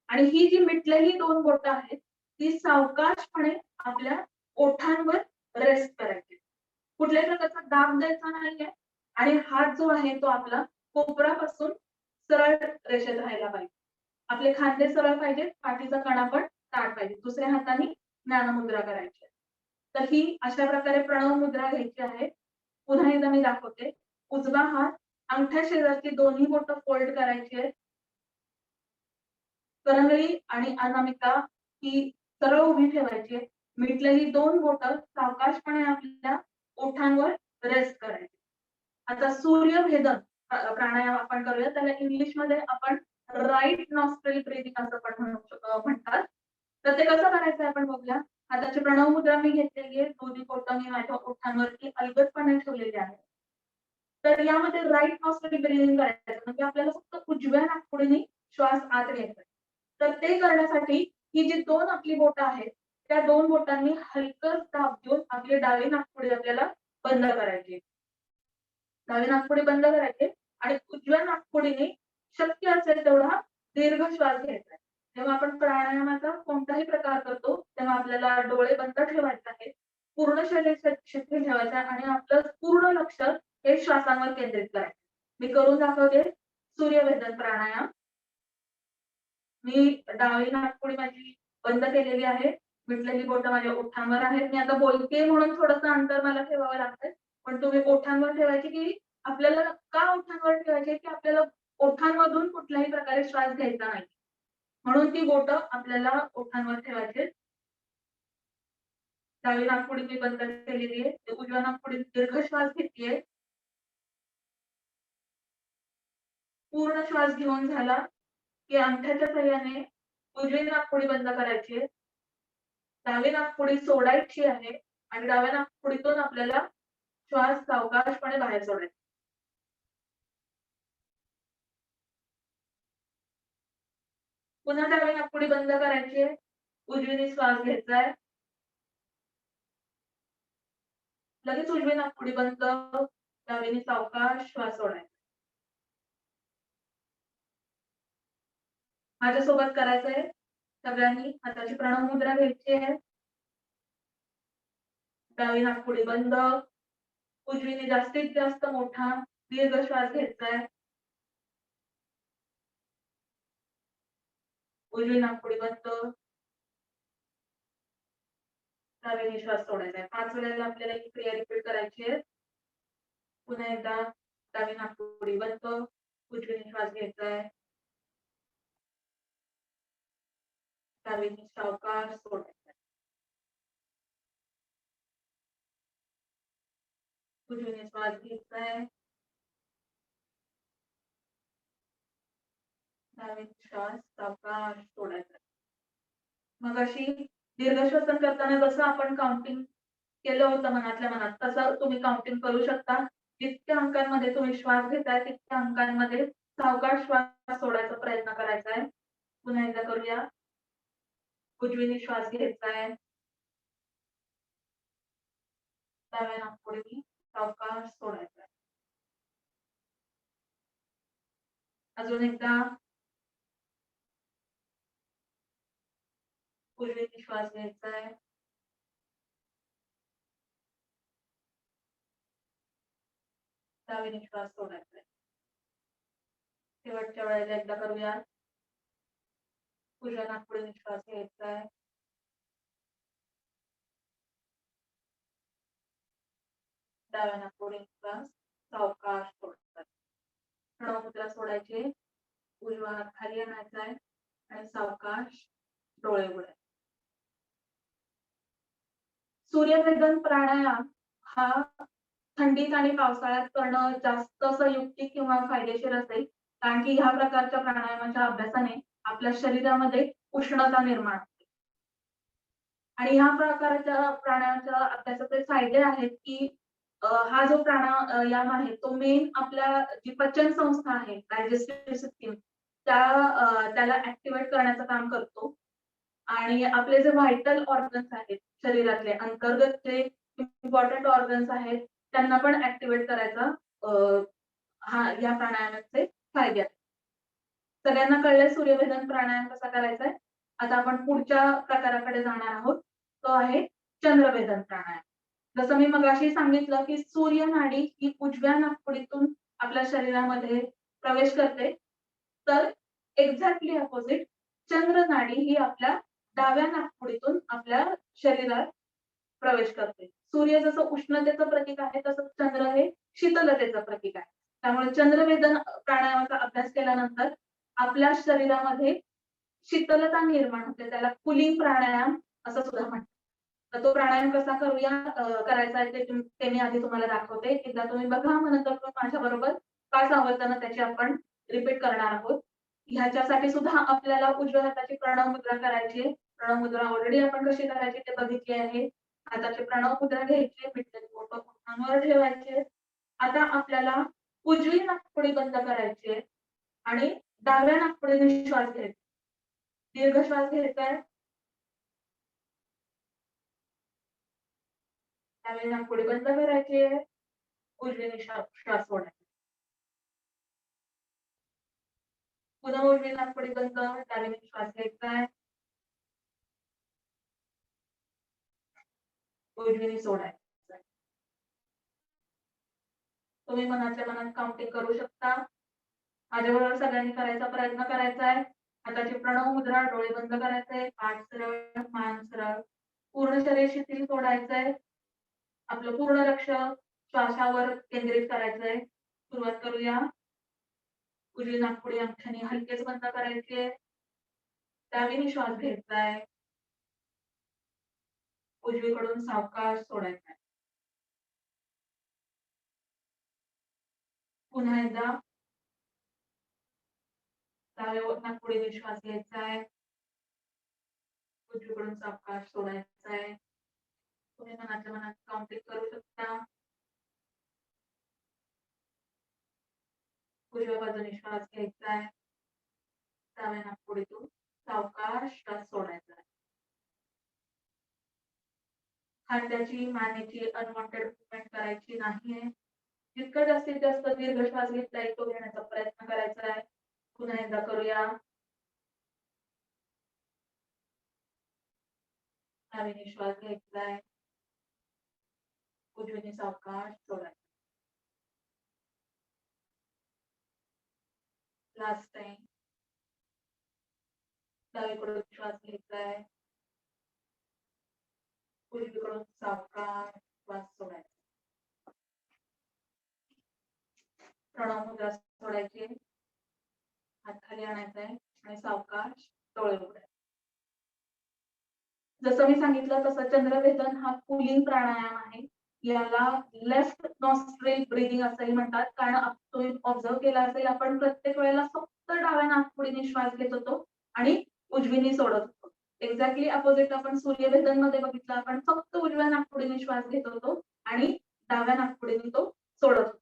आणि ही जी मिटलेली 2 बोटं आहेत ती सावकाशपणे आपल्या ओठांवर रेस्ट करायची. कुठल्याही प्रकारचा दाब द्यायचा नाहीये आणि हात जो आहे तो आपला कोपरापासून सरळ रेषेत राहायला पाहिजे. आपले खांदे सरळ पाहिजेत, पाठीचा कणा पण ताठ पाहिजे. दुसऱ्या हाताने ज्ञानमुद्रा करायची. तर ही अशा प्रकारे प्रणव मुद्रा घ्यायची आहे. पुन्हा एकदा मी दाखवते. उजवा हात अंगठ्या शेजारची दोन्ही बोटं फोल्ड करायची आहेत. करंगळी आणि अनामिका ही सरळ उभी ठेवायची आहे. मिटलेली 2 बोटं सावकाशपणे आपल्या ओठांवर रेस्ट करायची. आता सूर्यभेदन प्राणायाम आपण करूया. त्याला इंग्लिशमध्ये आपण राईट नॉस्ट्रेल ब्रीथिंग असं पण म्हणतात. तर ते कसं करायचं आपण बघूया. हाताची प्रणव मुद्रा मी घेतलेली आहे. दोन्ही बोटं मी माझ्या ओठांवरती अलगदपणे ठेवलेली आहे. तर यामध्ये राईट नॉस्ट्रेल ब्रीथिंग करायचं म्हणजे आपल्याला फक्त उजव्या नाकपुडीने श्वास आत घ्यायचा. तर ते करण्यासाठी ही जी 2 आपली बोटं आहेत त्या 2 बोटांनी हलकं दाब देऊन आपली डावी नाकपुडी आपल्याला बंद करायची. डावी नाकपुडी बंद करायची आणि उजव्या नाकपुडीने शक्य असेल तेवढा दीर्घ श्वास घ्यायचा. जेव्हा आपण प्राणायामाचा कोणताही प्रकार करतो तेव्हा आपल्याला डोळे बंद ठेवायचे आहेत, पूर्ण शरीर शिथिल ठेवायचं आणि आपलं पूर्ण लक्ष हे श्वासांवर केंद्रित करायचं. मी करून दाखवते सूर्यभेदन प्राणायाम. मी डावी नाकपुडी माझी बंद केलेली आहे. मिटलेली बोटं माझ्या ओठांवर आहेत. मी आता बोलते म्हणून थोडंसं अंतर मला ठेवावं लागतंय. पण तुम्ही ओठांवर ठेवायची की आपल्याला का ओठांवर ठेवायची की आपल्याला ओठांमधून कुठल्याही प्रकारे श्वास घ्यायचा नाही. म्हणून ती बोटं आपल्याला ओठांवर ठेवायची. डावी नाकपुडी मी बंद केलेली आहे. उजव्या नाकपुडीत दीर्घ श्वास घेतलीये. पूर्ण श्वास घेऊन झाला की अंगठ्याच्या साहाय्याने उजवी नाकपुडी बंद करायची आहे. डावी नाकपुडी सोडायची आहे आणि डाव्या नाकपुडीतून आपल्याला श्वास सावकाशपणे बाहेर सोडायचा. पुन्हा डावी नाकपुडी बंद करायची आहे उजवीने श्वास घ्यायचा आहे. लगेच उजवी नाकपुडी बंद, डावीने सावकाश श्वास सोडायचा. माझ्यासोबत करायचंय. सगळ्यांनी हाताची प्रणव मुद्रा घ्यायची आहे. डावी नाकपुडी बंद, उजवीने जास्तीत जास्त मोठा दीर्घ श्वास घ्यायचा आहे. उजवी नाकपुडी बंद, डावीने श्वास सोडायचा आहे. 5 वेळेला आपल्याला ही क्रिया रिपीट करायची आहे. पुन्हा एकदा डावी नाकपुडी बंद, उजवीने श्वास घ्यायचा आहे. डावीने सावकाश सोडायचा आहे. उजवीने श्वास घ्यायचा आहे. डावीने श्वास सावकाश सोडायचा आहे. मग अशी दीर्घ श्वसन करताना जसं आपण काउंटिंग केलं होतं मनातल्या मनात, तसं तुम्ही काउंटिंग करू शकता. जितक्या अंकांमध्ये तुम्ही श्वास घेताय तितक्या अंकांमध्ये सावकाश श्वास सोडायचा प्रयत्न करायचा आहे. पुन्हा एकदा करूया. उजवीने श्वास घ्यायचा आहे. डाव्या नाकपुडीने सावकाश सोडायचा आहे. अजून एकदा. उजवीने श्वास घ्यायचा आहे. डावीने श्वास सोडायचा आहे. शेवटच्या वेळेला एकदा करूया. उजव्या नाकपुडीने श्वास घ्यायचा आहे. डाव्या नाकपुडीने श्वास सावकाश सोडायचा आहे. प्रणव मुद्रा सोडायची. उजवा हात खाली आणायचा आहे आणि सावकाश डोळे उघडायचे. सूर्यभेदन प्राणायाम हा थंडीत आणि पावसाळ्यात करणं जास्त असं युक्ती किंवा फायदेशीर असेल, कारण की ह्या प्रकारच्या प्राणायामाच्या अभ्यासाने आपल्या शरीरामध्ये उष्णता निर्माण होते. आणि ह्या प्रकारच्या प्राणायामाच्या अभ्यासाचे फायदे आहेत की हा जो प्राणायाम आहे तो मेन आपल्या जी पचन संस्था आहे, डायजेस्टिव्ह सिस्टीम, त्याला ऍक्टिव्हेट करण्याचं काम करतो. आणि आपले जे व्हायटल ऑर्गन्स आहेत शरीरातले, अंतर्गत जे इम्पॉर्टंट ऑर्गन्स आहेत त्यांना पण ऍक्टिव्हेट करायचा या प्राणायामाचे फायदे आहेत. सगळ्यांना कळलंय सूर्यभेदन प्राणायाम कसा करायचा आहे. आता आपण पुढच्या प्रकाराकडे जाणार आहोत. तो आहे चंद्रभेदन प्राणायाम. जसं मी मगाशी सांगितलं की सूर्य नाडी ही उजव्या नाकपुडीतून आपल्या शरीरामध्ये प्रवेश करते, तर एक्झॅक्टली अपोजिट चंद्र नाडी ही आपल्या डाव्या नाकपुडीतून आपल्या शरीरात प्रवेश करते. सूर्य जसं उष्णतेचं प्रतीक आहे तसं चंद्र हे शीतलतेचं प्रतीक आहे. त्यामुळे चंद्रभेदन प्राणायामाचा अभ्यास केल्यानंतर आपल्या शरीरामध्ये शीतलता निर्माण होते. त्याला कुलिंग प्राणायाम असं सुद्धा म्हणतात. तर तो प्राणायाम कसा करायचा आहे ते मी आधी तुम्हाला दाखवते. एकदा तुम्ही बघा, मग नंतर माझ्या बरोबर 5 आवर्तनं त्याची आपण रिपीट करणार आहोत. ह्याच्यासाठी सुद्धा आपल्याला उजव्या हाताची प्रणव मुद्रा करायची आहे. प्रणव मुद्रा ऑलरेडी आपण कशी करायची ते बघितली आहे. हाताची प्रणव मुद्रा घ्यायची, मिटलेली बोटं पुन्हावर ठेवायचे. आता आपल्याला उजवी नाकपुडी बंद करायची आहे आणि डाव्या नाकपुडीने श्वास घ्यायचा. दीर्घ श्वास घ्यायचा आहे. डावी नाकपुडी बंद करायची आहे. उजवीने श्वास सोडायचा. पुन्हा उजवी नाकपुडी बंद, डावीने श्वास घ्यायचा आहे. उजवीने सोडायचा. तुम्ही मनातल्या मनात काउंटिंग करू शकता. माझ्याबरोबर सगळ्यांनी करायचा प्रयत्न करायचा आहे. हाताची प्रणव मुद्रा, डोळे बंद करायचे, पाठ सरळ, मान सरळ, पूर्ण शरीर शिथिल सोडायचंय. आपलं पूर्ण लक्ष श्वासावर केंद्रित करायचंय. सुरुवात करूया. उजवी नाकपुडी अंगठ्याने हलकेच बंद करायचे. डावीने श्वास घ्यायचाय. उजवीकडून सावकाश सोडायचा. पुन्हा एकदा. डाव्या नाकपुडीने श्वास घ्यायचाय. उजवीकडून सावकाश सोडायचा आहे. तुम्ही मनातल्या मनात काउंटिंग करू शकता. उजव्या बाजूने श्वास घ्यायचा आहे. डाव्या नाकपुडीतून सावकाश श्वास सोडायचा आहे. खांद्याची मानेची अनवॉन्टेड मुवमेंट करायची नाहीये. जितकं जास्तीत जास्त दीर्घ श्वास घेतला येईल तो घेण्याचा प्रयत्न करायचा आहे. पुन्हा एकदा करूया. नाविनी श्वास घ्यायचाय. उजवीने सावकाश सोडायचा. Last time. डावीकडून श्वास घ्यायचाय. उजवीकडून सावकाश श्वास सोडायचा. प्रणव मुद्रा सोडायची. हात खाली आणायचा आहे आणि सावकाश डोळे उघडायचे. जसं मी सांगितलं तसं चंद्रभेदन हा कूलिंग प्राणायाम आहे. याला लेफ्ट नॉस्ट्रिल ब्रीदिंग असंही म्हणतात. कारण तुम्ही ऑब्झर्व केला असेल आपण प्रत्येक वेळेला फक्त डाव्या नाकपुडीने श्वास घेत होतो आणि उजवीने सोडत होतो. एक्झॅक्टली अपोजिट आपण सूर्यभेदन मध्ये बघितलं, आपण फक्त उजव्या नाकपुडीने श्वास घेत होतो आणि डाव्या नाकपुडीने तो सोडत होतो.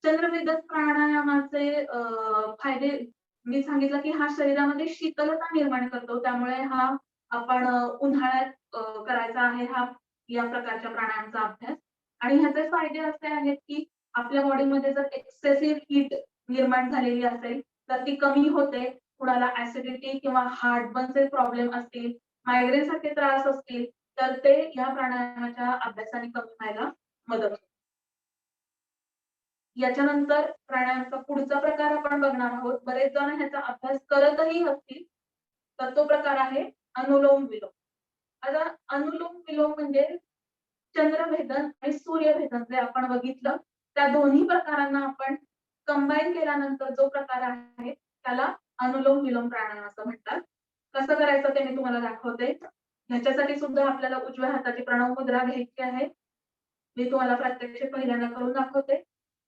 चंद्रभेदन प्राणायामाचे फायदे मी सांगितलं की हा शरीरामध्ये शीतलता निर्माण करतो. त्यामुळे हा आपण उन्हाळ्यात करायचा आहे हा या प्रकारच्या प्राणायामचा अभ्यास. आणि ह्याचे फायदे असे आहेत की आपल्या बॉडीमध्ये जर एक्सेसिव्ह हीट निर्माण झालेली असेल तर ती कमी होते. कुणाला ऍसिडिटी किंवा हार्टबर्नचे प्रॉब्लेम असतील, मायग्रेन सारखे त्रास असतील तर ते या प्राणायामाच्या अभ्यासाने कमी व्हायला मदत होते. याच्यानंतर प्राणायामचा पुढचा प्रकार आपण बघणार आहोत. बरेच जण ह्याचा अभ्यास करतही असतील तर तो प्रकार आहे अनुलोम विलोम. आता अनुलोम विलोम म्हणजे चंद्रभेदन आणि सूर्यभेदन जे आपण बघितलं त्या दोन्ही प्रकारांना आपण कंबाईन केल्यानंतर जो प्रकार आहे त्याला अनुलोम विलोम प्राणायाम असं म्हणतात. कसं करायचं ते मी तुम्हाला दाखवते. ह्याच्यासाठी सुद्धा आपल्याला उजव्या हाताची प्रणव मुद्रा घ्यायची आहे. मी तुम्हाला प्रत्यक्ष पहिल्यांदा करून दाखवते.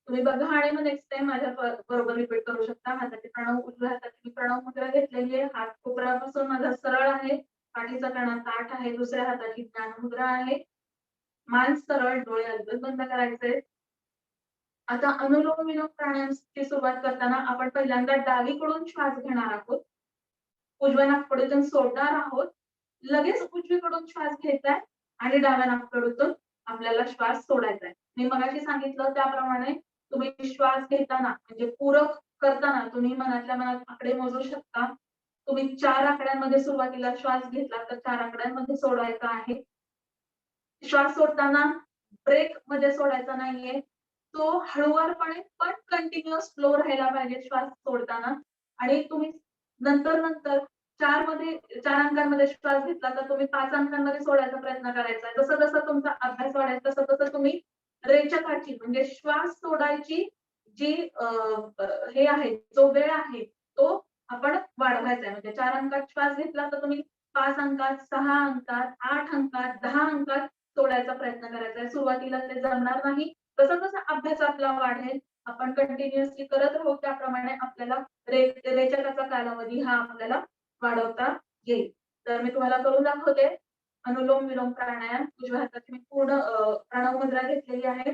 तुम्ही बघा आणि मग नेक्स्ट टाइम माझ्या बरोबर रिपीट करू शकता. हाताची प्रणव उजव्या हाताची प्रणव मुद्रा घेतलेली आहे. हात कोपरापासून माझा सरळ आहे. पाठीचा कणा ताठ आहे. दुसऱ्या हाताची ज्ञान मुद्रा आहे. मान सरळ, डोळे अलगद बंद करायचे. आता अनुलोम विलोम प्राणायामची सुरुवात करताना आपण पहिल्यांदा डावीकडून श्वास घेणार आहोत. उजव्या नाकपुडीतून सोडणार आहोत. लगेच उजवीकडून श्वास घ्यायचाय आणि डाव्या नाकपुडीतून आपल्याला श्वास सोडायचा आहे. मी मगाशी सांगितलं त्याप्रमाणे तुम्ही श्वास घेताना म्हणजे पूरक करताना तुम्ही मनातल्या मनात आकडे मोजू शकता. तुम्ही 4 आकड्यांमध्ये सुरुवातीला श्वास घेतला तर 4 आकड्यांमध्ये सोडायचा आहे. श्वास सोडताना ब्रेक मध्ये सोडायचा नाहीये. तो हळूवारपणे पण कंटिन्युअस फ्लो राहायला पाहिजे श्वास सोडताना. आणि तुम्ही नंतर 4 अंकांमध्ये श्वास घेतला तर तुम्ही 5 अंकांमध्ये सोडायचा प्रयत्न करायचा. जसं जसं तुमचा अभ्यास वाढेल तसं तसं तुम्ही रेचकाची म्हणजे श्वास सोडायची जी हे आहे जो वेळ आहे तो आपण वाढवायचा आहे. म्हणजे 4 अंकात श्वास घेतला तर तुम्ही 5 अंकात, 6 अंकात, 8 अंकात, 10 अंकात सोडायचा प्रयत्न करायचा आहे. सुरुवातीला ते जमणार नाही. जसं जसं अभ्यास आपला वाढेल आपण कंटिन्युअसली करत राहू त्याप्रमाणे आपल्याला रेचकाचा कालावधी हा आपल्याला वाढवता येईल. तर मी तुम्हाला करून दाखवते. अनुलोम विलोम प्राणायाम. उजव्या हाताची मी पूर्ण प्रणव मुद्रा घेतलेली आहे.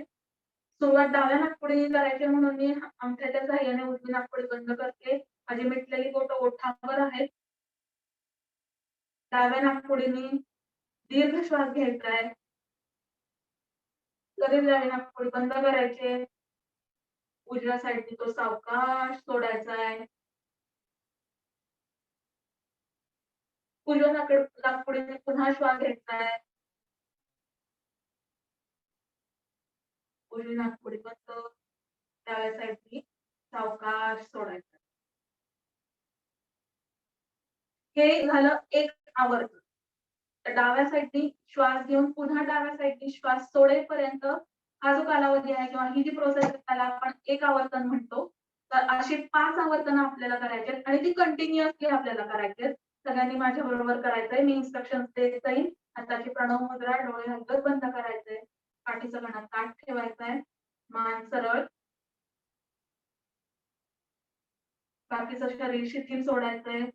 सुरुवात डाव्या नाकपुडीने करायची म्हणून मी अंगठ्याच्या सहाय्याने उजवी नाकपुडी बंद करते. माझी मिटलेली बोटं ओठांवर आहेत. डाव्या नाकपुडीने दीर्घ श्वास घ्यायचा आहे. लगेच डावी नाकपुडी बंद करायचे. उजव्या साईडने तो सावकाश सोडायचा आहे. उजव्या नाकपुडीने पुन्हा श्वास घ्यायचा आहे. उजवी नाकपुडी बंद. डाव्या साईडने सावकाश सोडायचं. हे झालं एक आवर्त. डाव्या साईडने श्वास घेऊन पुन्हा डाव्या साईडने श्वास सोडेपर्यंत हा जो कालावधी आहे किंवा ही जी प्रोसेस आहे त्याला आपण एक आवर्तन म्हणतो. तर अशी 5 आवर्तन आपल्याला करायची आहेत आणि ती कंटिन्युअसली आपल्याला करायची आहेत. सगळ्यांनी माझ्या बरोबर करायचंय. मी इन्स्ट्रक्शन देत जाईल. हाताची प्रणव मुद्रा, डोळे हलकत बंद करायचे. पाठीचा कणा ताठ ठेवायचा आहे. मान सरळ. बाकीचं शरीर शिथिल सोडायचंय.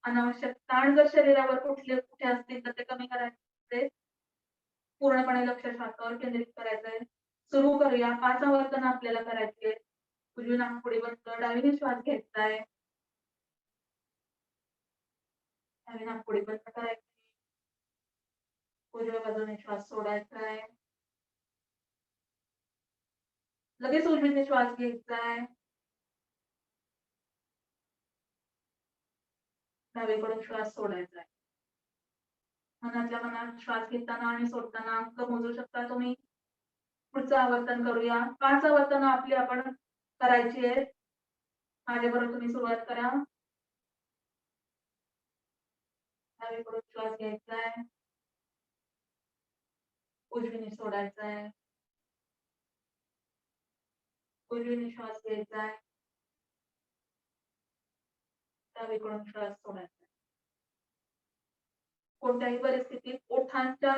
अनावश्यक ताण जर शरीरावर कुठे असतील तर ते कमी करायचे. पूर्णपणे लक्ष श्वासावर केंद्रित करायचंय. सुरू करूया. 5 आवर्तन आपल्याला करायचे. उजवी नाकपुडी बंद. डावीने श्वास घ्यायचाय. डावी नाकपुडी बंद करायची. उजव्या बाजूने श्वास सोडायचा आहे. लगेच उजवीने श्वास घ्यायचा आहे. डावीकडून श्वास सोडायचा आहे. मनातल्या मनात श्वास घेताना आणि सोडताना अंक मोजू शकता तुम्ही. पुढचं आवर्तन करूया. 5 आवर्तनं आपली आपण करायची आहेत. माझ्याबरोबर तुम्ही सुरुवात करा. डावीकडून श्वास घ्यायचा आहे. उजवीने सोडायचा आहे. उजवीने श्वास घ्यायचा आहे. डावीकडून श्वास सोडायचा आहे. कोणत्याही परिस्थितीत ओठांच्या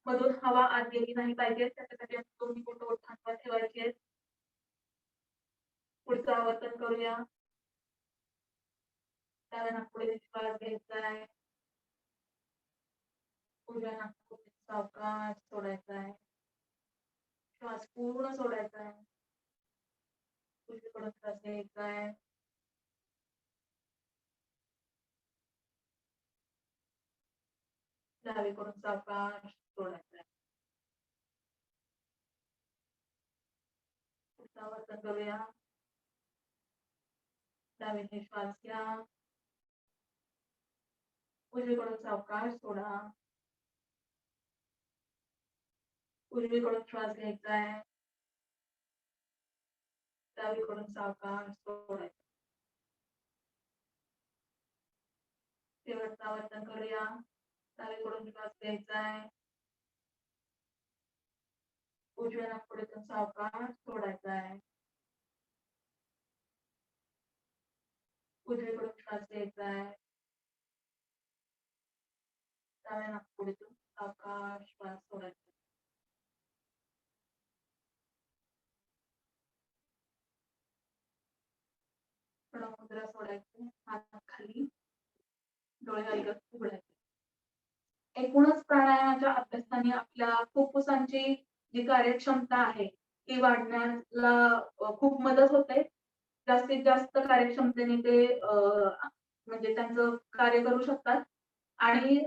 मधून हवा आत गेली नाही पाहिजे, त्याच्यासाठी दोन्ही बोटं ओठांवर ठेवायची आहेत. पुढचं आवर्तन करूया. डाव्या नाकपुडीने श्वास घ्यायचा आहे. उजव्या नाकपुडीने सावकाश सोडायचा आहे. श्वास पूर्ण सोडायचा आहे. उजवीकडून श्वास घ्यायचा आहे. डावीकडून सावकाश सोडायचा आहे. पुढचं आवर्तन करूया. डावीने श्वास घ्या. उजवीकडून सावकाश सोडा. उजवीकडून श्वास घ्यायचा आहे. डावीकडून सावकाश सोडायचा. शेवटचं आवर्तन करूया. डावीकडून श्वास घ्यायचा आहे. उजव्या नाकपुडीतून सावकाश सोडायचा आहे. उजवीकडून श्वास घ्यायचा आहे. डाव्या नाकपुडीतून सावकाश श्वास सोडायचा. प्रणव मुद्रा सोडायची. हात खाली, डोळे हलगत उघडायचे. एकूणच प्राणायामाच्या अभ्यासाने आपल्या फुफ्फुसांची जी कार्यक्षमता आहे ती वाढण्याला खूप मदत होते. जास्तीत जास्त कार्यक्षमतेने ते म्हणजे त्यांचं कार्य करू शकतात. आणि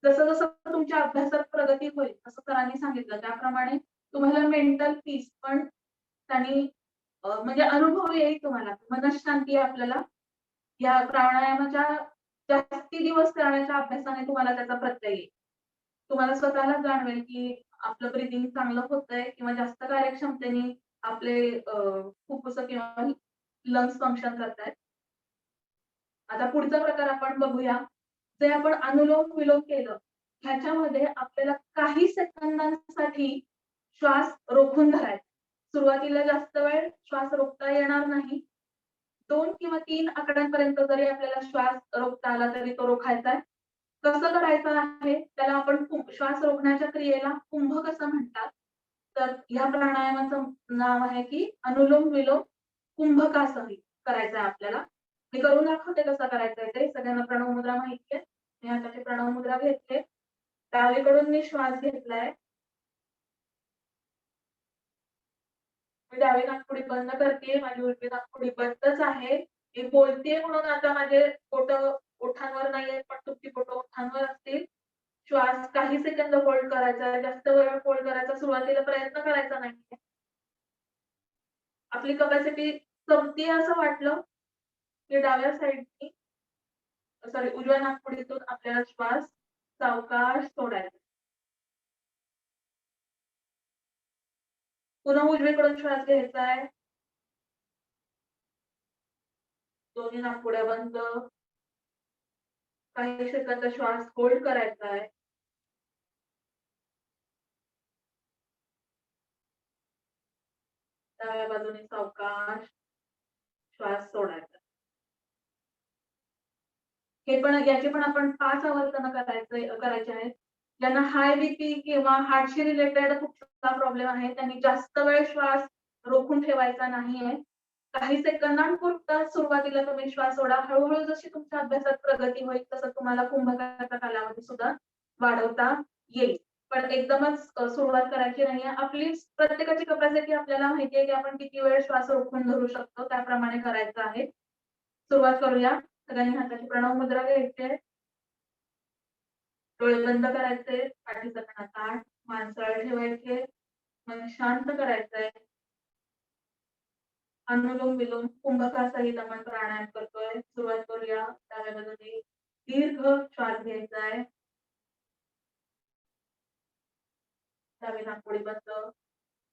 जसं जसं तुमच्या अभ्यासात प्रगती होईल असं सरांनी सांगितलं त्याप्रमाणे तुम्हाला मेंटल पीस पण त्यांनी म्हणजे अनुभव येईल. तुम्हाला मनःशांती आपल्याला या प्राणायामाच्या जास्ती दिवस करण्याच्या अभ्यासाने तुम्हाला त्याचा प्रत्यय येईल. तुम्हाला स्वतःला जाणवेल की आपलं ब्रीदिंग चांगलं होतंय किंवा जास्त कार्यक्षमतेने आपले फुफ्फुस किंवा लंग्स फंक्शन करतायत. आता पुढचा प्रकार आपण बघूया. जे आपण अनुलोम विलोम केलं ह्याच्यामध्ये आपल्याला काही सेकंदांसाठी श्वास रोखून धरायचा. सुरुवातीला जास्त वेळ श्वास रोखता येणार नाही. 2 किंवा 3 आकड्यांपर्यंत जरी आपल्याला श्वास रोखता आला तरी तो रोखायचा आहे. कसं करायचं आहे त्याला आपण श्वास रोखण्याच्या क्रियेला कुंभ कसं म्हणतात. तर ह्या प्राणायामाचं नाव आहे की अनुलोम विलोम कुंभकासनी करायचं आहे आपल्याला. मी करून दाखवते कसं करायचं आहे ते. सगळ्यांना प्रणव मुद्रा माहिती आहे. मी हाताची प्रणव मुद्रा घेतली. डावीकडून मी श्वास घेतलाय. मी डावी नाकपुडी बंद करते. माझी उजवी नाकपुडी बंदच आहे. मी बोलतेय म्हणून आता माझे बोट ओठांवर नाहीये पण तुमची बोट ओठांवर असतील. श्वास काही सेकंद होल्ड करायचा. जास्त वेळ होल्ड करायचा सुरुवातीला प्रयत्न करायचा नाहीये. आपली कपॅसिटी संपते असं वाटलं की डाव्या साईडनी उजव्या नाकपुडीतून आपल्याला श्वास सावकाश सोडायचा. पुन्हा उजवीकडून श्वास घ्यायचा आहे. दोन्ही नाकपुड्या बंद. काही सेकंद श्वास होल्ड करायचा आहे. डाव्या बाजूने सावकाश श्वास सोडायचा. हे पण याचे पण आपण 5 आवर्तन करायचे आहेत. ज्यांना हाय बीपी किंवा हार्टशी रिलेटेड खूपसा प्रॉब्लेम आहे त्यांनी जास्त वेळ श्वास रोखून ठेवायचा नाहीये. काही सेकंदांपुरता सुरुवातीला तुम्ही श्वास सोडा. हळूहळू जशी तुमच्या अभ्यासात प्रगती होईल तसं तुम्हाला कुंभकाचा कालावधी सुद्धा वाढवता येईल. पण एकदमच सुरुवात करायची नाहीये. आपली प्रत्येकाची कपॅसिटी आपल्याला माहिती आहे की आपण किती वेळ श्वास रोखून धरू शकतो त्याप्रमाणे करायचं आहे. सुरुवात करूया. सगळ्यांनी हाताची प्रणव मुद्रा घ्यायची आहे. डोळे बंद करायचे, पाठीचा कणा ताठ, मान सरळ ठेवायचे, मन शांत करायचंय. अनुलोम विलोम कुंभकासही नमन प्राणायाम करतोय. सुरुवात करूया. डाव्या बाजूने दीर्घ श्वास घ्यायचा आहे. डावी नाकपुडी बंद,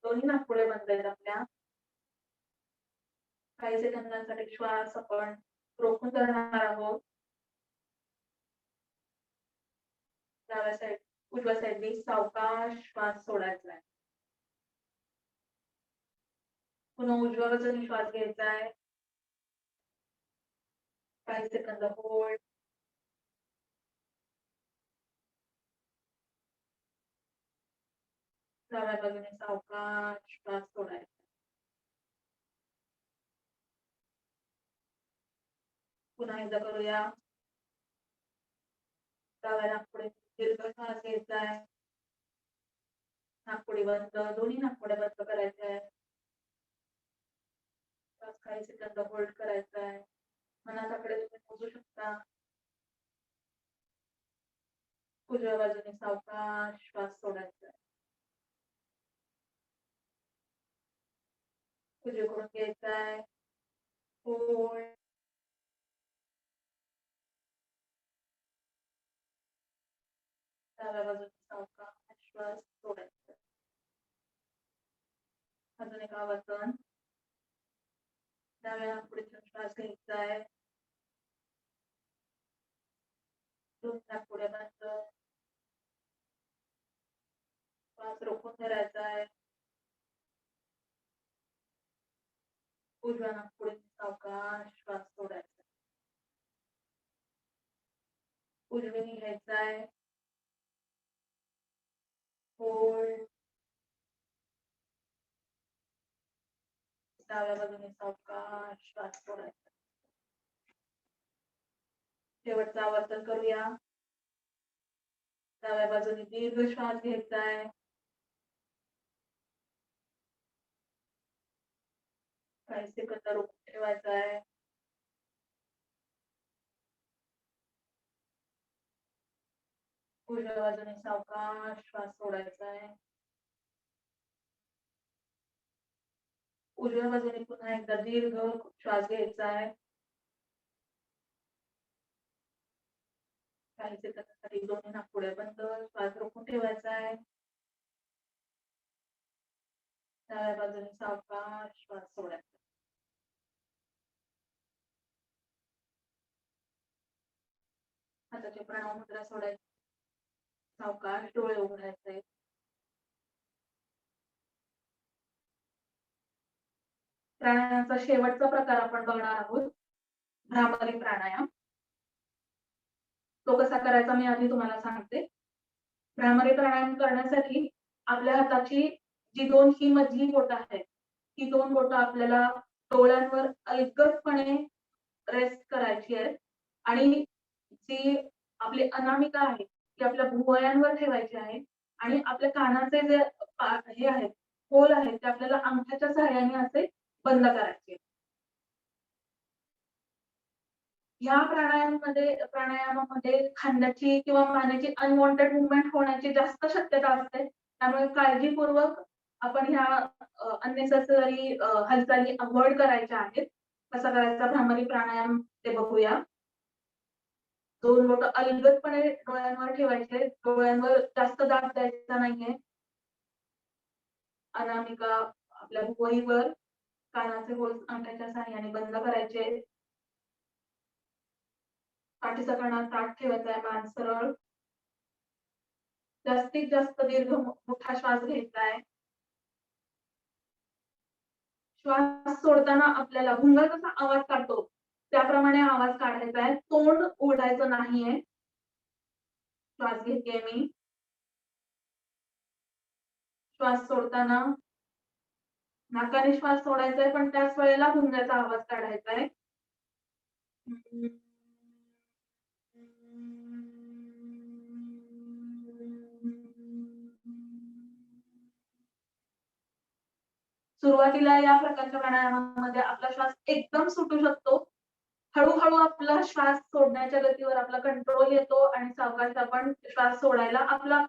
दोन्ही नाकपुड्या बंद आहेत आपल्या. काही सेकंदांसाठी श्वास आपण रोखून धरणार आहोत. डाव्या साईड उजव्या साईडने सावकाश श्वास सोडायचा आहे. पुन्हा उजव्या बाजूने श्वास घ्यायचा आहे. काही सेकंद होल्ड. डाव्या बाजूने सावकाश श्वास सोडायचा. पुन्हा एकदा करूया. डाव्या नाकपुडे दीर्घ श्वास घ्यायचा आहे. नाकपुडी बंद, दोन्ही नाकपुड्या बंद करायच्या आहे. श्वास काही सेकंद होल्ड करायचा आहे. मनाच्याकडे तुम्ही मोजू शकता. उजव्या बाजूने सावकाश श्वास सोडायचा आहे. उजवीकडून घ्यायचा आहे. होल्ड. डाव्या बाजूने सावकाश श्वास सोडायचा. अजून एक आवर्तन. डाव्या नाकपुडीतून श्वास घ्यायचा आहे. दोन नाकपुड्या बंद. श्वास रोखून धरायचा आहे. उजव्या नाकपुडीतून सावकाश श्वास सोडायचा. उजवीने घ्यायचा आहे. होल्ड. डाव्या बाजूने सावकाश श्वास सोडायचा. शेवटचं आवर्तन करूया. डाव्या बाजूने दीर्घ श्वास घ्यायचा आहे. काही सेकंद रोखून ठेवायचा आहे. उजव्या बाजूने सावकाश श्वास सोडायचा आहे. उजव्या बाजूने पुन्हा एकदा दीर्घ श्वास घ्यायचा आहे. काही सेकंदासाठी दोन्ही नाकपुड्या बंद, श्वास रोखून ठेवायचा आहे. डाव्या बाजूने सावकाश श्वास सोडायचा. हाताचे प्रणव मुद्रा सोडायची. सावकाश डोळे उघडायचे. प्राणायामाचा शेवटचा प्रकार आपण बघणार आहोत, भ्रामरी प्राणायाम. तो कसा करायचा मी आधी तुम्हाला सांगते. भ्रामरी प्राणायाम करण्यासाठी आपल्या हाताची जी दोन ही मधली बोटं आहेत, ही दोन बोटं आपल्याला डोळ्यांवर अलगदपणे रेस्ट करायची आहेत आणि जी आपली अनामिका आहे ती आपल्या भुवयांवर ठेवायची आहे आणि आपल्या कानाचे जे हे आहेत, होल आहेत, ते आपल्याला अंगठ्याच्या सहाय्याने असे बंद करायचे. या प्राणायामामध्ये खांद्याची किंवा मानेची अनवॉन्टेड मुवमेंट होण्याची जास्त शक्यता असते. त्यामुळे काळजीपूर्वक आपण ह्या अननेसेसरी हालचाली अवॉइड करायच्या आहेत. कसा करायचा भ्रामरी प्राणायाम ते बघूया. दोन बोटं अलगदपणे डोळ्यांवर ठेवायचे. डोळ्यांवर जास्त दाब द्यायचा नाहीये. अनामिका आपल्या भुवईवर, कानाचे होल अंगठ्याच्या सहाय्याने बंद करायचे. पाठीचा कणा ताठ ठेवायचा आहे, मान सरळ. जास्तीत जास्त दीर्घ मोठा श्वास घ्यायचा आहे. श्वास सोडताना आपल्याला भुंगा कसा आवाज काढतो त्याप्रमाणे आवाज काढायचा आहे. तोंड उघडायचं नाहीये. श्वास घेते मी. श्वास सोडताना नाकाने श्वास सोडायचा आहे, पण त्याच वेळेला भुंग्याचा आवाज काढायचा आहे. सुरुवातीला या प्रकारच्या प्राणायामामध्ये आपला श्वास एकदम सुटू शकतो. हळूहळू आपला श्वास सोडण्याच्या गतीवर आपला कंट्रोल येतो आणि सावकाश आपण श्वास सोडायला आपला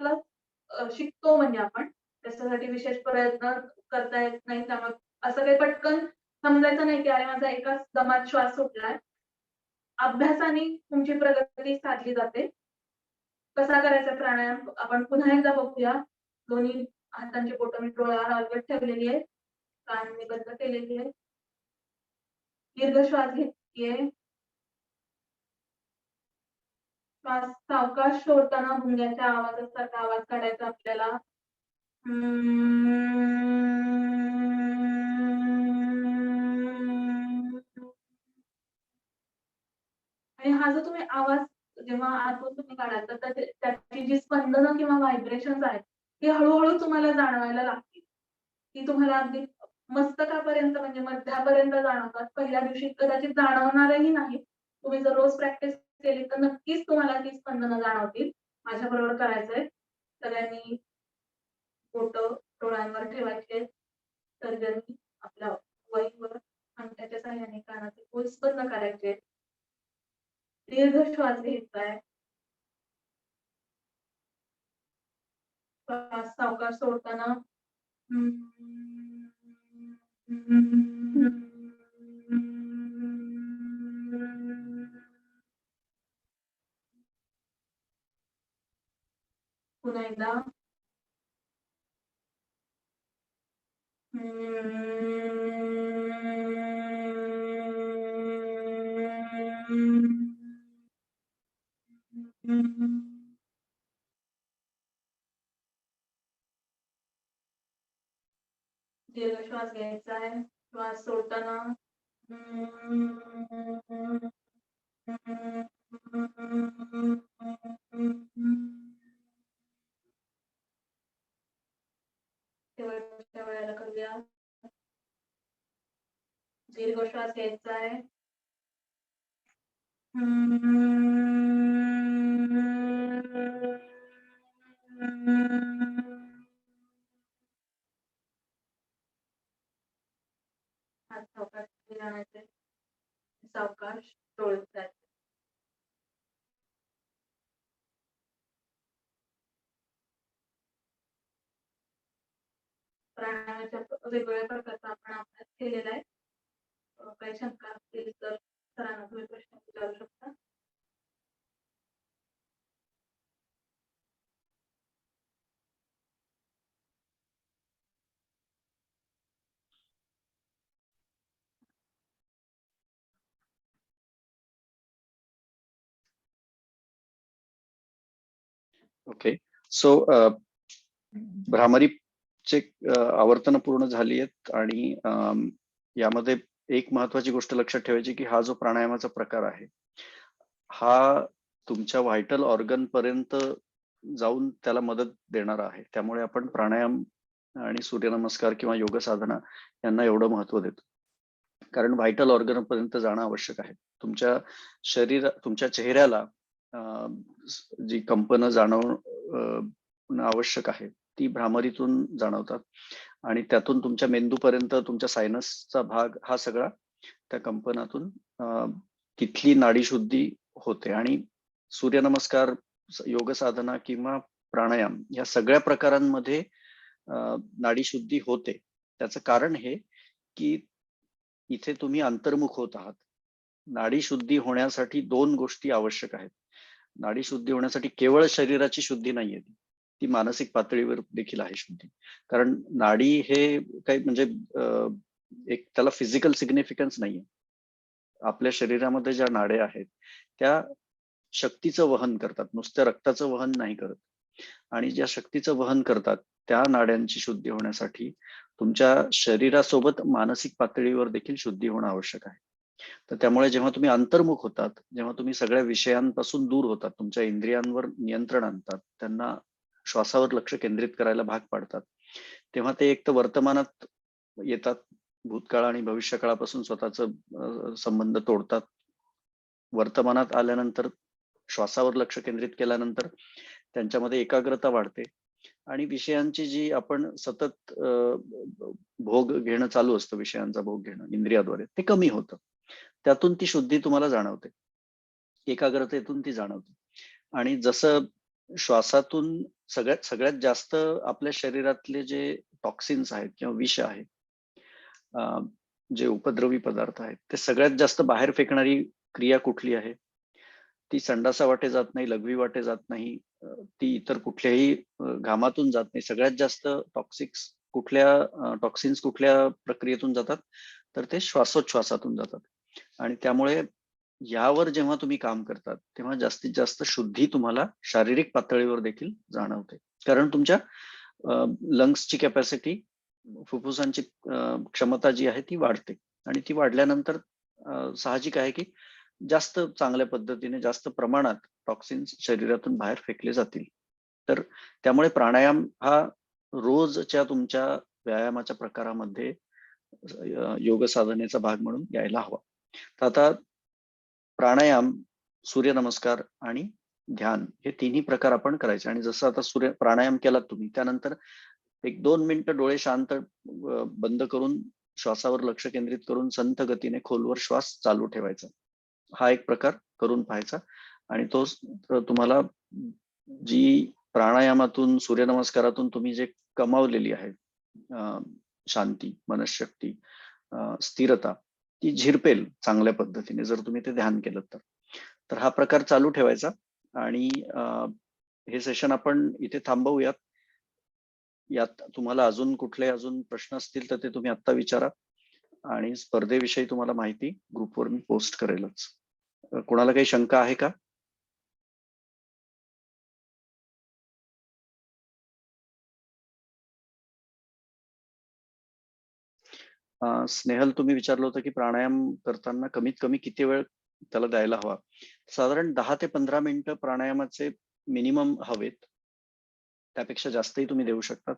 शिकतो. म्हणजे आपण त्याच्यासाठी विशेष प्रयत्न करता येत नाही. त्यामुळे असं काही पटकन समजायचं नाही की अरे माझा एकाच दमात श्वास सुटलाय. अभ्यासाने तुमची प्रगती साधली जाते. कसा करायचा प्राणायाम आपण पुन्हा एकदा बघूया. दोन्ही हातांची बोटं मी डोळ्यावर अलगद ठेवलेली आहेत. कान मी बंद केलेली आहे. दीर्घ श्वास घेतलीये. श्वास सावकाश सोडताना भुंग्याच्या आवाजासारखा आवाज काढायचा आपल्याला. आणि हा जो तुम्ही आवाज जेव्हा आतून तुम्ही काढाल तर त्याची जी स्पंदनं किंवा व्हायब्रेशन्स आहेत ती हळूहळू तुम्हाला जाणवायला लागतील. ती तुम्हाला अगदी मस्तकापर्यंत म्हणजे मध्यापर्यंत जाणवतात. पहिल्या दिवशी कदाचित जाणवणारही नाही. तुम्ही जर रोज प्रॅक्टिस केली तर नक्कीच तुम्हाला ती स्पंदनं जाणवतील. माझ्याबरोबर करायचंय. सगळ्यांनी बोटं डोळ्यांवर ठेवायचे. तर्जनी आपल्या वहीवर अंगठ्याच्या साहाय्याने कानाचे होल्स बंद करायचे. दीर्घ श्वास घ्यायचाय. श्वास सावकाश सोडताना पुन्हा एकदा दीर्घ श्वास घ्यायचा आहे. श्वास सोडताना शेवटच्या वेळेला करूया. दीर्घ श्वास घ्यायचा आहे. हात सावकाश खाली आणायचे. सावकाश डोळे उघडायचे. प्राणायामाच्या वेगवेगळ्या प्रकारचा आपण अभ्यास केलेला आहे. काही शंका असतील तर सरांना तुम्ही प्रश्न विचारू शकता. ओके. सो भ्रामरीचे आवर्तन पूर्ण झाली आहेत आणि यामध्ये एक महत्वाची गोष्ट लक्षात ठेवायची की हा जो प्राणायामाचा प्रकार आहे हा तुमच्या व्हायटल ऑर्गन पर्यंत जाऊन त्याला मदत देणारा आहे. त्यामुळे आपण प्राणायाम आणि सूर्यनमस्कार किंवा योग साधना यांना एवढं महत्व देतो कारण व्हायटल ऑर्गन पर्यंत जाणं आवश्यक आहे. तुमच्या चेहऱ्याला जी कंपनं जाणवणं आवश्यक आहे ती भ्रामरीतून जाणवतात आणि त्यातून तुमच्या मेंदूपर्यंत तुमच्या सायनसचा भाग हा सगळा त्या कंपनातून तिथली नाडीशुद्धी होते. आणि सूर्यनमस्कार, योग साधना किंवा प्राणायाम या सगळ्या प्रकारांमध्ये नाडीशुद्धी होते. त्याचं कारण हे की इथे तुम्ही अंतर्मुख होत आहात. नाडीशुद्धी होण्यासाठी दोन गोष्टी आवश्यक आहेत. नाडीशुद्धी होण्यासाठी केवळ शरीराची शुद्धी नाहीये, ती मानसिक पातळीवर देखील आहे शुद्धी. कारण नाडी हे काही म्हणजे एक त्याला फिजिकल सिग्निफिकन्स नाहीये. आपल्या शरीरामध्ये ज्या नाड्या आहेत त्या शक्तीचं वहन करतात, नुसत्या रक्ताचं वहन नाही करत. आणि ज्या शक्तीचं वहन करतात त्या नाड्यांची शुद्धी होण्यासाठी तुमच्या शरीरासोबत मानसिक पातळीवर देखील शुद्धी होणं आवश्यक आहे. तर त्यामुळे जेव्हा तुम्ही अंतर्मुख होतात, जेव्हा तुम्ही सगळ्या विषयांपासून दूर होतात, तुमच्या इंद्रियांवर नियंत्रण आणतात, त्यांना श्वासावर लक्ष केंद्रित करायला भाग पाडतात, तेव्हा ते एक तर वर्तमानात येतात, भूतकाळ आणि भविष्यकाळापासून स्वतःचा संबंध तोडतात. वर्तमानात आल्यानंतर श्वासावर लक्ष केंद्रित केल्यानंतर त्यांच्यामध्ये एकाग्रता वाढते आणि विषयांची जी आपण सतत भोग घेणं चालू असतं, विषयांचा भोग घेणं इंद्रियाद्वारे, ते कमी होतं. त्यातून ती शुद्धी तुम्हाला जाणवते, एकाग्रतेतून ती जाणवते. आणि जसं श्वासातून सगळ्यात जास्त आपल्या शरीरातले जे टॉक्सिन्स आहेत किंवा विष आहे, जे उपद्रवी पदार्थ आहेत, ते सगळ्यात जास्त बाहेर फेकणारी क्रिया कुठली आहे? ती संडासा वाटे जात नाही, लघवी वाटे जात नाही, ती इतर कुठल्याही घामातून जात नाही. सगळ्यात जास्त टॉक्सिन्स कुठल्या प्रक्रियेतून जातात? तर ते श्वासोच्छवासातून जातात. आणि त्यामुळे यावर जेव्हा तुम्ही काम करतात, तेव्हा जास्तीत जास्त शुद्धी तुम्हाला शारीरिक पातळीवर देखील जाणवते. कारण तुमच्या लंग्सची कॅपॅसिटी, फुफ्फुसांची क्षमता जी आहे ती वाढते. आणि ती वाढल्यानंतर साहजिक आहे की जास्त चांगल्या पद्धतीने, जास्त प्रमाणात टॉक्सिन्स शरीरातून बाहेर फेकले जातील. तर त्यामुळे प्राणायाम हा रोजच्या तुमच्या व्यायामाच्या प्रकारामध्ये योग साधनेचा भाग म्हणून यायला हवा. तर आता प्राणायाम, सूर्यनमस्कार आणि ध्यान हे तिन्ही प्रकार आपण करायचे. आणि जसं आता प्राणायाम केलात तुम्ही, त्यानंतर 1-2 मिनिटं डोळे शांत बंद करून श्वासावर लक्ष केंद्रित करून संथ गतीने खोलवर श्वास चालू ठेवायचा. हा एक प्रकार करून पाहायचा. आणि तो तुम्हाला जी प्राणायामातून, सूर्यनमस्कारातून तुम्ही जे कमावलेली आहे शांती, मनशक्ती, स्थिरता, ती झिरपेल चांगल्या पद्धतीने जर तुम्ही ते ध्यान केलं तर. तर हा प्रकार चालू ठेवायचा. आणि हे सेशन आपण इथे थांबवूयात. यात तुम्हाला अजून कुठले प्रश्न असतील तर ते तुम्ही आत्ता विचारा. आणि स्पर्धेविषयी तुम्हाला माहिती ग्रुपवर मी पोस्ट करेलच. कोणाला काही शंका आहे का? स्नेहल, तुम्ही विचारलं होतं की प्राणायाम करताना कमीत कमी किती वेळ त्याला द्यायला हवा. साधारण 10 ते 15 मिनिटं प्राणायामाचे मिनिमम हवेत. त्यापेक्षा जास्तही तुम्ही देऊ शकतात.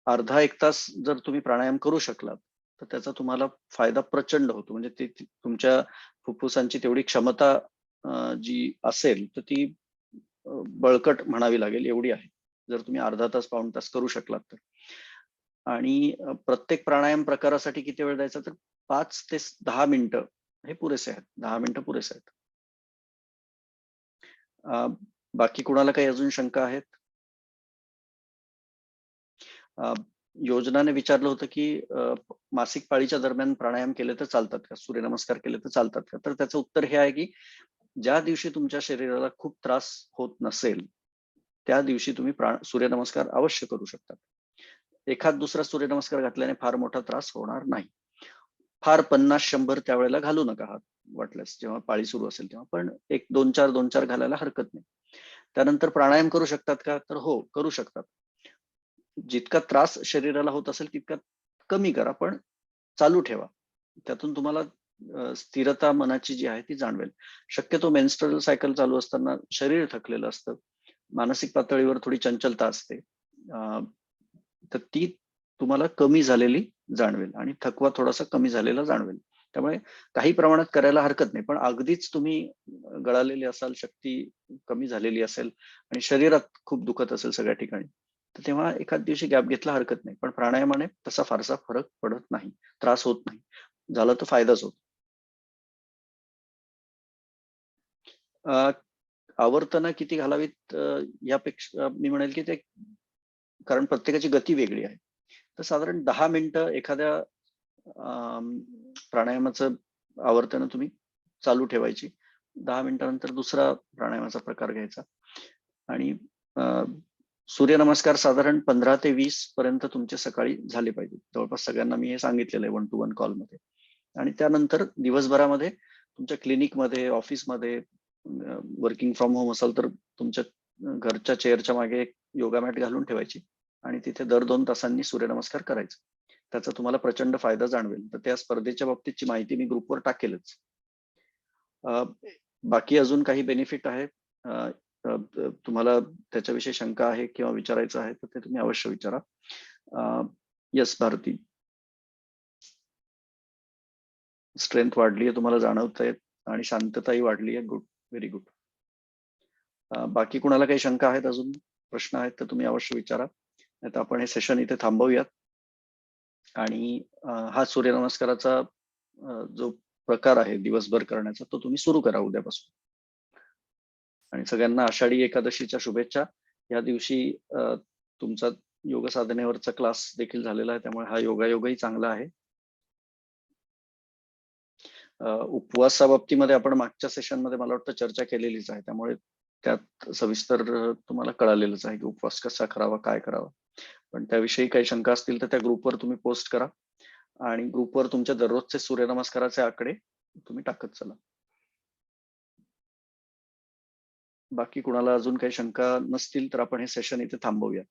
अर्धा 1 तास जर तुम्ही प्राणायाम करू शकलात तर त्याचा तुम्हाला फायदा प्रचंड होतो. म्हणजे ते तुमच्या फुफ्फुसांची तेवढी क्षमता जी असेल तर ती बळकट म्हणावी लागेल एवढी आहे, जर तुम्ही अर्धा तास, पाऊण तास करू शकलात तर. आणि प्रत्येक प्राणायाम प्रकारासाठी किती वेळ द्यायचा? तर 5 ते 10 मिनिटं हे पुरेसे आहेत. 10 मिनिटं पुरेसे आहेत. बाकी कुणाला काही अजून शंका आहेत? योजनाने विचारलं होतं की मासिक पाळीच्या दरम्यान प्राणायाम केले तर चालतात का? सूर्यनमस्कार केले तर चालतात का? तर त्याचं उत्तर हे आहे की ज्या दिवशी तुमच्या शरीराला खूप त्रास होत नसेल त्या दिवशी तुम्ही सूर्यनमस्कार अवश्य करू शकता. एखाद दुसरा सूर्यनमस्कार घातल्याने फार मोठा त्रास होणार नाही. फार 50-100 त्यावेळेला घालू नका हात, वाटल्यास जेव्हा पाळी सुरू असेल तेव्हा. पण एक 2-4 घालायला हरकत नाही. त्यानंतर प्राणायाम करू शकतात का? तर हो, करू शकतात. जितका त्रास शरीराला होत असेल तितका कमी करा, पण चालू ठेवा. त्यातून तुम्हाला स्थिरता मनाची जी आहे ती जाणवेल. शक्यतो मेन्स्ट्रुअल सायकल चालू असताना शरीर थकलेलं असतं, मानसिक पातळीवर थोडी चंचलता असते, तर ती तुम्हाला कमी झालेली जाणवेल आणि थकवा थोडासा कमी झालेला जाणवेल. त्यामुळे काही प्रमाणात करायला हरकत नाही. पण अगदीच तुम्ही गळालेले असाल, शक्ती कमी झालेली असेल आणि शरीरात खूप दुखत असेल सगळ्या ठिकाणी, तर तेव्हा एखाद दिवशी गॅप घेतला हरकत नाही. पण प्राणायामाने तसा फारसा फरक पडत नाही, त्रास होत नाही. झाला तर फायदाच होतो. आवर्तनं किती घालावीत यापेक्षा मी म्हणेल की ते, कारण प्रत्येकाची गती वेगळी आहे. तर साधारण 10 मिनिटं एखाद्या प्राणायामाचं आवर्तनं तुम्ही चालू ठेवायची. 10 मिनिटानंतर दुसरा प्राणायामाचा प्रकार घ्यायचा. आणि सूर्यनमस्कार साधारण 15 ते 20 पर्यंत तुमचे सकाळी झाले पाहिजे. जवळपास सगळ्यांना मी हे सांगितलेलं आहे 1-to-1 कॉलमध्ये. आणि त्यानंतर दिवसभरामध्ये तुमच्या क्लिनिकमध्ये, ऑफिसमध्ये, वर्किंग फ्रॉम होम असाल तर तुमच्या घरच्या चेअरच्या मागे एक योगा मॅट घालून ठेवायची आणि तिथे दर 2 तासांनी सूर्यनमस्कार करायचा. त्याचा तुम्हाला प्रचंड फायदा जाणवेल. तर त्या स्पर्धेच्या बाबतीतची माहिती मी ग्रुपवर टाकेलच. बाकी अजून काही बेनिफिट आहे, तुम्हाला त्याच्याविषयी शंका आहे किंवा विचारायचं आहे तर ते तुम्ही अवश्य विचारा. यस भारती, स्ट्रेंथ वाढली आहे तुम्हाला जाणवत आहे आणि शांतताही वाढली आहे. Good, very good. बाकी कुणाला काही शंका आहेत, अजून प्रश्न आहेत तर तुम्ही अवश्य विचारा. नाही तर आपण हे सेशन इथे थांबवूयात. आणि हा सूर्यनमस्काराचा जो प्रकार आहे दिवसभर करण्याचा तो तुम्ही सुरू करा उद्यापासून. आणि सगळ्यांना आषाढी एकादशीच्या शुभेच्छा. या दिवशी तुमचा योग साधनेवरचा क्लास देखील झालेला आहे, त्यामुळे हा योगायोगही चांगला आहे. उपवासाबाबतीमध्ये आपण मागच्या सेशनमध्ये मला वाटतं चर्चा केलेलीच आहे, त्यामुळे त्यात सविस्तर तुम्हाला कळालेलंच आहे की उपवास कसा करावा, काय करावा. पण त्याविषयी काही शंका असतील तर त्या ग्रुपवर तुम्ही पोस्ट करा आणि ग्रुपवर तुमच्या दररोजचे सूर्यनमस्काराचे आकडे तुम्ही टाकत चला. बाकी कुणाला अजून काही शंका नसतील तर आपण हे सेशन इथे थांबवूया.